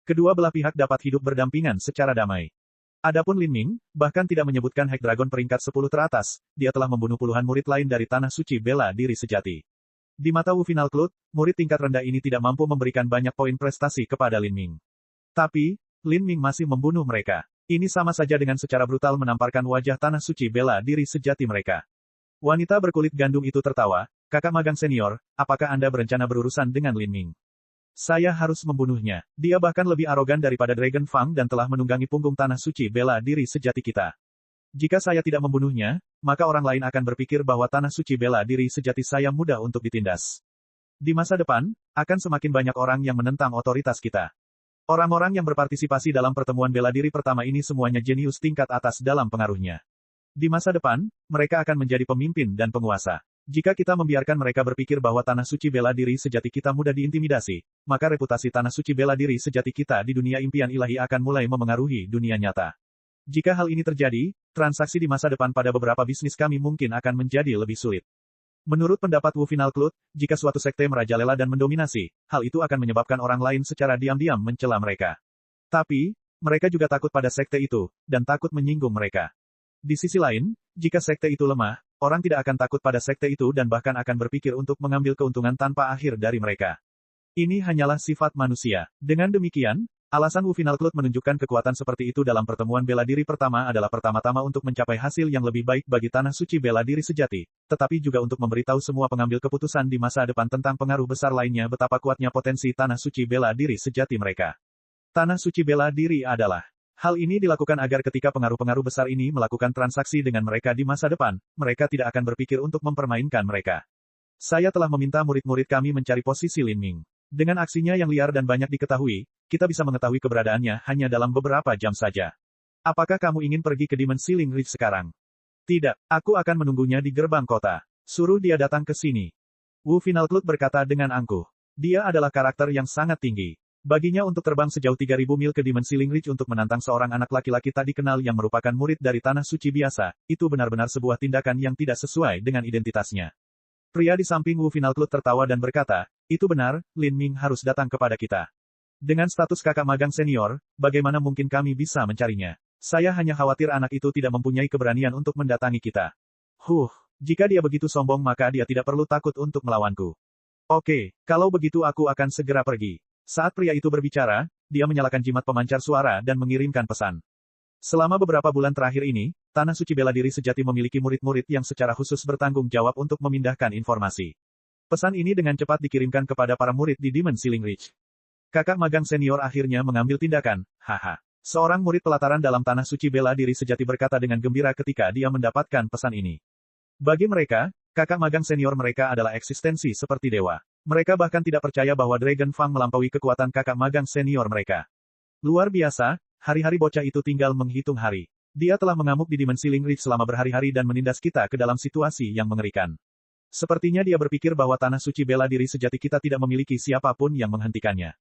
A: Kedua belah pihak dapat hidup berdampingan secara damai. Adapun Lin Ming, bahkan tidak menyebutkan High Dragon peringkat 10 teratas, dia telah membunuh puluhan murid lain dari Tanah Suci Bela Diri Sejati. Di mata Wu Final Cloud, murid tingkat rendah ini tidak mampu memberikan banyak poin prestasi kepada Lin Ming. Tapi, Lin Ming masih membunuh mereka. Ini sama saja dengan secara brutal menamparkan wajah tanah suci bela diri sejati mereka. Wanita berkulit gandum itu tertawa, kakak magang senior, apakah Anda berencana berurusan dengan Lin Ming? Saya harus membunuhnya. Dia bahkan lebih arogan daripada Dragon Fang dan telah menunggangi punggung tanah suci bela diri sejati kita. Jika saya tidak membunuhnya, maka orang lain akan berpikir bahwa tanah suci bela diri sejati saya mudah untuk ditindas. Di masa depan, akan semakin banyak orang yang menentang otoritas kita. Orang-orang yang berpartisipasi dalam pertemuan bela diri pertama ini semuanya jenius tingkat atas dalam pengaruhnya. Di masa depan, mereka akan menjadi pemimpin dan penguasa. Jika kita membiarkan mereka berpikir bahwa tanah suci bela diri sejati kita mudah diintimidasi, maka reputasi tanah suci bela diri sejati kita di dunia impian ilahi akan mulai memengaruhi dunia nyata. Jika hal ini terjadi, transaksi di masa depan pada beberapa bisnis kami mungkin akan menjadi lebih sulit. Menurut pendapat Wu Final Cloud, jika suatu sekte merajalela dan mendominasi, hal itu akan menyebabkan orang lain secara diam-diam mencela mereka. Tapi, mereka juga takut pada sekte itu, dan takut menyinggung mereka. Di sisi lain, jika sekte itu lemah, orang tidak akan takut pada sekte itu dan bahkan akan berpikir untuk mengambil keuntungan tanpa akhir dari mereka. Ini hanyalah sifat manusia. Dengan demikian, alasan Wu Final Cloud menunjukkan kekuatan seperti itu dalam pertemuan bela diri pertama adalah pertama-tama untuk mencapai hasil yang lebih baik bagi tanah suci bela diri sejati, tetapi juga untuk memberitahu semua pengambil keputusan di masa depan tentang pengaruh besar lainnya betapa kuatnya potensi tanah suci bela diri sejati mereka. Tanah suci bela diri adalah. Hal ini dilakukan agar ketika pengaruh-pengaruh besar ini melakukan transaksi dengan mereka di masa depan, mereka tidak akan berpikir untuk mempermainkan mereka. Saya telah meminta murid-murid kami mencari posisi Lin Ming. Dengan aksinya yang liar dan banyak diketahui, kita bisa mengetahui keberadaannya hanya dalam beberapa jam saja. Apakah kamu ingin pergi ke Demon Ceiling Ridge sekarang? Tidak, aku akan menunggunya di gerbang kota. Suruh dia datang ke sini. Wu Final Cloud berkata dengan angkuh. Dia adalah karakter yang sangat tinggi. Baginya untuk terbang sejauh 3.000 mil ke Demon Ceiling Ridge untuk menantang seorang anak laki-laki tak dikenal yang merupakan murid dari tanah suci biasa, itu benar-benar sebuah tindakan yang tidak sesuai dengan identitasnya. Pria di samping Wu Final Cloud tertawa dan berkata, itu benar, Lin Ming harus datang kepada kita. Dengan status kakak magang senior, bagaimana mungkin kami bisa mencarinya? Saya hanya khawatir anak itu tidak mempunyai keberanian untuk mendatangi kita. Jika dia begitu sombong maka dia tidak perlu takut untuk melawanku. Oke, kalau begitu aku akan segera pergi. Saat pria itu berbicara, dia menyalakan jimat pemancar suara dan mengirimkan pesan. Selama beberapa bulan terakhir ini, Tanah Suci Bela Diri Sejati memiliki murid-murid yang secara khusus bertanggung jawab untuk memindahkan informasi. Pesan ini dengan cepat dikirimkan kepada para murid di Demon Ceiling Ridge. Kakak magang senior akhirnya mengambil tindakan, haha. Seorang murid pelataran dalam Tanah Suci Bela Diri Sejati berkata dengan gembira ketika dia mendapatkan pesan ini. Bagi mereka, kakak magang senior mereka adalah eksistensi seperti dewa. Mereka bahkan tidak percaya bahwa Dragon Fang melampaui kekuatan kakak magang senior mereka. Luar biasa, hari-hari bocah itu tinggal menghitung hari. Dia telah mengamuk di Demon Ceiling Ridge selama berhari-hari dan menindas kita ke dalam situasi yang mengerikan. Sepertinya dia berpikir bahwa Tanah Suci Bela Diri Sejati kita tidak memiliki siapapun yang menghentikannya.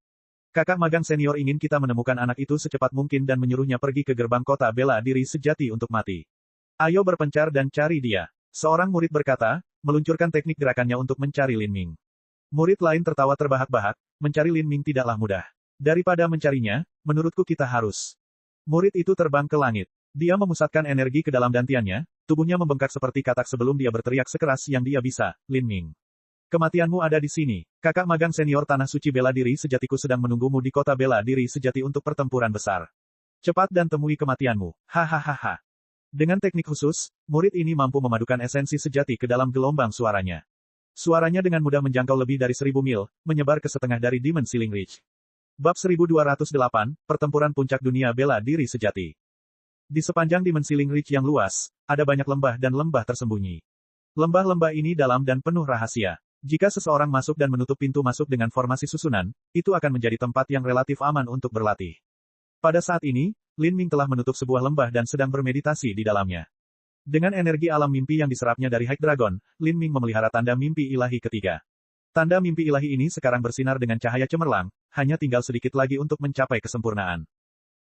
A: Kakak magang senior ingin kita menemukan anak itu secepat mungkin dan menyuruhnya pergi ke gerbang kota Bela Diri Sejati untuk mati. Ayo berpencar dan cari dia. Seorang murid berkata, meluncurkan teknik gerakannya untuk mencari Lin Ming. Murid lain tertawa terbahak-bahak, mencari Lin Ming tidaklah mudah. Daripada mencarinya, menurutku kita harus. Murid itu terbang ke langit. Dia memusatkan energi ke dalam dantiannya, tubuhnya membengkak seperti katak sebelum dia berteriak sekeras yang dia bisa, Lin Ming. Kematianmu ada di sini. Kakak magang senior Tanah Suci Bela Diri Sejatiku sedang menunggumu di kota Bela Diri Sejati untuk pertempuran besar. Cepat dan temui kematianmu. Hahaha. Dengan teknik khusus, murid ini mampu memadukan esensi sejati ke dalam gelombang suaranya. Suaranya dengan mudah menjangkau lebih dari 1.000 mil, menyebar ke setengah dari Demon Ceiling Ridge. Bab 1208, Pertempuran Puncak Dunia Bela Diri Sejati. Di sepanjang Demon Ceiling Ridge yang luas, ada banyak lembah dan lembah tersembunyi. Lembah-lembah ini dalam dan penuh rahasia. Jika seseorang masuk dan menutup pintu masuk dengan formasi susunan, itu akan menjadi tempat yang relatif aman untuk berlatih. Pada saat ini, Lin Ming telah menutup sebuah lembah dan sedang bermeditasi di dalamnya. Dengan energi alam mimpi yang diserapnya dari High Dragon, Lin Ming memelihara tanda mimpi ilahi ketiga. Tanda mimpi ilahi ini sekarang bersinar dengan cahaya cemerlang, hanya tinggal sedikit lagi untuk mencapai kesempurnaan.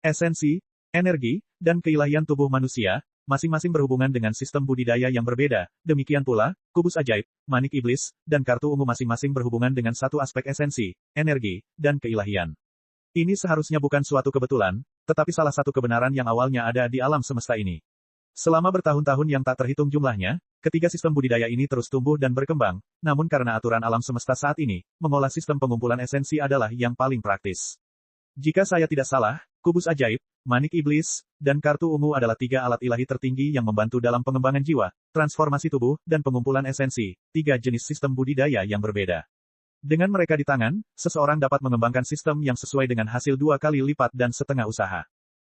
A: Esensi, energi, dan keilahian tubuh manusia, masing-masing berhubungan dengan sistem budidaya yang berbeda, demikian pula, kubus ajaib, manik iblis, dan kartu ungu masing-masing berhubungan dengan satu aspek esensi, energi, dan keilahian. Ini seharusnya bukan suatu kebetulan, tetapi salah satu kebenaran yang awalnya ada di alam semesta ini. Selama bertahun-tahun yang tak terhitung jumlahnya, Ketiga sistem budidaya ini terus tumbuh dan berkembang, namun karena aturan alam semesta saat ini, mengolah sistem pengumpulan esensi adalah yang paling praktis. Jika saya tidak salah, kubus ajaib, manik iblis, dan kartu ungu adalah tiga alat ilahi tertinggi yang membantu dalam pengembangan jiwa, transformasi tubuh, dan pengumpulan esensi, tiga jenis sistem budidaya yang berbeda. Dengan mereka di tangan, seseorang dapat mengembangkan sistem yang sesuai dengan hasil 2 kali lipat dan setengah usaha.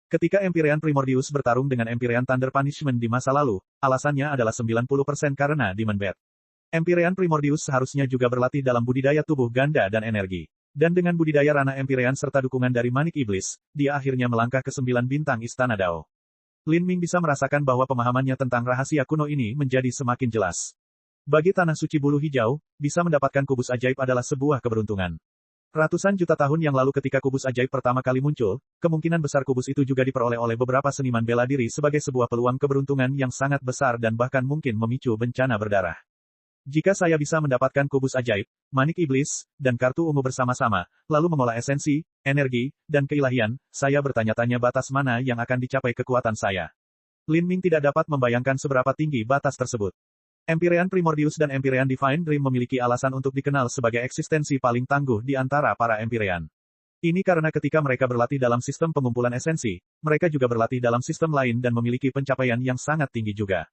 A: Ketika Empyrean Primordius bertarung dengan Empyrean Thunder Punishment di masa lalu, alasannya adalah 90% karena Demon Bat. Empyrean Primordius seharusnya juga berlatih dalam budidaya tubuh ganda dan energi. Dan dengan budidaya ranah Empyrean serta dukungan dari manik iblis, dia akhirnya melangkah ke 9 bintang Istana Dao. Lin Ming bisa merasakan bahwa pemahamannya tentang rahasia kuno ini menjadi semakin jelas. Bagi Tanah Suci Bulu Hijau, bisa mendapatkan kubus ajaib adalah sebuah keberuntungan. Ratusan juta tahun yang lalu ketika kubus ajaib pertama kali muncul, kemungkinan besar kubus itu juga diperoleh oleh beberapa seniman bela diri sebagai sebuah peluang keberuntungan yang sangat besar dan bahkan mungkin memicu bencana berdarah. Jika saya bisa mendapatkan kubus ajaib, manik iblis, dan kartu ungu bersama-sama, lalu mengolah esensi, energi, dan keilahian, saya bertanya-tanya batas mana yang akan dicapai kekuatan saya. Lin Ming tidak dapat membayangkan seberapa tinggi batas tersebut. Empyrean Primordius dan Empyrean Divine Dream memiliki alasan untuk dikenal sebagai eksistensi paling tangguh di antara para Empyrean. Ini karena ketika mereka berlatih dalam sistem pengumpulan esensi, mereka juga berlatih dalam sistem lain dan memiliki pencapaian yang sangat tinggi juga.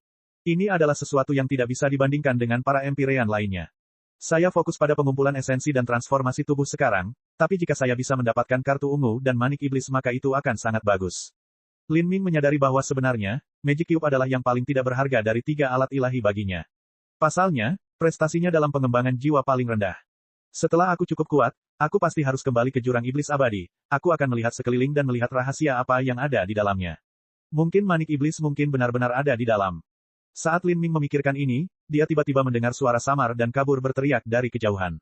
A: Ini adalah sesuatu yang tidak bisa dibandingkan dengan para Empyrean lainnya. Saya fokus pada pengumpulan esensi dan transformasi tubuh sekarang, tapi jika saya bisa mendapatkan kartu ungu dan manik iblis maka itu akan sangat bagus. Lin Ming menyadari bahwa sebenarnya, Magic Cube adalah yang paling tidak berharga dari tiga alat ilahi baginya. Pasalnya, prestasinya dalam pengembangan jiwa paling rendah. Setelah aku cukup kuat, aku pasti harus kembali ke jurang iblis abadi, aku akan melihat sekeliling dan melihat rahasia apa yang ada di dalamnya. Mungkin manik iblis mungkin benar-benar ada di dalam. Saat Lin Ming memikirkan ini, dia tiba-tiba mendengar suara samar dan kabur berteriak dari kejauhan.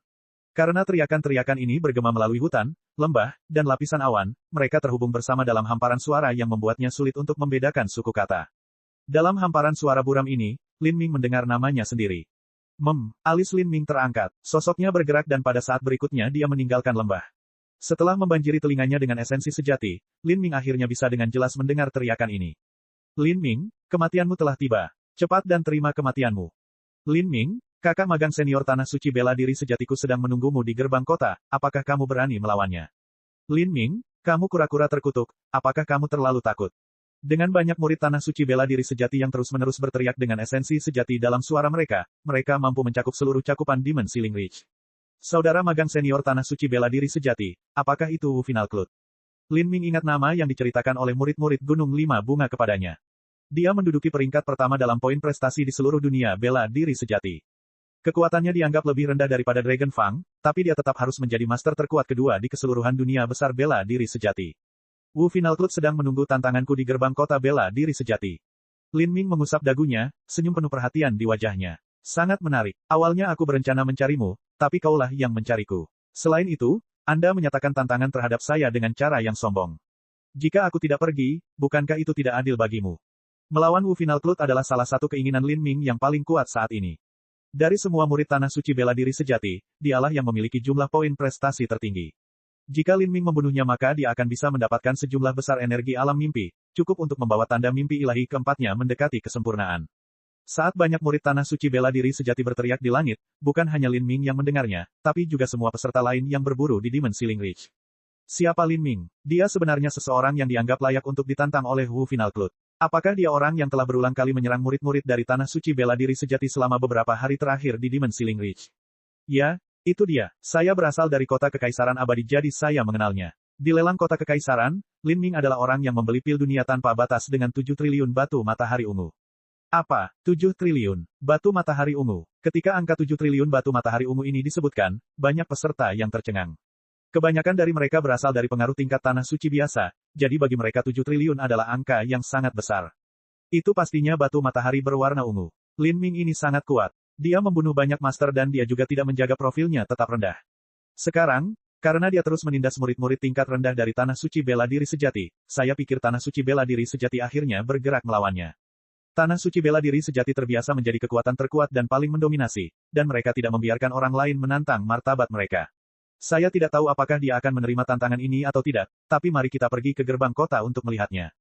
A: Karena teriakan-teriakan ini bergema melalui hutan, lembah, dan lapisan awan, mereka terhubung bersama dalam hamparan suara yang membuatnya sulit untuk membedakan suku kata. Dalam hamparan suara buram ini, Lin Ming mendengar namanya sendiri. Alis Lin Ming terangkat. Sosoknya bergerak dan pada saat berikutnya dia meninggalkan lembah. Setelah membanjiri telinganya dengan esensi sejati, Lin Ming akhirnya bisa dengan jelas mendengar teriakan ini. Lin Ming, kematianmu telah tiba. Cepat dan terima kematianmu. Lin Ming, kakak magang senior Tanah Suci Bela Diri Sejatiku sedang menunggumu di gerbang kota, apakah kamu berani melawannya? Lin Ming, kamu kura-kura terkutuk, apakah kamu terlalu takut? Dengan banyak murid Tanah Suci Bela Diri Sejati yang terus-menerus berteriak dengan esensi sejati dalam suara mereka, mereka mampu mencakup seluruh cakupan Demon Ceiling Reach. Saudara magang senior Tanah Suci Bela Diri Sejati, apakah itu Wu Final Cloud? Lin Ming ingat nama yang diceritakan oleh murid-murid Gunung Lima Bunga kepadanya. Dia menduduki peringkat pertama dalam poin prestasi di seluruh dunia bela diri sejati. Kekuatannya dianggap lebih rendah daripada Dragon Fang, tapi dia tetap harus menjadi master terkuat kedua di keseluruhan dunia besar bela diri sejati. Wu Final Cloud sedang menunggu tantanganku di gerbang kota bela diri sejati. Lin Ming mengusap dagunya, senyum penuh perhatian di wajahnya. Sangat menarik. Awalnya aku berencana mencarimu, tapi kaulah yang mencariku. Selain itu, Anda menyatakan tantangan terhadap saya dengan cara yang sombong. Jika aku tidak pergi, bukankah itu tidak adil bagimu? Melawan Wu Final Cloud adalah salah satu keinginan Lin Ming yang paling kuat saat ini. Dari semua murid Tanah Suci Bela Diri Sejati, dialah yang memiliki jumlah poin prestasi tertinggi. Jika Lin Ming membunuhnya maka dia akan bisa mendapatkan sejumlah besar energi alam mimpi, cukup untuk membawa tanda mimpi ilahi keempatnya mendekati kesempurnaan. Saat banyak murid Tanah Suci Bela Diri Sejati berteriak di langit, bukan hanya Lin Ming yang mendengarnya, tapi juga semua peserta lain yang berburu di Demon Ceiling Reach. Siapa Lin Ming? Dia sebenarnya seseorang yang dianggap layak untuk ditantang oleh Wu Final Cloud. Apakah dia orang yang telah berulang kali menyerang murid-murid dari Tanah Suci Bela Diri Sejati selama beberapa hari terakhir di Demon Ceiling Reach? Ya, itu dia. Saya berasal dari kota Kekaisaran Abadi jadi saya mengenalnya. Di lelang kota Kekaisaran, Lin Ming adalah orang yang membeli pil dunia tanpa batas dengan 7 triliun batu matahari ungu. Apa? 7 triliun batu matahari ungu. Ketika angka 7 triliun batu matahari ungu ini disebutkan, banyak peserta yang tercengang. Kebanyakan dari mereka berasal dari pengaruh tingkat Tanah Suci biasa, jadi bagi mereka 7 triliun adalah angka yang sangat besar. Itu pastinya batu matahari berwarna ungu. Lin Ming ini sangat kuat. Dia membunuh banyak master dan dia juga tidak menjaga profilnya tetap rendah. Sekarang, karena dia terus menindas murid-murid tingkat rendah dari Tanah Suci Bela Diri Sejati, saya pikir Tanah Suci Bela Diri Sejati akhirnya bergerak melawannya. Tanah Suci Bela Diri Sejati terbiasa menjadi kekuatan terkuat dan paling mendominasi, dan mereka tidak membiarkan orang lain menantang martabat mereka. Saya tidak tahu apakah dia akan menerima tantangan ini atau tidak, tapi mari kita pergi ke gerbang kota untuk melihatnya.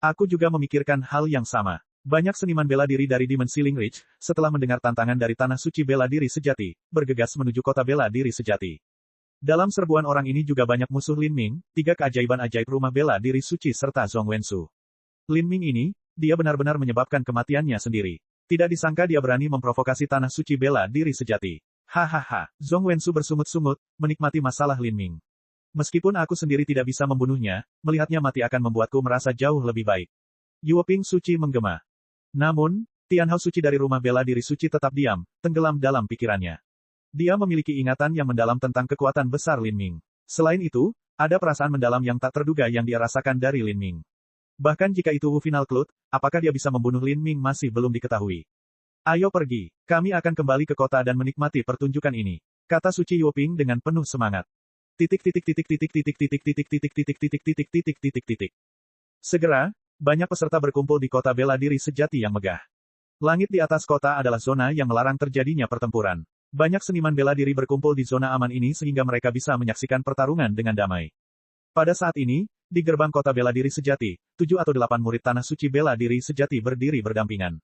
A: Aku juga memikirkan hal yang sama. Banyak seniman bela diri dari Dimensi Ceiling Ridge, setelah mendengar tantangan dari Tanah Suci Bela Diri Sejati, bergegas menuju kota bela diri sejati. Dalam serbuan orang ini juga banyak musuh Lin Ming, 3 keajaiban ajaib rumah bela diri suci serta Zhong Wensu. Lin Ming ini, dia benar-benar menyebabkan kematiannya sendiri. Tidak disangka dia berani memprovokasi Tanah Suci Bela Diri Sejati. Hahaha, Zhong Wensu bersungut-sungut, menikmati masalah Lin Ming. Meskipun aku sendiri tidak bisa membunuhnya, melihatnya mati akan membuatku merasa jauh lebih baik. Yuoping Suci menggema. Namun, Tianhao Suci dari rumah bela diri suci tetap diam, tenggelam dalam pikirannya. Dia memiliki ingatan yang mendalam tentang kekuatan besar Lin Ming. Selain itu, ada perasaan mendalam yang tak terduga yang dia rasakan dari Lin Ming. Bahkan jika itu Wu Final Cloud, apakah dia bisa membunuh Lin Ming masih belum diketahui. Ayo pergi, kami akan kembali ke kota dan menikmati pertunjukan ini, kata Suci Yuoping dengan penuh semangat. Segera, banyak peserta berkumpul di kota bela diri sejati yang megah. Langit di atas kota adalah zona yang melarang terjadinya pertempuran. Banyak seniman bela diri berkumpul di zona aman ini sehingga mereka bisa menyaksikan pertarungan dengan damai. Pada saat ini, di gerbang kota bela diri sejati, 7 atau 8 murid Tanah Suci Bela Diri Sejati berdiri berdampingan.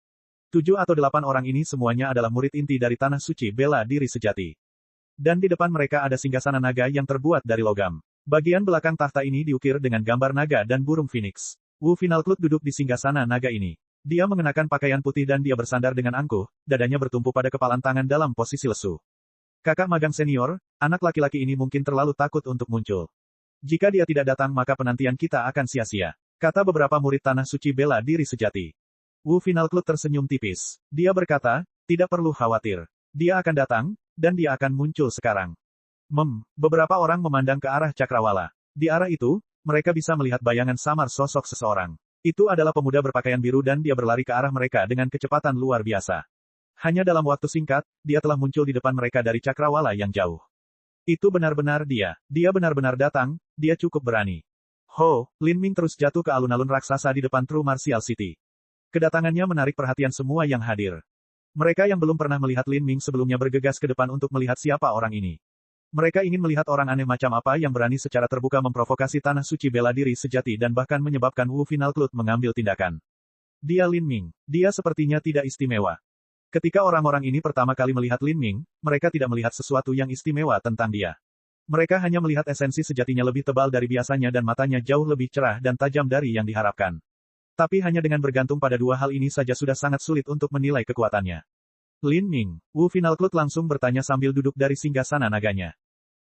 A: 7 atau 8 orang ini semuanya adalah murid inti dari Tanah Suci Bela Diri Sejati. Dan di depan mereka ada singgasana naga yang terbuat dari logam. Bagian belakang tahta ini diukir dengan gambar naga dan burung phoenix. Wu Final Cloud duduk di singgasana naga ini. Dia mengenakan pakaian putih dan dia bersandar dengan angkuh, dadanya bertumpu pada kepalan tangan dalam posisi lesu. Kakak magang senior, anak laki-laki ini mungkin terlalu takut untuk muncul. Jika dia tidak datang maka penantian kita akan sia-sia, kata beberapa murid Tanah Suci Bela Diri Sejati. Wu Final Cloud tersenyum tipis. Dia berkata, tidak perlu khawatir. Dia akan datang, dan dia akan muncul sekarang. Beberapa orang memandang ke arah cakrawala. Di arah itu, mereka bisa melihat bayangan samar sosok seseorang. Itu adalah pemuda berpakaian biru dan dia berlari ke arah mereka dengan kecepatan luar biasa. Hanya dalam waktu singkat, dia telah muncul di depan mereka dari cakrawala yang jauh. Itu benar-benar dia. Dia benar-benar datang, dia cukup berani. Ho, Lin Ming terus jatuh ke alun-alun raksasa di depan True Martial City. Kedatangannya menarik perhatian semua yang hadir. Mereka yang belum pernah melihat Lin Ming sebelumnya bergegas ke depan untuk melihat siapa orang ini. Mereka ingin melihat orang aneh macam apa yang berani secara terbuka memprovokasi Tanah Suci Bela Diri Sejati dan bahkan menyebabkan Wu Final Cloud mengambil tindakan. Dia Lin Ming. Dia sepertinya tidak istimewa. Ketika orang-orang ini pertama kali melihat Lin Ming, mereka tidak melihat sesuatu yang istimewa tentang dia. Mereka hanya melihat esensi sejatinya lebih tebal dari biasanya dan matanya jauh lebih cerah dan tajam dari yang diharapkan. Tapi hanya dengan bergantung pada dua hal ini saja sudah sangat sulit untuk menilai kekuatannya. Lin Ming. Wu Final Cloud langsung bertanya sambil duduk dari singgasana naganya.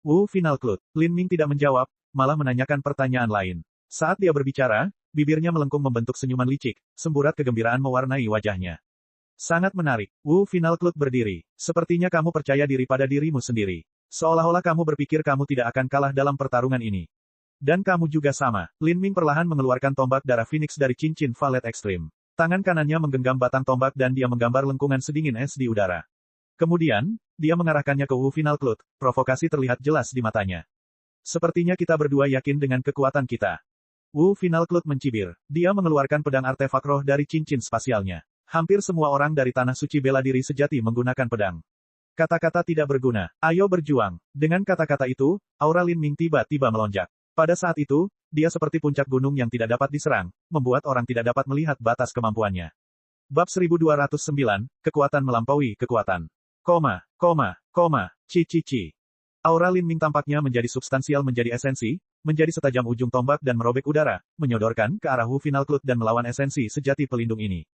A: Wu Final Cloud. Lin Ming tidak menjawab, malah menanyakan pertanyaan lain. Saat dia berbicara, bibirnya melengkung membentuk senyuman licik, semburat kegembiraan mewarnai wajahnya. Sangat menarik. Wu Final Cloud berdiri. Sepertinya kamu percaya diri pada dirimu sendiri. Seolah-olah kamu berpikir kamu tidak akan kalah dalam pertarungan ini. Dan kamu juga sama. Lin Ming perlahan mengeluarkan tombak darah Phoenix dari cincin Valet Ekstrim. Tangan kanannya menggenggam batang tombak dan dia menggambar lengkungan sedingin es di udara. Kemudian, dia mengarahkannya ke Wu Final Cloud, provokasi terlihat jelas di matanya. Sepertinya kita berdua yakin dengan kekuatan kita. Wu Final Cloud mencibir. Dia mengeluarkan pedang artefak roh dari cincin spasialnya. Hampir semua orang dari Tanah Suci Bela Diri Sejati menggunakan pedang. Kata-kata tidak berguna. Ayo berjuang. Dengan kata-kata itu, aura Lin Ming tiba-tiba melonjak. Pada saat itu, dia seperti puncak gunung yang tidak dapat diserang, membuat orang tidak dapat melihat batas kemampuannya. Bab 1209, Kekuatan Melampaui Kekuatan. Ci. Aura Lin Ming tampaknya menjadi substansial menjadi esensi, menjadi setajam ujung tombak dan merobek udara, menyodorkan ke arah Wu Final Cloud dan melawan esensi sejati pelindung ini.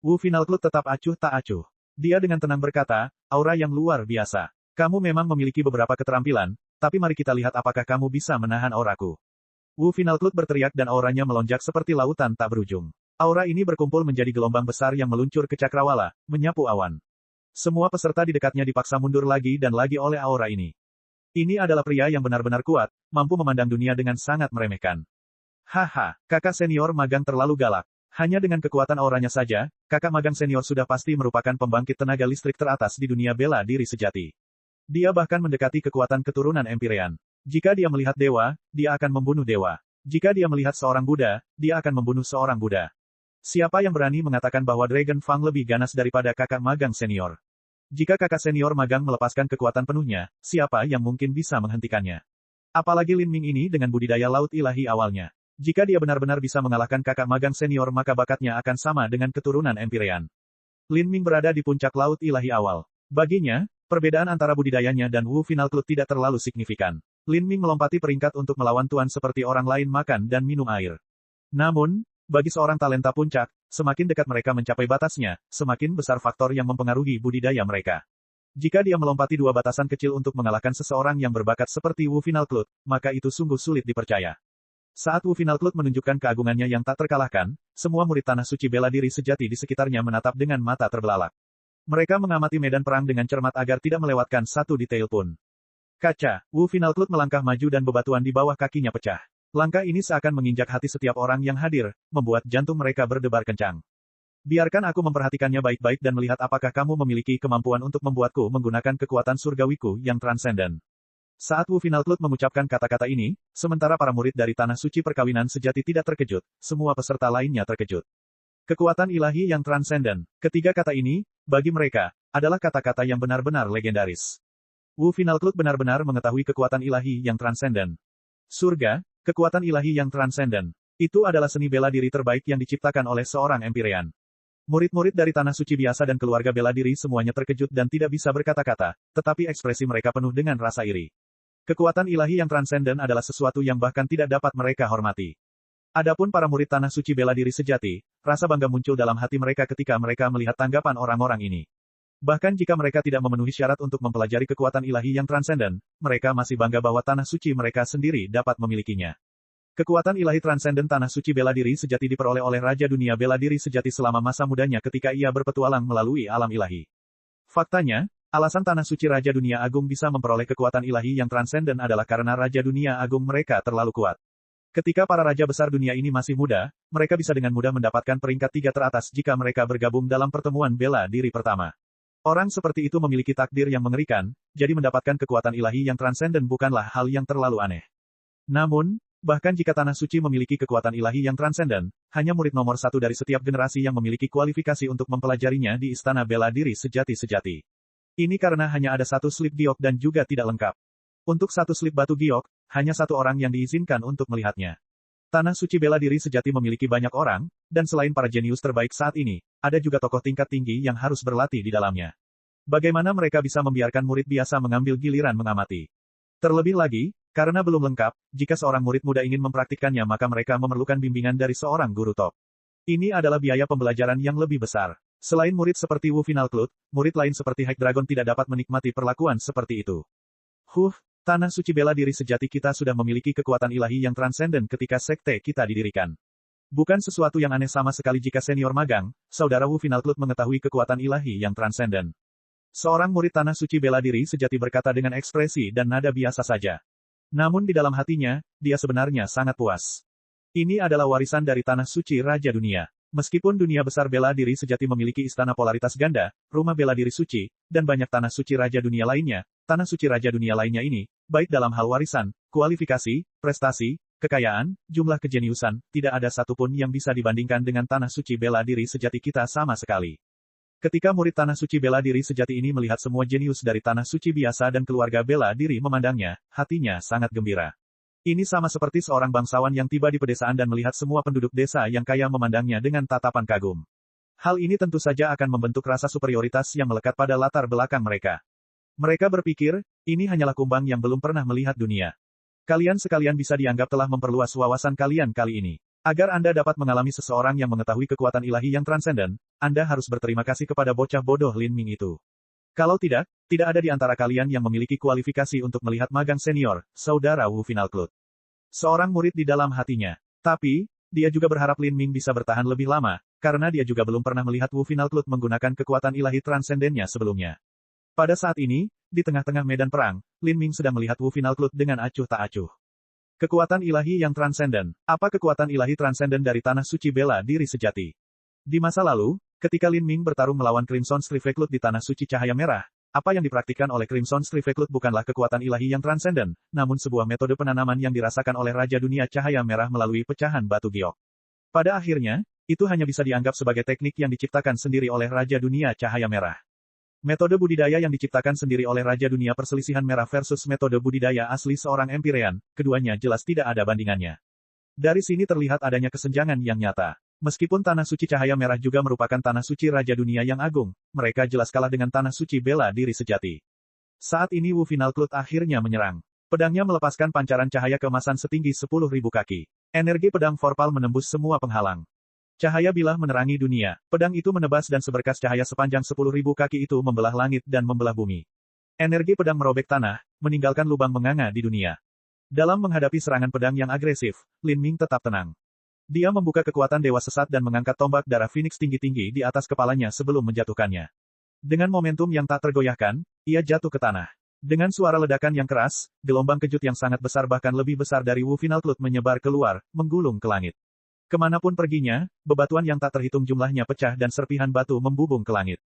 A: Wu Final Cloud tetap acuh tak acuh. Dia dengan tenang berkata, aura yang luar biasa. Kamu memang memiliki beberapa keterampilan, tapi mari kita lihat apakah kamu bisa menahan auraku. Wu Final Cloud berteriak dan auranya melonjak seperti lautan tak berujung. Aura ini berkumpul menjadi gelombang besar yang meluncur ke cakrawala, menyapu awan. Semua peserta di dekatnya dipaksa mundur lagi dan lagi oleh aura ini. Ini adalah pria yang benar-benar kuat, mampu memandang dunia dengan sangat meremehkan. Haha, kakak senior magang terlalu galak. Hanya dengan kekuatan auranya saja, kakak magang senior sudah pasti merupakan pembangkit tenaga listrik teratas di dunia bela diri sejati. Dia bahkan mendekati kekuatan keturunan Empyrean. Jika dia melihat dewa, dia akan membunuh dewa. Jika dia melihat seorang Buddha, dia akan membunuh seorang Buddha. Siapa yang berani mengatakan bahwa Dragon Fang lebih ganas daripada kakak magang senior? Jika kakak senior magang melepaskan kekuatan penuhnya, siapa yang mungkin bisa menghentikannya? Apalagi Lin Ming ini dengan budidaya laut ilahi awalnya. Jika dia benar-benar bisa mengalahkan kakak magang senior maka bakatnya akan sama dengan keturunan Empyrean. Lin Ming berada di puncak laut ilahi awal. Baginya, perbedaan antara budidayanya dan Wu Final Club tidak terlalu signifikan. Lin Ming melompati peringkat untuk melawan tuan seperti orang lain makan dan minum air. Namun, bagi seorang talenta puncak, semakin dekat mereka mencapai batasnya, semakin besar faktor yang mempengaruhi budidaya mereka. Jika dia melompati dua batasan kecil untuk mengalahkan seseorang yang berbakat seperti Wu Final Club, maka itu sungguh sulit dipercaya. Saat Wu Final Club menunjukkan keagungannya yang tak terkalahkan, semua murid tanah suci bela diri sejati di sekitarnya menatap dengan mata terbelalak. Mereka mengamati medan perang dengan cermat agar tidak melewatkan satu detail pun. Kaca, Wu Final Club melangkah maju dan bebatuan di bawah kakinya pecah. Langkah ini seakan menginjak hati setiap orang yang hadir, membuat jantung mereka berdebar kencang. Biarkan aku memperhatikannya baik-baik dan melihat apakah kamu memiliki kemampuan untuk membuatku menggunakan kekuatan surgawiku yang transenden. Saat Wu Final Club mengucapkan kata-kata ini, sementara para murid dari Tanah Suci Perkawinan Sejati tidak terkejut, semua peserta lainnya terkejut. Kekuatan ilahi yang transenden. Ketiga kata ini, bagi mereka, adalah kata-kata yang benar-benar legendaris. Wu Final Club benar-benar mengetahui kekuatan ilahi yang transenden. Surga, kekuatan ilahi yang transenden. Itu adalah seni bela diri terbaik yang diciptakan oleh seorang Empyrean. Murid-murid dari Tanah Suci biasa dan keluarga bela diri semuanya terkejut dan tidak bisa berkata-kata, tetapi ekspresi mereka penuh dengan rasa iri. Kekuatan ilahi yang transenden adalah sesuatu yang bahkan tidak dapat mereka hormati. Adapun para murid Tanah Suci bela diri sejati, rasa bangga muncul dalam hati mereka ketika mereka melihat tanggapan orang-orang ini. Bahkan jika mereka tidak memenuhi syarat untuk mempelajari kekuatan ilahi yang transenden, mereka masih bangga bahwa Tanah Suci mereka sendiri dapat memilikinya. Kekuatan ilahi transenden Tanah Suci bela diri sejati diperoleh oleh Raja Dunia bela diri sejati selama masa mudanya ketika ia berpetualang melalui alam ilahi. Faktanya, alasan Tanah Suci Raja Dunia Agung bisa memperoleh kekuatan ilahi yang transenden adalah karena Raja Dunia Agung mereka terlalu kuat. Ketika para raja besar dunia ini masih muda, mereka bisa dengan mudah mendapatkan peringkat 3 teratas jika mereka bergabung dalam pertemuan bela diri pertama. Orang seperti itu memiliki takdir yang mengerikan, jadi mendapatkan kekuatan ilahi yang transenden bukanlah hal yang terlalu aneh. Namun, bahkan jika Tanah Suci memiliki kekuatan ilahi yang transenden, hanya murid nomor 1 dari setiap generasi yang memiliki kualifikasi untuk mempelajarinya di Istana Bela Diri Sejati-sejati. Ini karena hanya ada satu slip giok dan juga tidak lengkap. Untuk satu slip batu giok, hanya satu orang yang diizinkan untuk melihatnya. Tanah Suci Bela Diri Sejati memiliki banyak orang, dan selain para jenius terbaik saat ini, ada juga tokoh tingkat tinggi yang harus berlatih di dalamnya. Bagaimana mereka bisa membiarkan murid biasa mengambil giliran mengamati? Terlebih lagi, karena belum lengkap, jika seorang murid muda ingin mempraktikkannya maka mereka memerlukan bimbingan dari seorang guru top. Ini adalah biaya pembelajaran yang lebih besar. Selain murid seperti Wu Final Club, murid lain seperti High Dragon tidak dapat menikmati perlakuan seperti itu. Tanah Suci Bela Diri Sejati kita sudah memiliki kekuatan ilahi yang transenden ketika sekte kita didirikan. Bukan sesuatu yang aneh sama sekali jika senior magang, saudara Wu Final Club mengetahui kekuatan ilahi yang transenden. Seorang murid Tanah Suci Bela Diri Sejati berkata dengan ekspresi dan nada biasa saja. Namun di dalam hatinya, dia sebenarnya sangat puas. Ini adalah warisan dari Tanah Suci Raja Dunia. Meskipun dunia besar bela diri sejati memiliki istana polaritas ganda, rumah bela diri suci, dan banyak Tanah Suci Raja Dunia lainnya, Tanah Suci Raja Dunia lainnya ini, baik dalam hal warisan, kualifikasi, prestasi, kekayaan, jumlah kejeniusan, tidak ada satupun yang bisa dibandingkan dengan Tanah Suci Bela Diri Sejati kita sama sekali. Ketika murid Tanah Suci Bela Diri Sejati ini melihat semua jenius dari Tanah Suci biasa dan keluarga bela diri memandangnya, hatinya sangat gembira. Ini sama seperti seorang bangsawan yang tiba di pedesaan dan melihat semua penduduk desa yang kaya memandangnya dengan tatapan kagum. Hal ini tentu saja akan membentuk rasa superioritas yang melekat pada latar belakang mereka. Mereka berpikir, ini hanyalah kumbang yang belum pernah melihat dunia. Kalian sekalian bisa dianggap telah memperluas wawasan kalian kali ini. Agar Anda dapat mengalami seseorang yang mengetahui kekuatan ilahi yang transenden, Anda harus berterima kasih kepada bocah bodoh Lin Ming itu. Kalau tidak ada di antara kalian yang memiliki kualifikasi untuk melihat magang senior, saudara Wu Final Club. Seorang murid di dalam hatinya. Tapi, dia juga berharap Lin Ming bisa bertahan lebih lama, karena dia juga belum pernah melihat Wu Final Club menggunakan kekuatan ilahi transendennya sebelumnya. Pada saat ini, di tengah-tengah medan perang, Lin Ming sedang melihat Wu Final Club dengan acuh tak acuh. Kekuatan ilahi yang transenden. Apa kekuatan ilahi transenden dari Tanah Suci Bela Diri Sejati? Di masa lalu, ketika Lin Ming bertarung melawan Crimson Strife Club di Tanah Suci Cahaya Merah, apa yang dipraktikkan oleh Crimson Strife Club bukanlah kekuatan ilahi yang transenden, namun sebuah metode penanaman yang dirasakan oleh Raja Dunia Cahaya Merah melalui pecahan batu giok. Pada akhirnya, itu hanya bisa dianggap sebagai teknik yang diciptakan sendiri oleh Raja Dunia Cahaya Merah. Metode budidaya yang diciptakan sendiri oleh Raja Dunia Perselisihan Merah versus metode budidaya asli seorang Empyrean, keduanya jelas tidak ada bandingannya. Dari sini terlihat adanya kesenjangan yang nyata. Meskipun tanah suci cahaya merah juga merupakan tanah suci Raja Dunia yang agung, mereka jelas kalah dengan tanah suci bela diri sejati. Saat ini Wu Final Cloud akhirnya menyerang. Pedangnya melepaskan pancaran cahaya keemasan setinggi 10.000 kaki. Energi pedang Vorpal menembus semua penghalang. Cahaya bilah menerangi dunia. Pedang itu menebas dan seberkas cahaya sepanjang 10.000 kaki itu membelah langit dan membelah bumi. Energi pedang merobek tanah, meninggalkan lubang menganga di dunia. Dalam menghadapi serangan pedang yang agresif, Lin Ming tetap tenang. Dia membuka kekuatan Dewa Sesat dan mengangkat tombak darah Phoenix tinggi-tinggi di atas kepalanya sebelum menjatuhkannya. Dengan momentum yang tak tergoyahkan, ia jatuh ke tanah. Dengan suara ledakan yang keras, gelombang kejut yang sangat besar bahkan lebih besar dari Wu Final Cloud menyebar keluar, menggulung ke langit. Kemanapun perginya, bebatuan yang tak terhitung jumlahnya pecah dan serpihan batu membubung ke langit.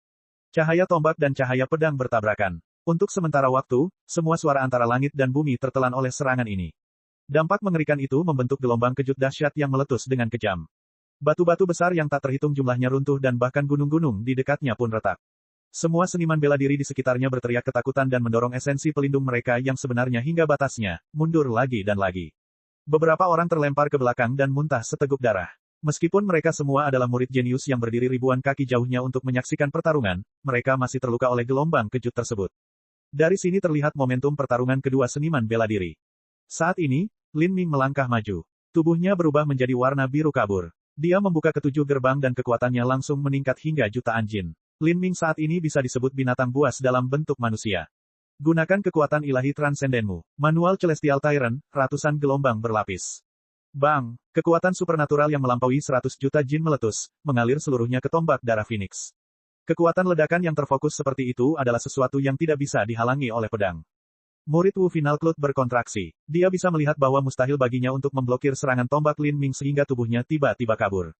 A: Cahaya tombak dan cahaya pedang bertabrakan. Untuk sementara waktu, semua suara antara langit dan bumi tertelan oleh serangan ini. Dampak mengerikan itu membentuk gelombang kejut dahsyat yang meletus dengan kejam. Batu-batu besar yang tak terhitung jumlahnya runtuh dan bahkan gunung-gunung di dekatnya pun retak. Semua seniman bela diri di sekitarnya berteriak ketakutan dan mendorong esensi pelindung mereka yang sebenarnya hingga batasnya, mundur lagi dan lagi. Beberapa orang terlempar ke belakang dan muntah seteguk darah. Meskipun mereka semua adalah murid jenius yang berdiri ribuan kaki jauhnya untuk menyaksikan pertarungan, mereka masih terluka oleh gelombang kejut tersebut. Dari sini terlihat momentum pertarungan kedua seniman bela diri. Saat ini, Lin Ming melangkah maju. Tubuhnya berubah menjadi warna biru kabur. Dia membuka ketujuh gerbang dan kekuatannya langsung meningkat hingga jutaan jin. Lin Ming saat ini bisa disebut binatang buas dalam bentuk manusia. Gunakan kekuatan ilahi transendenmu. Manual Celestial Tyrant, ratusan gelombang berlapis. Bang! Kekuatan supernatural yang melampaui 100 juta jin meletus, mengalir seluruhnya ke tombak darah Phoenix. Kekuatan ledakan yang terfokus seperti itu adalah sesuatu yang tidak bisa dihalangi oleh pedang. Murid Wu Final Cloud berkontraksi. Dia bisa melihat bahwa mustahil baginya untuk memblokir serangan tombak Lin Ming sehingga tubuhnya tiba-tiba kabur.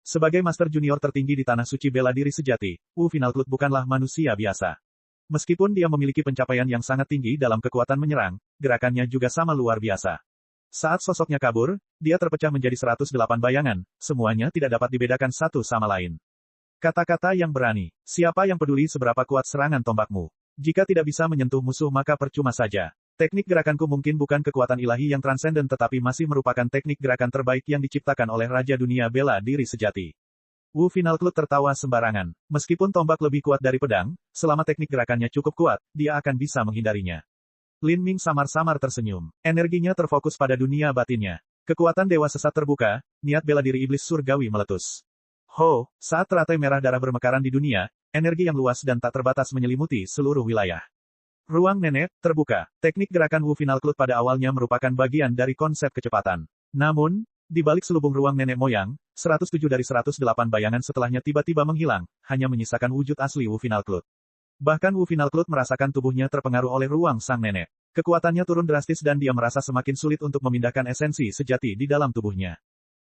A: Sebagai Master Junior tertinggi di tanah suci bela diri sejati, Wu Final Cloud bukanlah manusia biasa. Meskipun dia memiliki pencapaian yang sangat tinggi dalam kekuatan menyerang, gerakannya juga sama luar biasa. Saat sosoknya kabur, dia terpecah menjadi 108 bayangan, semuanya tidak dapat dibedakan satu sama lain. Kata-kata yang berani, siapa yang peduli seberapa kuat serangan tombakmu? Jika tidak bisa menyentuh musuh maka percuma saja. Teknik gerakanku mungkin bukan kekuatan ilahi yang transenden tetapi masih merupakan teknik gerakan terbaik yang diciptakan oleh Raja Dunia bela diri sejati. Wu Final Cloud tertawa sembarangan. Meskipun tombak lebih kuat dari pedang, selama teknik gerakannya cukup kuat, dia akan bisa menghindarinya. Lin Ming samar-samar tersenyum. Energinya terfokus pada dunia batinnya. Kekuatan Dewa Sesat terbuka, niat bela diri iblis surgawi meletus. Ho, saat teratai merah darah bermekaran di dunia, energi yang luas dan tak terbatas menyelimuti seluruh wilayah. Ruang nenek, terbuka. Teknik gerakan Wu Final Cloud pada awalnya merupakan bagian dari konsep kecepatan. Namun, di balik selubung ruang nenek moyang, 107 dari 108 bayangan setelahnya tiba-tiba menghilang, hanya menyisakan wujud asli Wu Final Cloud. Bahkan Wu Final Cloud merasakan tubuhnya terpengaruh oleh ruang sang nenek. Kekuatannya turun drastis dan dia merasa semakin sulit untuk memindahkan esensi sejati di dalam tubuhnya.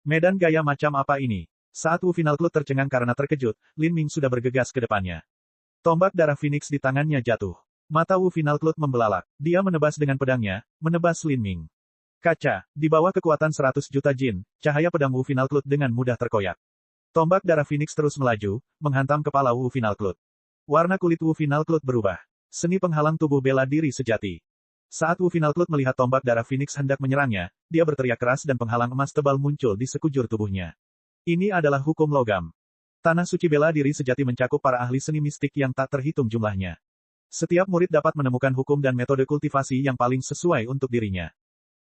A: Medan gaya macam apa ini? Saat Wu Final Cloud tercengang karena terkejut, Lin Ming sudah bergegas ke depannya. Tombak darah Phoenix di tangannya jatuh. Mata Wu Final Cloud membelalak. Dia menebas dengan pedangnya, menebas Lin Ming. Kaca, di bawah kekuatan 100 juta jin, cahaya pedang Wu Final Cloud dengan mudah terkoyak. Tombak darah Phoenix terus melaju, menghantam kepala Wu Final Cloud. Warna kulit Wu Final Cloud berubah. Seni penghalang tubuh bela diri sejati. Saat Wu Final Cloud melihat tombak darah Phoenix hendak menyerangnya, dia berteriak keras dan penghalang emas tebal muncul di sekujur tubuhnya. Ini adalah hukum logam. Tanah suci bela diri sejati mencakup para ahli seni mistik yang tak terhitung jumlahnya. Setiap murid dapat menemukan hukum dan metode kultivasi yang paling sesuai untuk dirinya.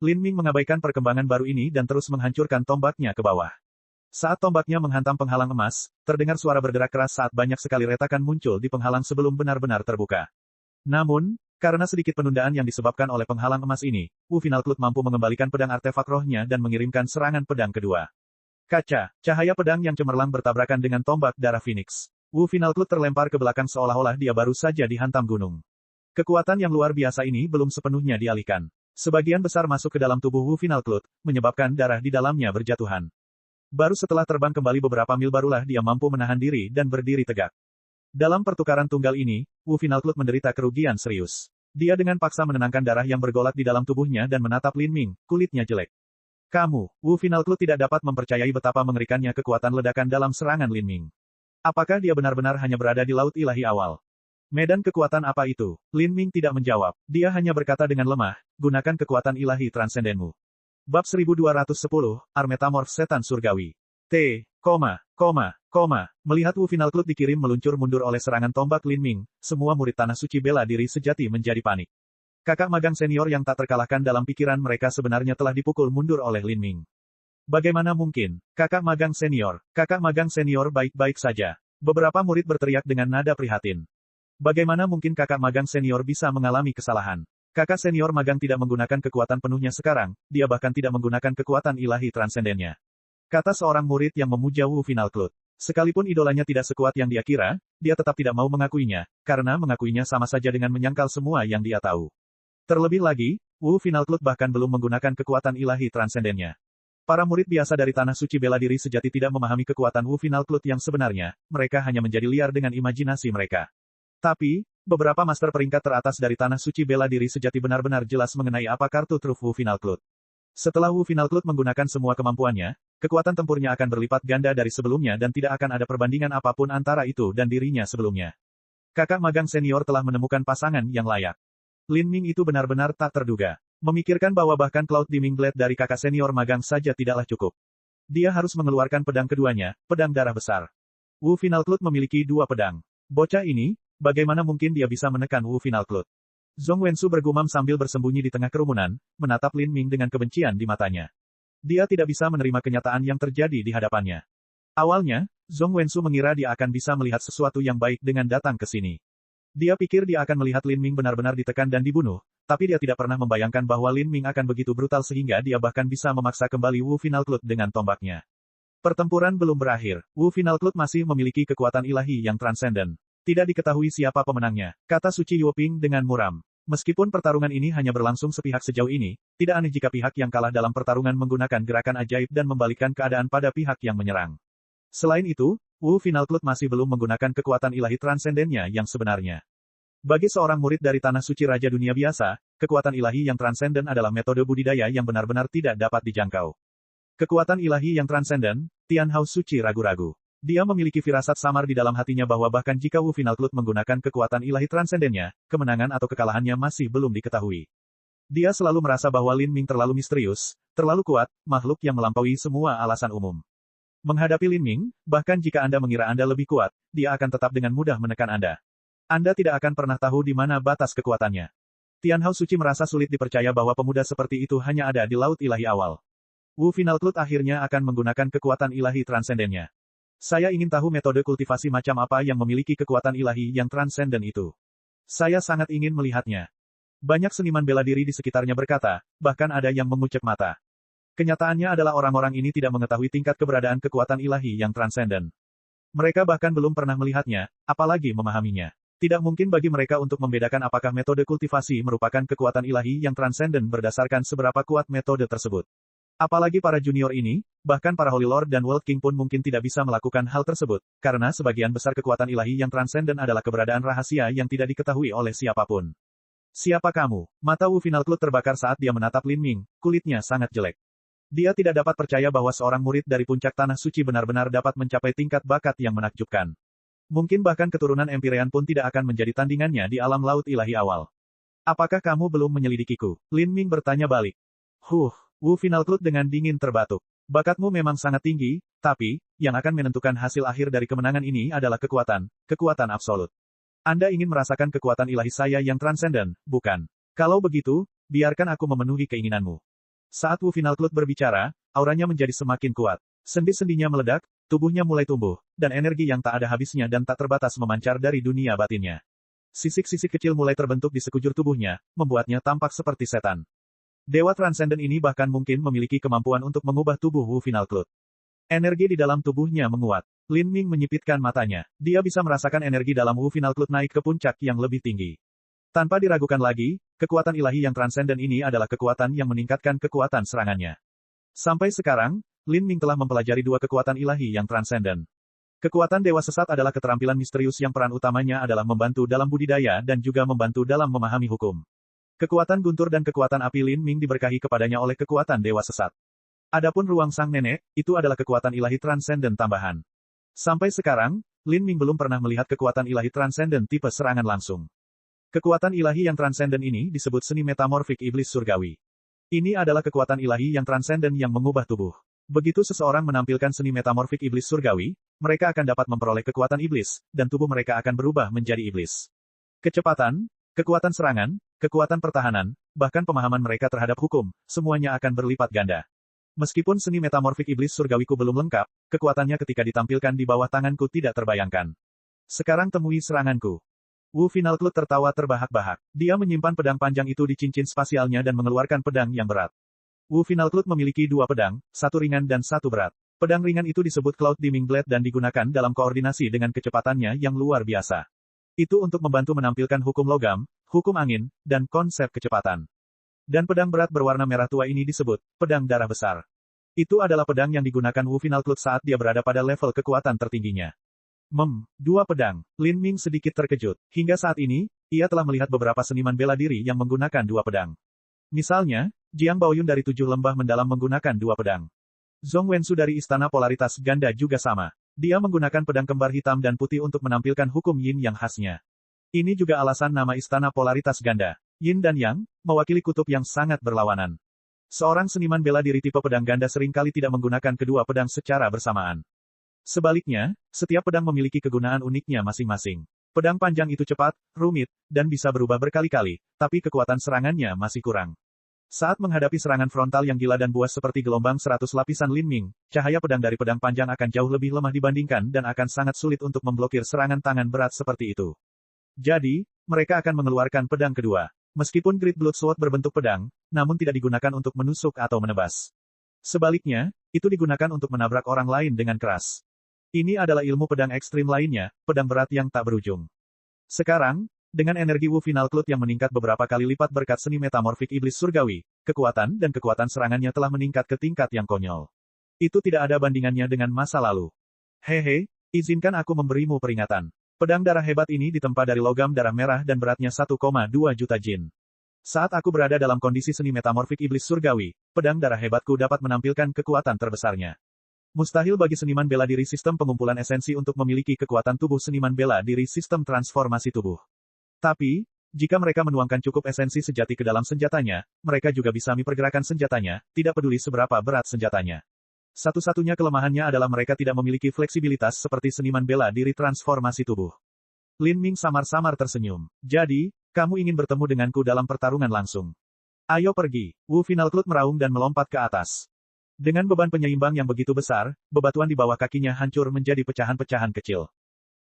A: Lin Ming mengabaikan perkembangan baru ini dan terus menghancurkan tombaknya ke bawah. Saat tombaknya menghantam penghalang emas, terdengar suara bergerak keras saat banyak sekali retakan muncul di penghalang sebelum benar-benar terbuka. Namun, karena sedikit penundaan yang disebabkan oleh penghalang emas ini, Wu Final Cloud mampu mengembalikan pedang artefak rohnya dan mengirimkan serangan pedang kedua. Kaca, cahaya pedang yang cemerlang bertabrakan dengan tombak darah Phoenix. Wu Final Cloud terlempar ke belakang seolah-olah dia baru saja dihantam gunung. Kekuatan yang luar biasa ini belum sepenuhnya dialihkan. Sebagian besar masuk ke dalam tubuh Wu Final Cloud, menyebabkan darah di dalamnya berjatuhan. Baru setelah terbang kembali beberapa mil barulah dia mampu menahan diri dan berdiri tegak. Dalam pertukaran tunggal ini, Wu Final Cloud menderita kerugian serius. Dia dengan paksa menenangkan darah yang bergolak di dalam tubuhnya dan menatap Lin Ming, kulitnya jelek. Kamu, Wu Final Cloud tidak dapat mempercayai betapa mengerikannya kekuatan ledakan dalam serangan Lin Ming. Apakah dia benar-benar hanya berada di laut ilahi awal? Medan kekuatan apa itu? Lin Ming tidak menjawab. Dia hanya berkata dengan lemah, gunakan kekuatan ilahi transendenmu. Bab 1210, Armetamorph Setan Surgawi. Melihat Wu Final Club dikirim meluncur mundur oleh serangan tombak Lin Ming, semua murid Tanah Suci bela diri sejati menjadi panik. Kakak magang senior yang tak terkalahkan dalam pikiran mereka sebenarnya telah dipukul mundur oleh Lin Ming. Bagaimana mungkin? Kakak magang senior baik-baik saja. Beberapa murid berteriak dengan nada prihatin. Bagaimana mungkin kakak magang senior bisa mengalami kesalahan? Kakak senior magang tidak menggunakan kekuatan penuhnya sekarang, dia bahkan tidak menggunakan kekuatan ilahi transendennya. Kata seorang murid yang memuja Wu Final Club. Sekalipun idolanya tidak sekuat yang dia kira, dia tetap tidak mau mengakuinya, karena mengakuinya sama saja dengan menyangkal semua yang dia tahu. Terlebih lagi, Wu Final Club bahkan belum menggunakan kekuatan ilahi transendennya. Para murid biasa dari Tanah Suci bela diri sejati tidak memahami kekuatan Wu Final Club yang sebenarnya, mereka hanya menjadi liar dengan imajinasi mereka. Tapi, beberapa master peringkat teratas dari Tanah Suci bela diri sejati benar-benar jelas mengenai apa kartu truf Wu Final Club. Setelah Wu Final Club menggunakan semua kemampuannya, kekuatan tempurnya akan berlipat ganda dari sebelumnya dan tidak akan ada perbandingan apapun antara itu dan dirinya sebelumnya. Kakak magang senior telah menemukan pasangan yang layak. Lin Ming itu benar-benar tak terduga. Memikirkan bahwa bahkan Cloud Dimming Blade dari kakak senior magang saja tidaklah cukup. Dia harus mengeluarkan pedang keduanya, pedang darah besar. Wu Final Club memiliki dua pedang. Bocah ini, bagaimana mungkin dia bisa menekan Wu Final Club? Zhong Wensu bergumam sambil bersembunyi di tengah kerumunan, menatap Lin Ming dengan kebencian di matanya. Dia tidak bisa menerima kenyataan yang terjadi di hadapannya. Awalnya, Zhong Wensu mengira dia akan bisa melihat sesuatu yang baik dengan datang ke sini. Dia pikir dia akan melihat Lin Ming benar-benar ditekan dan dibunuh, tapi dia tidak pernah membayangkan bahwa Lin Ming akan begitu brutal sehingga dia bahkan bisa memaksa kembali Wu Final Club dengan tombaknya. Pertempuran belum berakhir, Wu Final Club masih memiliki kekuatan ilahi yang transenden. Tidak diketahui siapa pemenangnya, kata Suci Yuoping dengan muram. Meskipun pertarungan ini hanya berlangsung sepihak sejauh ini, tidak aneh jika pihak yang kalah dalam pertarungan menggunakan gerakan ajaib dan membalikkan keadaan pada pihak yang menyerang. Selain itu, Wu Final Club masih belum menggunakan kekuatan ilahi transendennya yang sebenarnya. Bagi seorang murid dari Tanah Suci Raja Dunia biasa, kekuatan ilahi yang transenden adalah metode budidaya yang benar-benar tidak dapat dijangkau. Kekuatan ilahi yang transenden, Tian Hao Suci ragu-ragu. Dia memiliki firasat samar di dalam hatinya bahwa bahkan jika Wu Final Club menggunakan kekuatan ilahi transendennya, kemenangan atau kekalahannya masih belum diketahui. Dia selalu merasa bahwa Lin Ming terlalu misterius, terlalu kuat, makhluk yang melampaui semua alasan umum. Menghadapi Lin Ming, bahkan jika Anda mengira Anda lebih kuat, dia akan tetap dengan mudah menekan Anda. Anda tidak akan pernah tahu di mana batas kekuatannya. Tian Hao Suci merasa sulit dipercaya bahwa pemuda seperti itu hanya ada di Laut Ilahi awal. Wu Final Club akhirnya akan menggunakan kekuatan ilahi transendennya. Saya ingin tahu metode kultivasi macam apa yang memiliki kekuatan ilahi yang transenden itu. Saya sangat ingin melihatnya. Banyak seniman bela diri di sekitarnya berkata, bahkan ada yang mengucek mata. Kenyataannya adalah orang-orang ini tidak mengetahui tingkat keberadaan kekuatan ilahi yang transenden. Mereka bahkan belum pernah melihatnya, apalagi memahaminya. Tidak mungkin bagi mereka untuk membedakan apakah metode kultivasi merupakan kekuatan ilahi yang transenden berdasarkan seberapa kuat metode tersebut. Apalagi para junior ini, bahkan para Holy Lord dan World King pun mungkin tidak bisa melakukan hal tersebut, karena sebagian besar kekuatan ilahi yang transenden adalah keberadaan rahasia yang tidak diketahui oleh siapapun. Siapa kamu? Mata Wu Final Club terbakar saat dia menatap Lin Ming, kulitnya sangat jelek. Dia tidak dapat percaya bahwa seorang murid dari puncak Tanah Suci benar-benar dapat mencapai tingkat bakat yang menakjubkan. Mungkin bahkan keturunan Empyrean pun tidak akan menjadi tandingannya di alam Laut Ilahi awal. Apakah kamu belum menyelidikiku? Lin Ming bertanya balik. Wu Final Club dengan dingin terbatuk. Bakatmu memang sangat tinggi, tapi, yang akan menentukan hasil akhir dari kemenangan ini adalah kekuatan absolut. Anda ingin merasakan kekuatan ilahi saya yang transenden, bukan? Kalau begitu, biarkan aku memenuhi keinginanmu. Saat Wu Final Club berbicara, auranya menjadi semakin kuat. Sendi-sendinya meledak, tubuhnya mulai tumbuh, dan energi yang tak ada habisnya dan tak terbatas memancar dari dunia batinnya. Sisik-sisik kecil mulai terbentuk di sekujur tubuhnya, membuatnya tampak seperti setan. Dewa transenden ini bahkan mungkin memiliki kemampuan untuk mengubah tubuh Wu Final Club. Energi di dalam tubuhnya menguat. Lin Ming menyipitkan matanya. Dia bisa merasakan energi dalam Wu Final Club naik ke puncak yang lebih tinggi. Tanpa diragukan lagi, kekuatan ilahi yang transenden ini adalah kekuatan yang meningkatkan kekuatan serangannya. Sampai sekarang, Lin Ming telah mempelajari dua kekuatan ilahi yang transenden. Kekuatan Dewa Sesat adalah keterampilan misterius yang peran utamanya adalah membantu dalam budidaya dan juga membantu dalam memahami hukum. Kekuatan guntur dan kekuatan api Lin Ming diberkahi kepadanya oleh kekuatan Dewa Sesat. Adapun ruang sang nenek, itu adalah kekuatan ilahi transenden tambahan. Sampai sekarang, Lin Ming belum pernah melihat kekuatan ilahi transenden tipe serangan langsung. Kekuatan ilahi yang transenden ini disebut seni metamorfik iblis surgawi. Ini adalah kekuatan ilahi yang transenden yang mengubah tubuh. Begitu seseorang menampilkan seni metamorfik iblis surgawi, mereka akan dapat memperoleh kekuatan iblis, dan tubuh mereka akan berubah menjadi iblis. Kecepatan, kekuatan serangan, kekuatan pertahanan, bahkan pemahaman mereka terhadap hukum, semuanya akan berlipat ganda. Meskipun seni metamorfik iblis surgawiku belum lengkap, kekuatannya ketika ditampilkan di bawah tanganku tidak terbayangkan. Sekarang temui seranganku. Wu Final Cloud tertawa terbahak-bahak. Dia menyimpan pedang panjang itu di cincin spasialnya dan mengeluarkan pedang yang berat. Wu Final Cloud memiliki dua pedang, satu ringan dan satu berat. Pedang ringan itu disebut Cloud Dimming Blade dan digunakan dalam koordinasi dengan kecepatannya yang luar biasa. Itu untuk membantu menampilkan hukum logam, hukum angin, dan konsep kecepatan. Dan pedang berat berwarna merah tua ini disebut pedang darah besar. Itu adalah pedang yang digunakan Wu Final Cloud saat dia berada pada level kekuatan tertingginya. Dua pedang. Lin Ming sedikit terkejut. Hingga saat ini, ia telah melihat beberapa seniman bela diri yang menggunakan dua pedang. Misalnya, Jiang Baoyun dari 7 lembah mendalam menggunakan dua pedang. Zhong Wensu dari Istana Polaritas Ganda juga sama. Dia menggunakan pedang kembar hitam dan putih untuk menampilkan hukum yin yang khasnya. Ini juga alasan nama Istana Polaritas Ganda. Yin dan Yang, mewakili kutub yang sangat berlawanan. Seorang seniman bela diri tipe pedang ganda seringkali tidak menggunakan kedua pedang secara bersamaan. Sebaliknya, setiap pedang memiliki kegunaan uniknya masing-masing. Pedang panjang itu cepat, rumit, dan bisa berubah berkali-kali, tapi kekuatan serangannya masih kurang. Saat menghadapi serangan frontal yang gila dan buas seperti gelombang 100 lapisan Lin Ming, cahaya pedang dari pedang panjang akan jauh lebih lemah dibandingkan dan akan sangat sulit untuk memblokir serangan tangan berat seperti itu. Jadi, mereka akan mengeluarkan pedang kedua. Meskipun Great Blood Sword berbentuk pedang, namun tidak digunakan untuk menusuk atau menebas. Sebaliknya, itu digunakan untuk menabrak orang lain dengan keras. Ini adalah ilmu pedang ekstrim lainnya, pedang berat yang tak berujung. Sekarang, dengan energi Wu Final Cloud yang meningkat beberapa kali lipat berkat seni metamorfik iblis surgawi, kekuatan dan kekuatan serangannya telah meningkat ke tingkat yang konyol. Itu tidak ada bandingannya dengan masa lalu. Hehe, izinkan aku memberimu peringatan. Pedang darah hebat ini ditempa dari logam darah merah dan beratnya 1,2 juta jin. Saat aku berada dalam kondisi seni metamorfik iblis surgawi, pedang darah hebatku dapat menampilkan kekuatan terbesarnya. Mustahil bagi seniman bela diri sistem pengumpulan esensi untuk memiliki kekuatan tubuh seniman bela diri sistem transformasi tubuh. Tapi, jika mereka menuangkan cukup esensi sejati ke dalam senjatanya, mereka juga bisa mempergerakan senjatanya, tidak peduli seberapa berat senjatanya. Satu-satunya kelemahannya adalah mereka tidak memiliki fleksibilitas seperti seniman bela diri transformasi tubuh. Lin Ming samar-samar tersenyum. Jadi, kamu ingin bertemu denganku dalam pertarungan langsung. Ayo pergi. Wu Final Cloud meraung dan melompat ke atas. Dengan beban penyeimbang yang begitu besar, bebatuan di bawah kakinya hancur menjadi pecahan-pecahan kecil.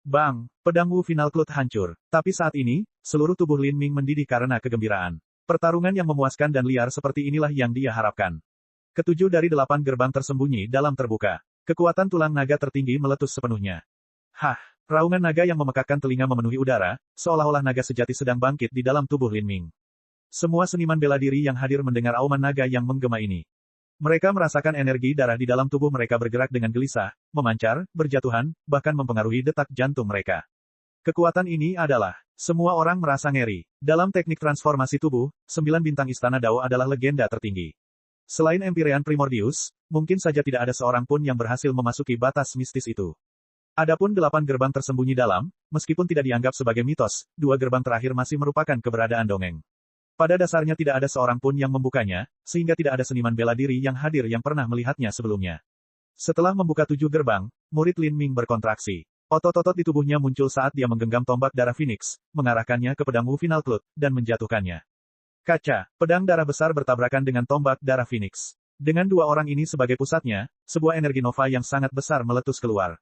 A: Bang! Pedang Wu Final Cloud hancur. Tapi saat ini, seluruh tubuh Lin Ming mendidih karena kegembiraan. Pertarungan yang memuaskan dan liar seperti inilah yang dia harapkan. Ketujuh dari 8 gerbang tersembunyi dalam terbuka. Kekuatan tulang naga tertinggi meletus sepenuhnya. Hah! Raungan naga yang memekakkan telinga memenuhi udara, seolah-olah naga sejati sedang bangkit di dalam tubuh Lin Ming. Semua seniman bela diri yang hadir mendengar auman naga yang menggema ini. Mereka merasakan energi darah di dalam tubuh mereka bergerak dengan gelisah, memancar, berjatuhan, bahkan mempengaruhi detak jantung mereka. Kekuatan ini adalah, semua orang merasa ngeri. Dalam teknik transformasi tubuh, 9 bintang Istana Dao adalah legenda tertinggi. Selain Empyrean Primordius, mungkin saja tidak ada seorang pun yang berhasil memasuki batas mistis itu. Adapun 8 gerbang tersembunyi dalam, meskipun tidak dianggap sebagai mitos, 2 gerbang terakhir masih merupakan keberadaan dongeng. Pada dasarnya tidak ada seorang pun yang membukanya, sehingga tidak ada seniman bela diri yang hadir yang pernah melihatnya sebelumnya. Setelah membuka 7 gerbang, murid Lin Ming berkontraksi. Otot-otot di tubuhnya muncul saat dia menggenggam tombak darah Phoenix, mengarahkannya ke pedang Wu Final Cloud, dan menjatuhkannya. Kaca, pedang darah besar bertabrakan dengan tombak darah Phoenix. Dengan 2 orang ini sebagai pusatnya, sebuah energi nova yang sangat besar meletus keluar.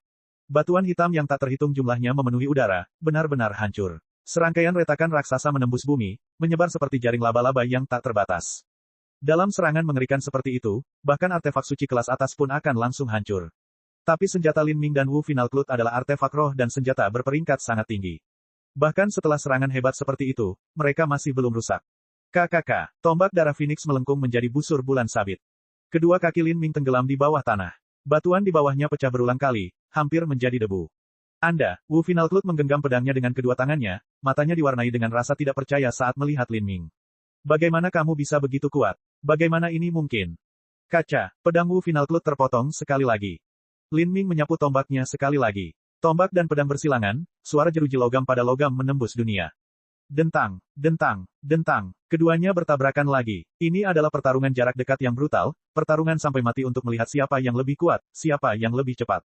A: Batuan hitam yang tak terhitung jumlahnya memenuhi udara, benar-benar hancur. Serangkaian retakan raksasa menembus bumi, menyebar seperti jaring laba-laba yang tak terbatas. Dalam serangan mengerikan seperti itu, bahkan artefak suci kelas atas pun akan langsung hancur. Tapi senjata Lin Ming dan Wu Final Cloud adalah artefak roh dan senjata berperingkat sangat tinggi. Bahkan setelah serangan hebat seperti itu, mereka masih belum rusak. KKK, tombak darah Phoenix melengkung menjadi busur bulan sabit. Kedua kaki Lin Ming tenggelam di bawah tanah. Batuan di bawahnya pecah berulang kali, hampir menjadi debu. Wu Final Cloud menggenggam pedangnya dengan kedua tangannya, matanya diwarnai dengan rasa tidak percaya saat melihat Lin Ming. Bagaimana kamu bisa begitu kuat? Bagaimana ini mungkin? Kaca, pedang Wu Final Cloud terpotong sekali lagi. Lin Ming menyapu tombaknya sekali lagi. Tombak dan pedang bersilangan, suara jeruji logam pada logam menembus dunia. Dentang, dentang, dentang. Keduanya bertabrakan lagi. Ini adalah pertarungan jarak dekat yang brutal, pertarungan sampai mati untuk melihat siapa yang lebih kuat, siapa yang lebih cepat.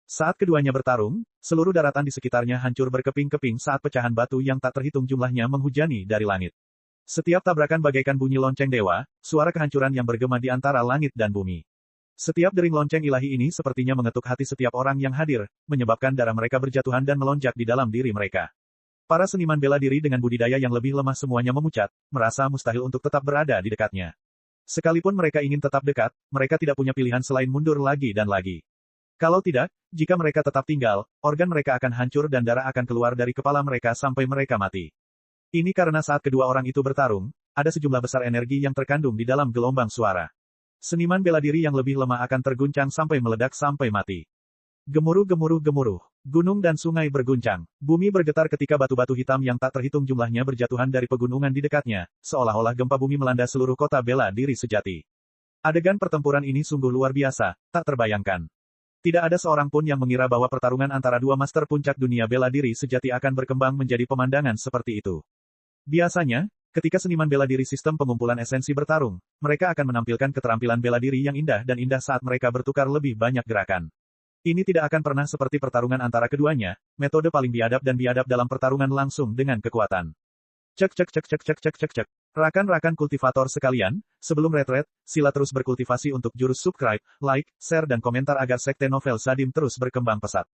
A: Saat keduanya bertarung, seluruh daratan di sekitarnya hancur berkeping-keping saat pecahan batu yang tak terhitung jumlahnya menghujani dari langit. Setiap tabrakan bagaikan bunyi lonceng dewa, suara kehancuran yang bergema di antara langit dan bumi. Setiap dering lonceng ilahi ini sepertinya mengetuk hati setiap orang yang hadir, menyebabkan darah mereka berjatuhan dan melonjak di dalam diri mereka. Para seniman bela diri dengan budidaya yang lebih lemah semuanya memucat, merasa mustahil untuk tetap berada di dekatnya. Sekalipun mereka ingin tetap dekat, mereka tidak punya pilihan selain mundur lagi dan lagi. Kalau tidak, jika mereka tetap tinggal, organ mereka akan hancur dan darah akan keluar dari kepala mereka sampai mereka mati. Ini karena saat kedua orang itu bertarung, ada sejumlah besar energi yang terkandung di dalam gelombang suara. Seniman bela diri yang lebih lemah akan terguncang sampai meledak sampai mati. Gemuruh-gemuruh-gemuruh. Gunung dan sungai berguncang. Bumi bergetar ketika batu-batu hitam yang tak terhitung jumlahnya berjatuhan dari pegunungan di dekatnya, seolah-olah gempa bumi melanda seluruh kota bela diri sejati. Adegan pertempuran ini sungguh luar biasa, tak terbayangkan. Tidak ada seorang pun yang mengira bahwa pertarungan antara dua master puncak dunia bela diri sejati akan berkembang menjadi pemandangan seperti itu. Biasanya, ketika seniman bela diri sistem pengumpulan esensi bertarung, mereka akan menampilkan keterampilan bela diri yang indah dan indah saat mereka bertukar lebih banyak gerakan. Ini tidak akan pernah seperti pertarungan antara keduanya, metode paling biadab dan biadab dalam pertarungan langsung dengan kekuatan. Cek cek cek cek cek cek cek cek. Rakan-rakan kultivator sekalian, sebelum retret, sila terus berkultivasi untuk jurus subscribe, like, share dan komentar agar sekte novel Sadim terus berkembang pesat.